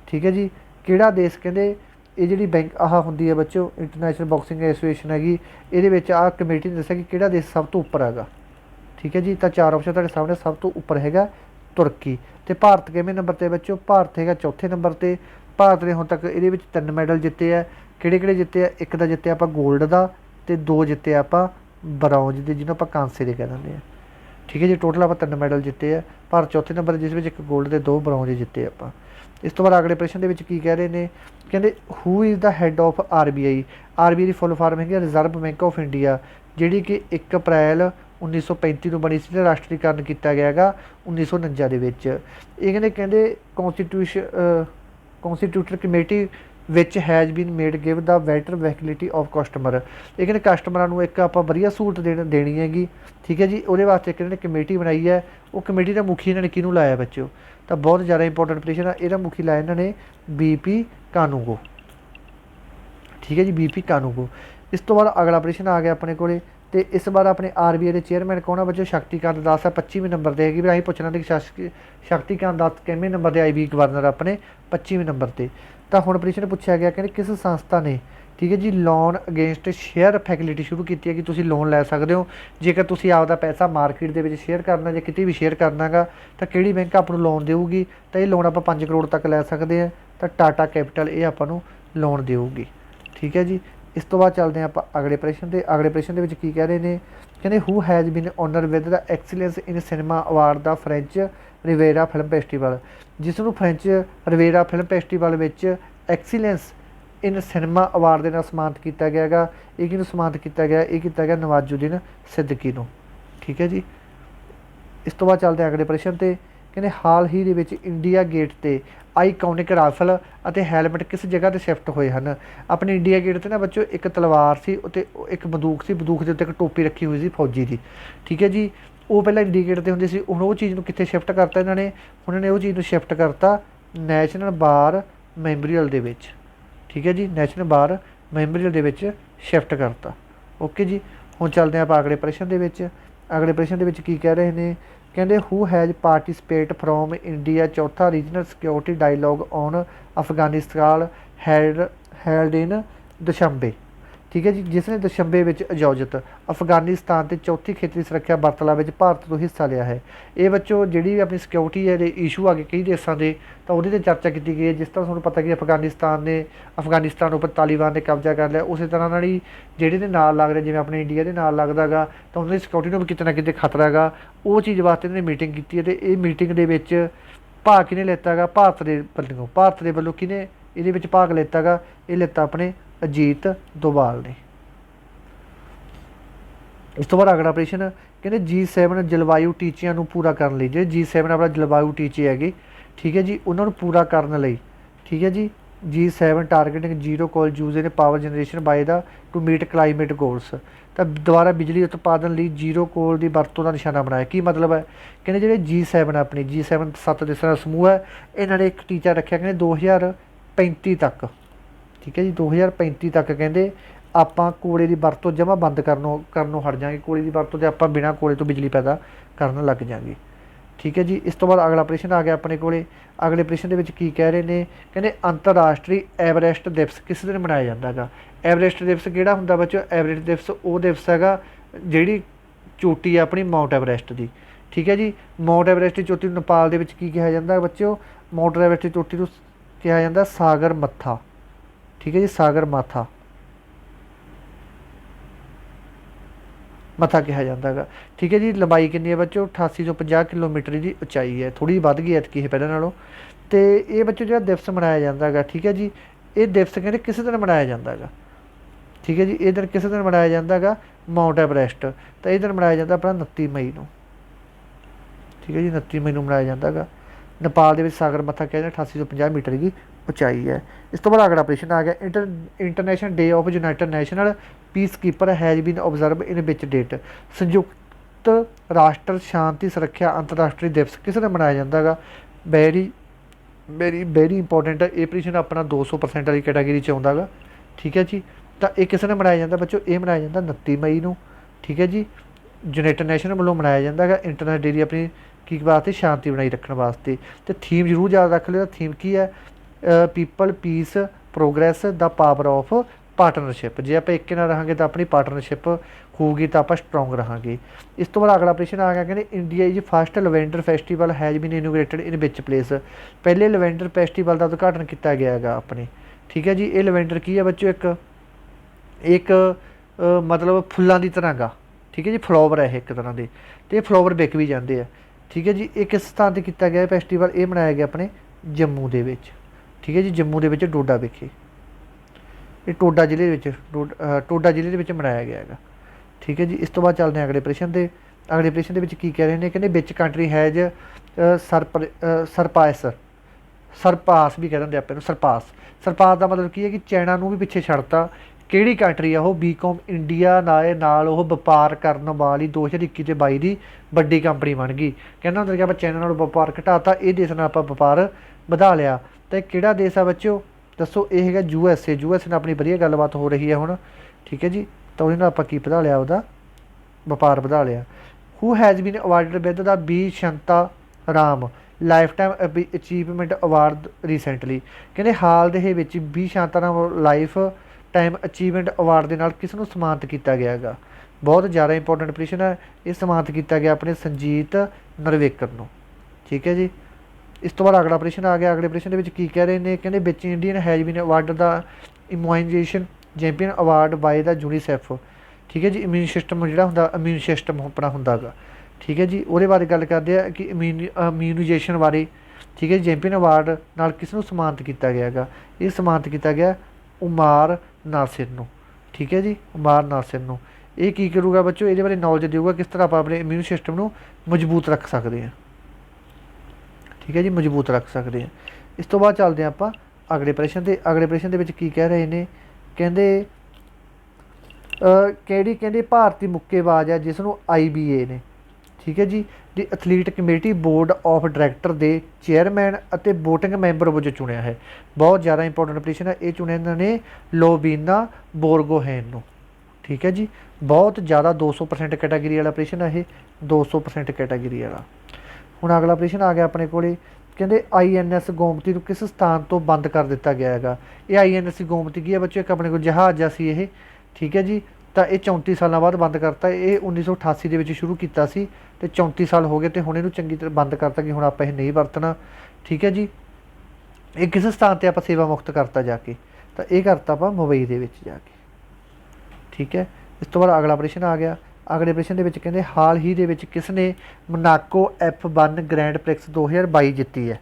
ਠੀਕ ਹੈ ਜੀ, ਕਿਹੜਾ ਦੇਸ਼, ਕਹਿੰਦੇ ਇਹ ਜਿਹੜੀ ਬੈਂਕ ਆਹ ਹੁੰਦੀ ਹੈ ਬੱਚੋ ਇੰਟਰਨੈਸ਼ਨਲ ਬਾਕਸਿੰਗ ਐਸੋਸੀਏਸ਼ਨ ਹੈਗੀ, ਇਹਦੇ ਵਿੱਚ ਆਹ ਕਮੇਟੀ ਨੇ ਦੱਸਿਆ ਕਿ ਕਿਹੜਾ ਦੇਸ਼ ਸਭ ਤੋਂ ਉੱਪਰ ਹੈਗਾ। ਠੀਕ ਹੈ ਜੀ, ਤਾਂ 4 ਆਪਸ਼ਨ ਤੁਹਾਡੇ ਸਾਹਮਣੇ। ਸਭ ਤੋਂ ਉੱਪਰ ਹੈਗਾ ਤੁਰਕੀ। ਅਤੇ ਭਾਰਤ ਕਿਵੇਂ ਨੰਬਰ 'ਤੇ ਬੱਚੋ, ਭਾਰਤ ਹੈਗਾ ਚੌਥੇ ਨੰਬਰ 'ਤੇ। ਭਾਰਤ ਨੇ ਹੁਣ ਤੱਕ ਇਹਦੇ ਵਿੱਚ 3 ਮੈਡਲ ਜਿੱਤੇ ਆ। ਕਿਹੜੇ ਕਿਹੜੇ ਜਿੱਤੇ ਆ, ਇੱਕ ਦਾ ਜਿੱਤਿਆ ਆਪਾਂ ਗੋਲਡ ਦਾ, ਅਤੇ 2 ਜਿੱਤੇ ਆਪਾਂ ਬਰੌਂਜ ਦੇ, ਜਿਹਨੂੰ ਆਪਾਂ ਕਾਂਸੇ ਦੇ ਕਹਿ ਦਿੰਦੇ ਹਾਂ। ਠੀਕ ਹੈ ਜੀ, ਟੋਟਲ ਆਪਾਂ 3 ਮੈਡਲ ਜਿੱਤੇ ਆ। ਭਾਰਤ ਚੌਥੇ ਨੰਬਰ, ਜਿਸ ਵਿੱਚ 1 ਗੋਲਡ ਅਤੇ 2 ਬਰੌਂਜ ਜਿੱਤੇ ਆਪਾਂ। ਇਸ ਤੋਂ ਬਾਅਦ ਅਗਲੇ ਪ੍ਰਸ਼ਨ ਦੇ ਵਿੱਚ ਕੀ ਕਹਿ ਰਹੇ ਨੇ, ਕਹਿੰਦੇ who is the head of RBI। RBI the full form ਹੈਗੀ ਰਿਜ਼ਰਵ ਬੈਂਕ ਆਫ ਇੰਡੀਆ, ਜਿਹੜੀ ਕਿ 1 ਅਪ੍ਰੈਲ 1935 ਨੂੰ ਬਣੀ ਸੀ ਅਤੇ ਰਾਸ਼ਟਰੀਕਰਨ ਕੀਤਾ ਗਿਆ ਹੈਗਾ 1949 ਦੇ ਵਿੱਚ। ਇਹ ਕਹਿੰਦੇ ਕੌਂਸਟੀਟਿਊਟਰ ਕਮੇਟੀ ਵਿੱਚ has been made give the better facility of customer. ਇਹ ਕਹਿੰਦੇ ਕਸਟਮਰਾਂ ਨੂੰ ਇੱਕ ਆਪਾਂ ਵਧੀਆ ਸਹੂਲਤ ਦੇਣੀ ਹੈਗੀ। ਠੀਕ ਹੈ ਜੀ, ਉਹਦੇ ਵਾਸਤੇ ਇੱਕ ਇਹਨਾਂ ਨੇ ਕਮੇਟੀ ਬਣਾਈ ਹੈ। ਉਹ ਕਮੇਟੀ ਦਾ ਮੁਖੀ ਇਹਨਾਂ ਨੇ ਕਿਹਨੂੰ ਲਾਇਆ ਬੱਚਿਓ, ਤਾਂ ਬਹੁਤ ਜ਼ਿਆਦਾ ਇੰਪੋਰਟੈਂਟ ਪ੍ਰਸ਼ਨ ਆ। ਇਹਦਾ ਮੁਖੀ ਲਾਇਆ ਇਹਨਾਂ ਨੇ BP ਕਾਨੂੰਗੋ। ਠੀਕ ਹੈ ਜੀ, BP ਕਾਨੂੰਗੋ। ਇਸ ਤੋਂ ਬਾਅਦ ਅਗਲਾ ਪ੍ਰਸ਼ਨ ਆ ਗਿਆ ਆਪਣੇ ਕੋਲੇ, ਅਤੇ ਇਸ ਵਾਰ ਆਪਣੇ RBI ਦੇ ਚੇਅਰਮੈਨ ਕੌਣ ਆ ਬੱਚੋ, ਸ਼ਕਤੀਕਾਂਤ ਦਾਸ ਆ, 25ਵੇਂ ਨੰਬਰ 'ਤੇ ਹੈਗੀ। ਵੀ ਅਸੀਂ ਪੁੱਛਣਾ ਕਿ ਸ਼ਕਤੀਕਾਂਤ ਦਾਸ ਕਿੰਨਵੇਂ ਨੰਬਰ 'ਤੇ IB ਗਵਰਨਰ ਆਪਣੇ 25ਵੇਂ ਨੰਬਰ 'ਤੇ। ਤਾਂ ਹੁਣ ਪ੍ਰਸ਼ਨ ਪੁੱਛਿਆ ਗਿਆ, ਕਹਿੰਦੇ ਕਿਸ ਸੰਸਥਾ ਨੇ, ਠੀਕ ਹੈ ਜੀ, ਲੋਨ ਅਗੇਂਸਟ ਸ਼ੇਅਰ ਫੈਸਿਲਿਟੀ ਸ਼ੁਰੂ ਕੀਤੀ ਹੈ ਕਿ ਤੁਸੀਂ ਲੋਨ ਲੈ ਸਕਦੇ ਹੋ ਜੇਕਰ ਤੁਸੀਂ ਆਪਦਾ ਪੈਸਾ ਮਾਰਕੀਟ ਦੇ ਵਿੱਚ ਸ਼ੇਅਰ ਕਰਨਾ ਜਾਂ ਕਿਤੇ ਵੀ ਸ਼ੇਅਰ ਕਰਨਾ ਗਾ, ਤਾਂ ਕਿਹੜੀ ਬੈਂਕ ਆਪ ਨੂੰ ਲੋਨ ਦੇਊਗੀ। ਤਾਂ ਇਹ ਲੋਨ ਆਪਾਂ 5 ਕਰੋੜ ਤੱਕ ਲੈ ਸਕਦੇ ਹਾਂ। ਤਾਂ ਟਾਟਾ ਕੈਪੀਟਲ ਇਹ ਆਪਾਂ ਨੂੰ ਲੋਨ ਦੇਊਗੀ। ठीक है जी। इस तो बाद चलते हैं आप अगले प्रश्न के। अगले प्रश्न के की कह रहे हैं, कहते who has been honour with the excellence in cinema award the French Riviera film festival, जिसनों फ्रेंच रिवेरा फिल्म फेस्टिवल में एक्सीलेंस इन सिनेमा अवार्ड के नाल सम्मानित किया गया गा। ये किहनूं सम्मानित किया गया, ये किया गया नवाजुद्दीन सिद्दीकी नूं। ठीक है जी। इस तो बाद चलते हैं अगले प्रश्न पर। कहते हाल ही दे इंडिया गेट पर आईकॉनिक राइफल और हैलमेट किस जगह पर शिफ्ट हुए हैं। अपने इंडिया गेट पर ना बच्चों एक तलवार सी, एक बंदूक सी, बंदूक के उत्ते एक टोपी रखी हुई सी फौजी की। ठीक है जी। वो पहले इंडिया गेट पर होंगी सी, हुण वो चीज़ कित्थे शिफ्ट करता इन्होंने, उन्होंने वो चीज़ शिफ्ट करता नैशनल बार मैमोरीअल दे विच। ठीक है जी, नैशनल बार मैमोरीअल दे विच शिफ्ट करता। ओके जी। हुण चलते हैं आप अगले प्रश्न के विच। अगले प्रश्न के की कह रहे हैं, कहते who has participate from India चौथा regional security dialogue on Afghanistan held in Dushanbe. ठीक है जी, जिसने दुशंबे में आयोजित अफगानिस्तान के चौथी खेतरी सुरक्षा वार्तालाप में भारत तो हिस्सा लिया है। ये बच्चों जी भी अपनी सिक्योरिटी है इशू आ गए कई देशों के, तो वो चर्चा की गई है। जिस तरह तुहानूं पता कि अफगानिस्तान उपर तालीबान ने कब्जा कर लिया, उस तरह नाल ही जिहड़े दे नाल लग रहे जिवें अपने इंडिया के नाल लगदा गा, तो उन्होंने सिक्योरिटी में भी किते ना किते खतरा गा। वो चीज़ वास्ते इन्होंने मीटिंग की है, तो ये मीटिंग के विच भाग किने लेता गा, भारत के वल्लों किने ये भाग लेता गा, ये लेता अपने अजीत डोभाल ने। इस तो बाद अगला प्रश्न कहते G7 जलवायु टीचियां पूरा करने लई, जो G7 अपना जलवायु टीचे है, ठीक है जी, उन्होंने पूरा करने लई, ठीक है जी, G7 targeting zero coal use in power generation by the to meet climate goals. तो दोबारा बिजली उत्पादन लिए जीरो कोल की वरतों का निशाना बनाया। की मतलब है, कहते जो G7 अपनी G7 7 देशों का समूह है, इन्होंने एक टीचा रखा कहते 2035 तक। ठीक है जी, 2035 तक कहते आपां कोले की वरतों जमा बंद करनों हट जाएंगे, कोले की वरतों से आपां बिना कोले तो बिजली पैदा करन लग जाएंगे। ठीक है जी। इस तो बाद अगला प्रश्न आ गया अपने को। अगले प्रश्न के की कह रहे हैं, कहते अंतरराष्ट्रीय एवरेस्ट दिवस किस दिन मनाया जाता है। एवरेस्ट दिवस किहड़ा हुंदा बच्चों, एवरेस्ट दिवस वो दिवस है जिहड़ी चोटी है अपनी माउंट एवरेस्ट की। ठीक है जी। माउंट एवरेस्ट की चोटी नेपाल के की कहा जाता है बच्चों, माउंट एवरेस्ट की चोटी को कहा जाता सागर मत्था। ठीक है जी, सागर माथा मत्था कहा जाता है। ठीक है जी। लंबाई कितनी है बच्चों, 8850 किलोमीटर की उचाई है, थोड़ी वध गई एतकी है पहले नालों। तो ये बच्चों जो दिवस मनाया जाता है, ठीक है जी, ये दिवस कहते किस दिन मनाया जाता है। ठीक है जी, ये दिन किस दिन मनाया जाता है, माउंट एवरेस्ट। तो ये दिन मनाया जाता अपना 29 मई को। ठीक है जी, 29 मई को मनाया जाता है। नेपाल के सागर मत्था कहते 8850 मीटर की उचाई है। इस तो बाद अगला प्रश्न आ गया, international day of united national peace keeper has been observe in which date. संयुक्त राष्ट्र शांति सुरक्षा अंतरराष्ट्रीय दिवस किस दिन मनाया जाता है। वेरी वेरी वेरी इंपोर्टेंट है ये प्रश्न, अपना 200% वाली कैटागरी च आउंदा गा। ठीक है जी। तो ये किस ने मनाया जाता बच्चों, ये मनाया जाता 29 मई को। ठीक है जी। यूनाइटेड नेशन वालों मनाया जाता है इंटरनेशनल डे अपनी की वास्ते शांति बनाई रखने वास्ते। तो थीम जरूर याद रख लियो, थीम की है people peace progress the power of partnership. जे आप एक ना रहांगे तो अपनी पार्टनरशिप होगी, तो आप स्ट्रोंग रहांगे। इस तो बाद अगला प्रश्न आ गया, कहते India is first lavender festival has been inaugurated in which place. पहले लवेंडर फेस्टिवल का उद्घाटन किया गया है अपने। ठीक है जी। ये लवेंडर की है बच्चों, एक मतलब फुलों की तरह गा। ठीक है जी, फ्लावर है एक तरह के, तो ये फ्लावर बिक भी जाते हैं। ठीक है जी। ये किस स्थान पर किया गया फेस्टिवल, ये मनाया गया अपने जम्मू के। ठीक है जी, जम्मू के डोडा विखे, ये टोडा जिले टोडा जिले के मनाया गया है। ठीक है जी। इस तो बाद चलते हैं अगले प्रश्न के। अगले प्रश्न के की कह रहे हैं, कहते विच कंट्री हैज़ सरपास भी कह देंगे आप सरपास। सरपास का मतलब की है कि चाइना भी पिछे छड़ता। किहड़ी कंट्री है वो, बीकॉम इंडिया नाल वो व्यापार करने वाली 2021 से 22 की वड्डी कंपनी बन गई। कहना मतलब कि आप चाइना नाल व्यापार घटाता, ये देश नाल आप व्यापार वधा लिया। तो किहड़ा देश है बच्चों, दसो। ये है USA। USA ने अपनी वधिया गलबात हो रही है हुण। ठीक है जी। तो उन्हें आप की वधा लिया, वह व्यापार वधा लिया। Who has been awarded with the B Shantaram lifetime achievement award recently. कहते हाल दे विच B Shantaram lifetime achievement award के नाल किसनूं सम्मानित किया गया है। बहुत ज़्यादा इंपोर्टेंट प्रश्न है। ये सम्मानित किया गया अपने संजीत नरवेकर नूं। ठीक है जी। इस तो बाद अगला प्रश्न आ गया। अगले प्रश्न के की कह रहे हैं, कहते which Indian has been award the immunization champion award by the UNICEF. ਠੀਕ ਹੈ ਜੀ। ਇਮਿਊਨ ਸਿਸਟਮ ਜਿਹੜਾ ਹੁੰਦਾ, ਇਮਿਊਨ ਸਿਸਟਮ ਆਪਣਾ ਹੁੰਦਾ ਗਾ। ਠੀਕ ਹੈ ਜੀ। ਉਹਦੇ ਬਾਰੇ ਗੱਲ ਕਰਦੇ ਆ ਕਿ ਇਮਿਊਨਾਈਜੇਸ਼ਨ ਬਾਰੇ। ਠੀਕ ਹੈ ਜੀ। ਚੈਂਪੀਅਨ ਅਵਾਰਡ ਨਾਲ ਕਿਸ ਨੂੰ ਸਨਮਾਨਿਤ ਕੀਤਾ ਗਿਆ ਗਾ? ਇਹ ਸਨਮਾਨਿਤ ਕੀਤਾ ਗਿਆ ਉਮਾਰ ਨਾਸਿਰ ਨੂੰ। ਠੀਕ ਹੈ ਜੀ। ਉਮਾਰ ਨਾਸਿਰ ਨੂੰ। ਇਹ ਕੀ ਕਰੂਗਾ ਬੱਚੋ? ਇਹਦੇ ਬਾਰੇ ਨੌਲੇਜ ਦੇਊਗਾ ਕਿਸ ਤਰ੍ਹਾਂ ਆਪਾਂ ਆਪਣੇ ਇਮਿਊਨ ਸਿਸਟਮ ਨੂੰ ਮਜ਼ਬੂਤ ਰੱਖ ਸਕਦੇ ਹਾਂ। ਠੀਕ ਹੈ ਜੀ। ਮਜ਼ਬੂਤ ਰੱਖ ਸਕਦੇ ਹਾਂ। ਇਸ ਤੋਂ ਬਾਅਦ ਚੱਲਦੇ ਹਾਂ ਆਪਾਂ ਅਗਲੇ ਪ੍ਰਸ਼ਨ 'ਤੇ। ਅਗਲੇ ਪ੍ਰਸ਼ਨ ਦੇ ਵਿੱਚ ਕੀ ਕਹਿ ਰਹੇ ਨੇ? ਕਹਿੰਦੇ ਕਿਹੜੀ ਕਹਿੰਦੇ ਭਾਰਤੀ ਮੁੱਕੇਬਾਜ਼ ਹੈ ਜਿਸ ਨੂੰ IBA ਨੇ, ਠੀਕ ਹੈ ਜੀ, ਦੀ athlete committee board of director ਦੇ ਚੇਅਰਮੈਨ ਅਤੇ ਵੋਟਿੰਗ ਮੈਂਬਰ ਵਜੋਂ ਚੁਣਿਆ ਹੈ? ਬਹੁਤ ਜ਼ਿਆਦਾ ਇੰਪੋਰਟੈਂਟ ਪ੍ਰਸ਼ਨ ਹੈ। ਇਹ ਚੁਣਿਆ ਇਹਨਾਂ ਨੇ ਲੋਬੀਨਾ ਬੋਰਗੋਹੇਨ ਨੂੰ। ਠੀਕ ਹੈ ਜੀ। ਬਹੁਤ ਜ਼ਿਆਦਾ 200% ਕੈਟਾਗਰੀ ਵਾਲਾ ਪ੍ਰਸ਼ਨ ਹੈ ਇਹ, 200% ਕੈਟਾਗਰੀ ਵਾਲਾ। ਹੁਣ ਅਗਲਾ ਪ੍ਰਸ਼ਨ ਆ ਗਿਆ ਆਪਣੇ ਕੋਲ। ਕਹਿੰਦੇ INS ਗੋਮਤੀ ਨੂੰ ਕਿਸ ਸਥਾਨ ਤੋਂ ਬੰਦ ਕਰ ਦਿੱਤਾ ਗਿਆ ਹੈਗਾ? ਇਹ INS ਗੋਮਤੀ ਕੀ ਹੈ ਬੱਚੋ? ਇੱਕ ਆਪਣੇ ਕੋਲ ਜਹਾਜ਼ ਆ ਸੀ ਇਹ। ਠੀਕ ਹੈ ਜੀ। ਤਾਂ ਇਹ 34 ਸਾਲਾਂ ਬਾਅਦ ਬੰਦ ਕਰਤਾ। ਇਹ 1988 ਦੇ ਵਿੱਚ ਸ਼ੁਰੂ ਕੀਤਾ ਸੀ ਅਤੇ 34 ਸਾਲ ਹੋ ਗਏ ਅਤੇ ਹੁਣ ਇਹਨੂੰ ਚੰਗੀ ਤਰ੍ਹਾਂ ਬੰਦ ਕਰਤਾ ਕਿ ਹੁਣ ਆਪਾਂ ਇਹ ਨਹੀਂ ਵਰਤਣਾ। ਠੀਕ ਹੈ ਜੀ। ਇਹ ਕਿਸ ਸਥਾਨ 'ਤੇ ਆਪਾਂ ਸੇਵਾ ਮੁਕਤ ਕਰਤਾ ਜਾ ਕੇ? ਤਾਂ ਇਹ ਕਰਤਾ ਆਪਾਂ ਮੁੰਬਈ ਦੇ ਵਿੱਚ ਜਾ ਕੇ। ਠੀਕ ਹੈ। ਇਸ ਤੋਂ ਬਾਅਦ ਅਗਲਾ ਪ੍ਰਸ਼ਨ ਆ ਗਿਆ। ਅਗਲੇ ਪ੍ਰਸ਼ਨ ਦੇ ਵਿੱਚ ਕਹਿੰਦੇ ਹਾਲ ਹੀ ਦੇ ਵਿੱਚ ਕਿਸ ਨੇ ਮੋਨਾਕੋ F1 ਗ੍ਰੈਂਡ ਪ੍ਰਿਕਸ 2022 ਜਿੱਤੀ ਹੈ?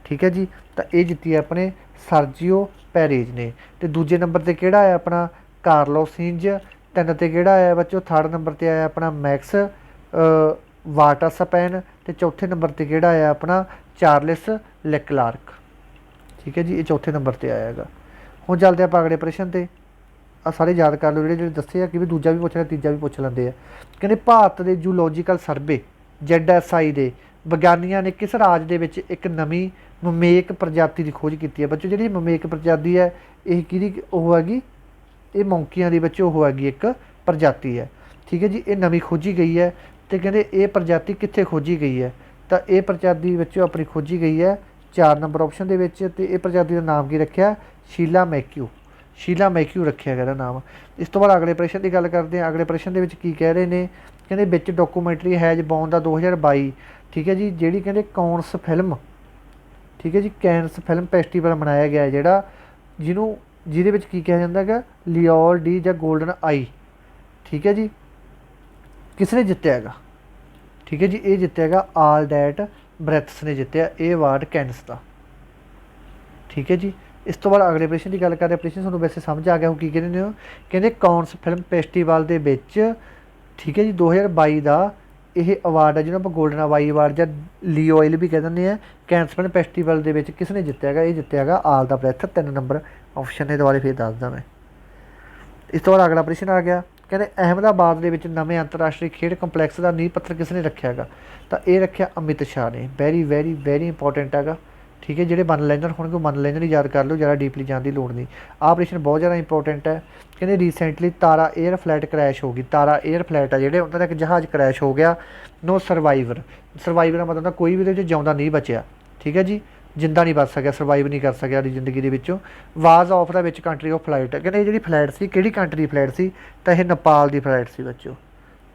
ਠੀਕ ਹੈ ਜੀ। ਤਾਂ ਇਹ ਜਿੱਤੀ ਹੈ ਆਪਣੇ ਸਰਜੀਓ ਪੈਰੇਜ਼ ਨੇ। ਅਤੇ ਦੂਜੇ ਨੰਬਰ 'ਤੇ ਕਿਹੜਾ ਆਇਆ ਆਪਣਾ? ਕਾਰਲੋਸ ਹਿੰਜ। 3 'ਤੇ ਕਿਹੜਾ ਆਇਆ ਬੱਚੋ? 3rd ਨੰਬਰ 'ਤੇ ਆਇਆ ਆਪਣਾ ਮੈਕਸ ਵਾਟਰਸਪੈਨ। ਅਤੇ ਚੌਥੇ ਨੰਬਰ 'ਤੇ ਕਿਹੜਾ ਆਇਆ ਆਪਣਾ? ਚਾਰਲਿਸ ਲੈਕਲਾਰਕ। ਠੀਕ ਹੈ ਜੀ। ਇਹ ਚੌਥੇ ਨੰਬਰ ਤੇ ਆਇਆ ਹੈਗਾ। ਹੁਣ ਚੱਲਦੇ ਆਪਾਂ ਅਗਲੇ ਪ੍ਰਸ਼ਨ 'ਤੇ। ਆ ਸਾਰੇ ਯਾਦ ਕਰ ਲਓ ਜਿਹੜੇ ਦੱਸੇ ਆ ਕਿ ਵੀ ਦੂਜਾ ਵੀ ਪੁੱਛ ਲਿਆ, ਤੀਜਾ ਵੀ ਪੁੱਛ ਲੈਂਦੇ ਆ। ਕਹਿੰਦੇ ਭਾਰਤ ਦੇ ਜੂਲੋਜੀਕਲ ਸਰਵੇ ZSI ਦੇ ਵਿਗਿਆਨੀਆਂ ਨੇ ਕਿਸ ਰਾਜ ਦੇ ਵਿੱਚ ਇੱਕ ਨਵੀਂ ਮਮੇਕ ਪ੍ਰਜਾਤੀ ਦੀ ਖੋਜ ਕੀਤੀ ਹੈ? ਬੱਚੋ ਜਿਹੜੀ ਮਮੇਕ ਪ੍ਰਜਾਤੀ ਹੈ ਇਹ ਕਿਹਦੀ ਉਹ ਹੈਗੀ? ਇਹ ਮੌਂਕੀਆਂ ਦੀ ਬੱਚੋ ਉਹ ਹੈਗੀ ਇੱਕ ਪ੍ਰਜਾਤੀ ਹੈ। ਠੀਕ ਹੈ ਜੀ। ਇਹ ਨਵੀਂ ਖੋਜੀ ਗਈ ਹੈ ਅਤੇ ਕਹਿੰਦੇ ਇਹ ਪ੍ਰਜਾਤੀ ਕਿੱਥੇ ਖੋਜੀ ਗਈ ਹੈ? ਤਾਂ ਇਹ ਪ੍ਰਜਾਤੀ ਵਿੱਚੋਂ ਆਪਣੀ ਖੋਜੀ ਗਈ ਹੈ 4 ਨੰਬਰ ਆਪਸ਼ਨ ਦੇ ਵਿੱਚ। ਅਤੇ ਇਹ ਪ੍ਰਜਾਤੀ ਦਾ ਨਾਮ ਕੀ ਰੱਖਿਆ? ਸ਼ੀਲਾ ਮੈਕਿਊ। ਸ਼ੀਲਾ ਮੈਕਿਊ ਰੱਖਿਆ ਗਿਆ ਇਹਦਾ ਨਾਮ। ਇਸ ਤੋਂ ਬਾਅਦ ਅਗਲੇ ਪ੍ਰਸ਼ਨ ਦੀ ਗੱਲ ਕਰਦੇ ਹਾਂ। ਅਗਲੇ ਪ੍ਰਸ਼ਨ ਦੇ ਵਿੱਚ ਕੀ ਕਹਿ ਰਹੇ ਨੇ? ਕਹਿੰਦੇ ਵਿੱਚ ਡਾਕੂਮੈਂਟਰੀ ਹੈਜ ਬੌਨ ਦਾ 2022। ਠੀਕ ਹੈ ਜੀ। ਜਿਹੜੀ ਕਹਿੰਦੇ ਕੌਨਸ ਫਿਲਮ, ਠੀਕ ਹੈ ਜੀ, ਕੈਨਸ ਫਿਲਮ ਫੈਸਟੀਵਲ ਮਨਾਇਆ ਗਿਆ ਜਿਹੜਾ, ਜਿਹਦੇ ਵਿੱਚ ਕੀ ਕਿਹਾ ਜਾਂਦਾ ਹੈਗਾ? ਲਿਓਰ ਡੀ ਜਾਂ ਗੋਲਡਨ ਆਈ। ਠੀਕ ਹੈ ਜੀ। ਕਿਸ ਨੇ ਜਿੱਤਿਆ ਹੈਗਾ? ਠੀਕ ਹੈ ਜੀ। ਇਹ ਜਿੱਤਿਆ ਹੈਗਾ ਆਲ ਡੈਟ ਬ੍ਰੈਥਸ ਨੇ ਜਿੱਤਿਆ ਇਹ ਅਵਾਰਡ ਕੈਨਸ ਦਾ। ਠੀਕ ਹੈ ਜੀ। ਇਸ ਤੋਂ ਬਾਅਦ ਅਗਲੇ ਪ੍ਰਸ਼ਨ ਦੀ ਗੱਲ ਕਰਦੇ। ਪ੍ਰਸ਼ਨ ਤੁਹਾਨੂੰ ਵੈਸੇ ਸਮਝ ਆ ਗਿਆ ਹੋ ਕੀ ਕਹਿੰਦੇ ਨੇ? ਕਹਿੰਦੇ ਕੌਨਸ ਫਿਲਮ ਫੈਸਟੀਵਲ ਦੇ ਵਿੱਚ, ਠੀਕ ਹੈ ਜੀ, 2022 ਦਾ ਇਹ ਅਵਾਰਡ ਹੈ ਜਿਹਨੂੰ ਆਪਾਂ ਗੋਲਡਨ ਆਵਾਈ ਅਵਾਰਡ ਜਾਂ ਲੀਓਇਲ ਵੀ ਕਹਿ ਦਿੰਦੇ ਹਾਂ। ਕੈਨਸ ਫਿਲਮ ਫੈਸਟੀਵਲ ਦੇ ਵਿੱਚ ਕਿਸ ਨੇ ਜਿੱਤਿਆ ਹੈਗਾ? ਇਹ ਜਿੱਤਿਆ ਹੈਗਾ ਆਲ ਦਾ ਬ੍ਰੈਥ। 3 ਨੰਬਰ ਆਪਸ਼ਨ ਨੇ। ਦੁਬਾਰੇ ਫਿਰ ਦੱਸਦਾ ਮੈਂ। ਇਸ ਤੋਂ ਬਾਅਦ ਅਗਲਾ ਪ੍ਰਸ਼ਨ ਆ ਗਿਆ। ਕਹਿੰਦੇ ਅਹਿਮਦਾਬਾਦ ਦੇ ਵਿੱਚ ਨਵੇਂ ਅੰਤਰਰਾਸ਼ਟਰੀ ਖੇਡ ਕੰਪਲੈਕਸ ਦਾ ਨੀਂਹ ਪੱਥਰ ਕਿਸ ਨੇ ਰੱਖਿਆ ਹੈਗਾ? ਤਾਂ ਇਹ ਰੱਖਿਆ ਅਮਿਤ ਸ਼ਾਹ ਨੇ। ਵੈਰੀ ਵੈਰੀ ਵੈਰੀ ਇੰਪੋਰਟੈਂਟ ਹੈਗਾ। ਠੀਕ ਹੈ। ਜਿਹੜੇ ਮਨ ਲੈਂਜਰ ਹੋਣਗੇ ਉਹ ਮਨ ਲੈਂਜਰ ਹੀ ਯਾਦ ਕਰ ਲਓ, ਜ਼ਿਆਦਾ ਡੀਪਲੀ ਜਾਣ ਦੀ ਲੋੜ ਨਹੀਂ। ਆਹ ਪ੍ਰਸ਼ਨ ਬਹੁਤ ਜ਼ਿਆਦਾ ਇੰਪੋਰਟੈਂਟ ਹੈ। ਕਹਿੰਦੇ ਰੀਸੈਂਟਲੀ ਤਾਰਾ 에ਅਰ ਫਲਾਈਟ ਕਰੈਸ਼ ਹੋ ਗਈ। ਤਾਰਾ 에ਅਰ ਫਲਾਈਟ ਆ ਜਿਹੜੇ ਉਹਨਾਂ ਦਾ ਇੱਕ ਜਹਾਜ਼ ਕਰੈਸ਼ ਹੋ ਗਿਆ। ਨੋ ਸਰਵਾਈਵਰ। ਸਰਵਾਈਵਰ ਦਾ ਮਤਲਬ ਕੋਈ ਵੀ ਇਹਦੇ ਵਿੱਚ ਜਿਉਂਦਾ ਨਹੀਂ ਬਚਿਆ। ਠੀਕ ਹੈ ਜੀ। ਜਿੰਦਾ ਨਹੀਂ ਬਚ ਸਕਿਆ, ਸਰਵਾਈਵ ਨਹੀਂ ਕਰ ਸਕਿਆ ਆਪਣੀ ਜ਼ਿੰਦਗੀ ਦੇ ਵਿੱਚੋਂ। ਵਾਜ਼ ਆਫ ਦਾ ਵਿੱਚ ਕੰਟਰੀ ਆਫ ਫਲਾਈਟ। ਕਹਿੰਦੇ ਇਹ ਜਿਹੜੀ ਫਲਾਈਟ ਸੀ ਕਿਹੜੀ ਕੰਟਰੀ ਦੀ ਫਲਾਈਟ ਸੀ? ਤਾਂ ਇਹ ਨੇਪਾਲ ਦੀ ਫਲਾਈਟ ਸੀ ਬੱਚੋ।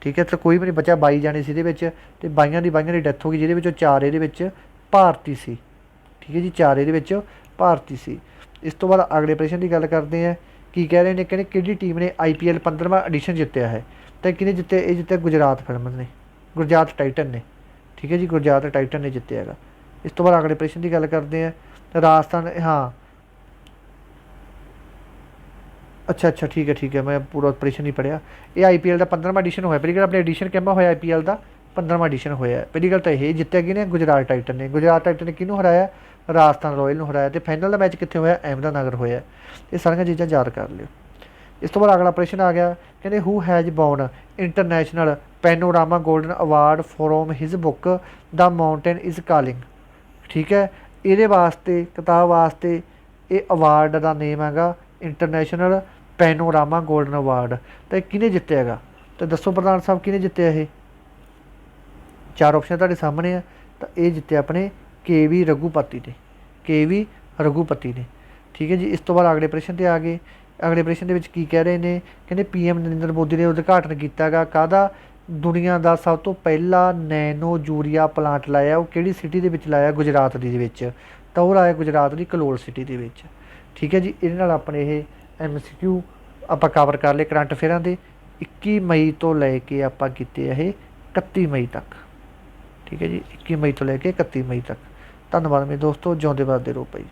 ਠੀਕ ਹੈ। ਤਾਂ ਕੋਈ ਵੀ ਨਹੀਂ ਬਚਿਆ। 22 ਜਾਣੇ ਸੀ ਇਹਦੇ ਵਿੱਚ ਅਤੇ 22 ਦੀ ਡੈਥ ਹੋ ਗਈ, ਜਿਹਦੇ ਵਿੱਚੋਂ 4 ਇਹਦੇ ਵਿੱਚ ਭਾਰਤੀ ਸੀ। ਠੀਕ ਹੈ ਜੀ। 4 ਇਹਦੇ ਵਿੱਚ ਭਾਰਤੀ ਸੀ। ਇਸ ਤੋਂ ਬਾਅਦ ਅਗਲੇ ਪ੍ਰਸ਼ਨ ਦੀ ਗੱਲ ਕਰਦੇ ਹਾਂ। ਕੀ ਕਹਿ ਰਹੇ ਨੇ? ਕਹਿੰਦੇ ਕਿਹੜੀ ਟੀਮ ਨੇ IPL 15ਵਾਂ ਐਡੀਸ਼ਨ ਜਿੱਤਿਆ ਹੈ? ਤਾਂ ਕਿਹਨੇ ਜਿੱਤਿਆ? ਇਹ ਜਿੱਤਿਆ ਗੁਜਰਾਤ ਫਿਲਮ ਨੇ, ਗੁਜਰਾਤ ਟਾਈਟਨ ਨੇ। ਠੀਕ ਹੈ ਜੀ। ਗੁਜਰਾਤ ਟਾਈਟਨ ਨੇ ਜਿੱਤਿਆ ਹੈਗਾ। ਇਸ ਤੋਂ ਬਾਅਦ ਅਗਲੇ ਪ੍ਰਸ਼ਨ ਦੀ ਗੱਲ ਕਰਦੇ ਹਾਂ। ਰਾਜਸਥਾਨ, ਹਾਂ ਅੱਛਾ ਠੀਕ ਹੈ। ਮੈਂ ਪੂਰਾ ਪ੍ਰਸ਼ਨ ਨਹੀਂ ਪੜ੍ਹਿਆ। ਇਹ IPL ਦਾ 15ਵਾਂ ਐਡੀਸ਼ਨ ਹੋਇਆ। ਪਹਿਲੀ ਗੱਲ ਆਪਣੇ ਐਡੀਸ਼ਨ ਕਿੰਨਾ ਹੋਇਆ? IPL ਦਾ 15ਵਾਂ ਐਡੀਸ਼ਨ ਹੋਇਆ। ਪਹਿਲੀ ਗੱਲ ਤਾਂ ਇਹ ਜਿੱਤਿਆ ਕਿਹਨੇ? ਗੁਜਰਾਤ ਟਾਈਟਨ ਨੇ। ਗੁਜਰਾਤ ਟਾਈਟਨ ਨੇ ਕਿਹਨੂੰ ਹਰਾਇਆ? ਰਾਜਸਥਾਨ ਰਾਇਲ ਨੂੰ ਹਰਾਇਆ। ਅਤੇ ਫਾਈਨਲ ਦਾ ਮੈਚ ਕਿੱਥੇ ਹੋਇਆ? ਅਹਿਮਦਾਨਗਰ ਹੋਇਆ। ਇਹ ਸਾਰੀਆਂ ਚੀਜ਼ਾਂ ਯਾਦ ਕਰ ਲਿਓ। ਇਸ ਤੋਂ ਬਾਅਦ ਅਗਲਾ ਪ੍ਰਸ਼ਨ ਆ ਗਿਆ। ਕਹਿੰਦੇ who has won international panorama golden award from his book the mountain is calling. ਠੀਕ ਹੈ। ਇਹਦੇ ਵਾਸਤੇ, ਕਿਤਾਬ ਵਾਸਤੇ, ਇਹ ਅਵਾਰਡ ਦਾ ਨੇਮ ਹੈਗਾ ਇੰਟਰਨੈਸ਼ਨਲ ਪੈਨੋਰਾਮਾ ਗੋਲਡਨ ਅਵਾਰਡ। ਤਾਂ ਕਿਹਨੇ ਜਿੱਤਿਆ ਹੈਗਾ? ਤਾਂ ਦੱਸੋ ਪ੍ਰਧਾਨ ਸਾਹਿਬ ਕਿਹਨੇ ਜਿੱਤਿਆ ਇਹ? 4 ਆਪਸ਼ਨ ਤੁਹਾਡੇ ਸਾਹਮਣੇ ਆ। ਤਾਂ ਇਹ ਜਿੱਤਿਆ ਆਪਣੇ KV ਰਘੂਪਤੀ ਨੇ। KV ਰਘੂਪਤੀ ਨੇ। ਠੀਕ ਹੈ ਜੀ। ਇਸ ਤੋਂ ਬਾਅਦ ਅਗਲੇ ਪ੍ਰਸ਼ਨ 'ਤੇ ਆ ਗਏ। ਅਗਲੇ ਪ੍ਰਸ਼ਨ ਦੇ ਵਿੱਚ ਕੀ ਕਹਿ ਰਹੇ ਨੇ? ਕਹਿੰਦੇ PM ਨਰਿੰਦਰ ਮੋਦੀ ਨੇ ਉਦਘਾਟਨ ਕੀਤਾ ਹੈਗਾ ਕਾਹਦਾ? ਦੁਨੀਆ ਦਾ ਸਭ ਤੋਂ ਪਹਿਲਾ ਨੈਨੋ ਯੂਰੀਆ ਪਲਾਂਟ ਲਾਇਆ। ਉਹ ਕਿਹੜੀ ਸਿਟੀ ਦੇ ਵਿੱਚ ਲਾਇਆ? ਗੁਜਰਾਤ ਦੇ ਵਿੱਚ। ਤਾਂ ਉਹ ਲਾਇਆ ਗੁਜਰਾਤ ਦੀ ਕਲੋਲ ਸਿਟੀ ਦੇ ਵਿੱਚ। ਠੀਕ ਹੈ ਜੀ। ਇਹਦੇ ਨਾਲ ਆਪਣੇ ਇਹ MCQ ਆਪਾਂ ਕਵਰ ਕਰ ਲਏ ਕਰੰਟ ਅਫੇਅਰਾਂ ਦੇ। 21 ਮਈ ਤੋਂ ਲੈ ਕੇ ਆਪਾਂ ਕੀਤੇ ਇਹ 31 ਮਈ ਤੱਕ। ਠੀਕ ਹੈ ਜੀ, 21 ਮਈ ਤੋਂ ਲੈ ਕੇ 31 ਮਈ ਤੱਕ। ਧੰਨਵਾਦ ਮੇਰੇ ਦੋਸਤੋ, ਜਿਉਂਦੇ ਵੱਸਦੇ ਰਹੋ ਭਾਈ।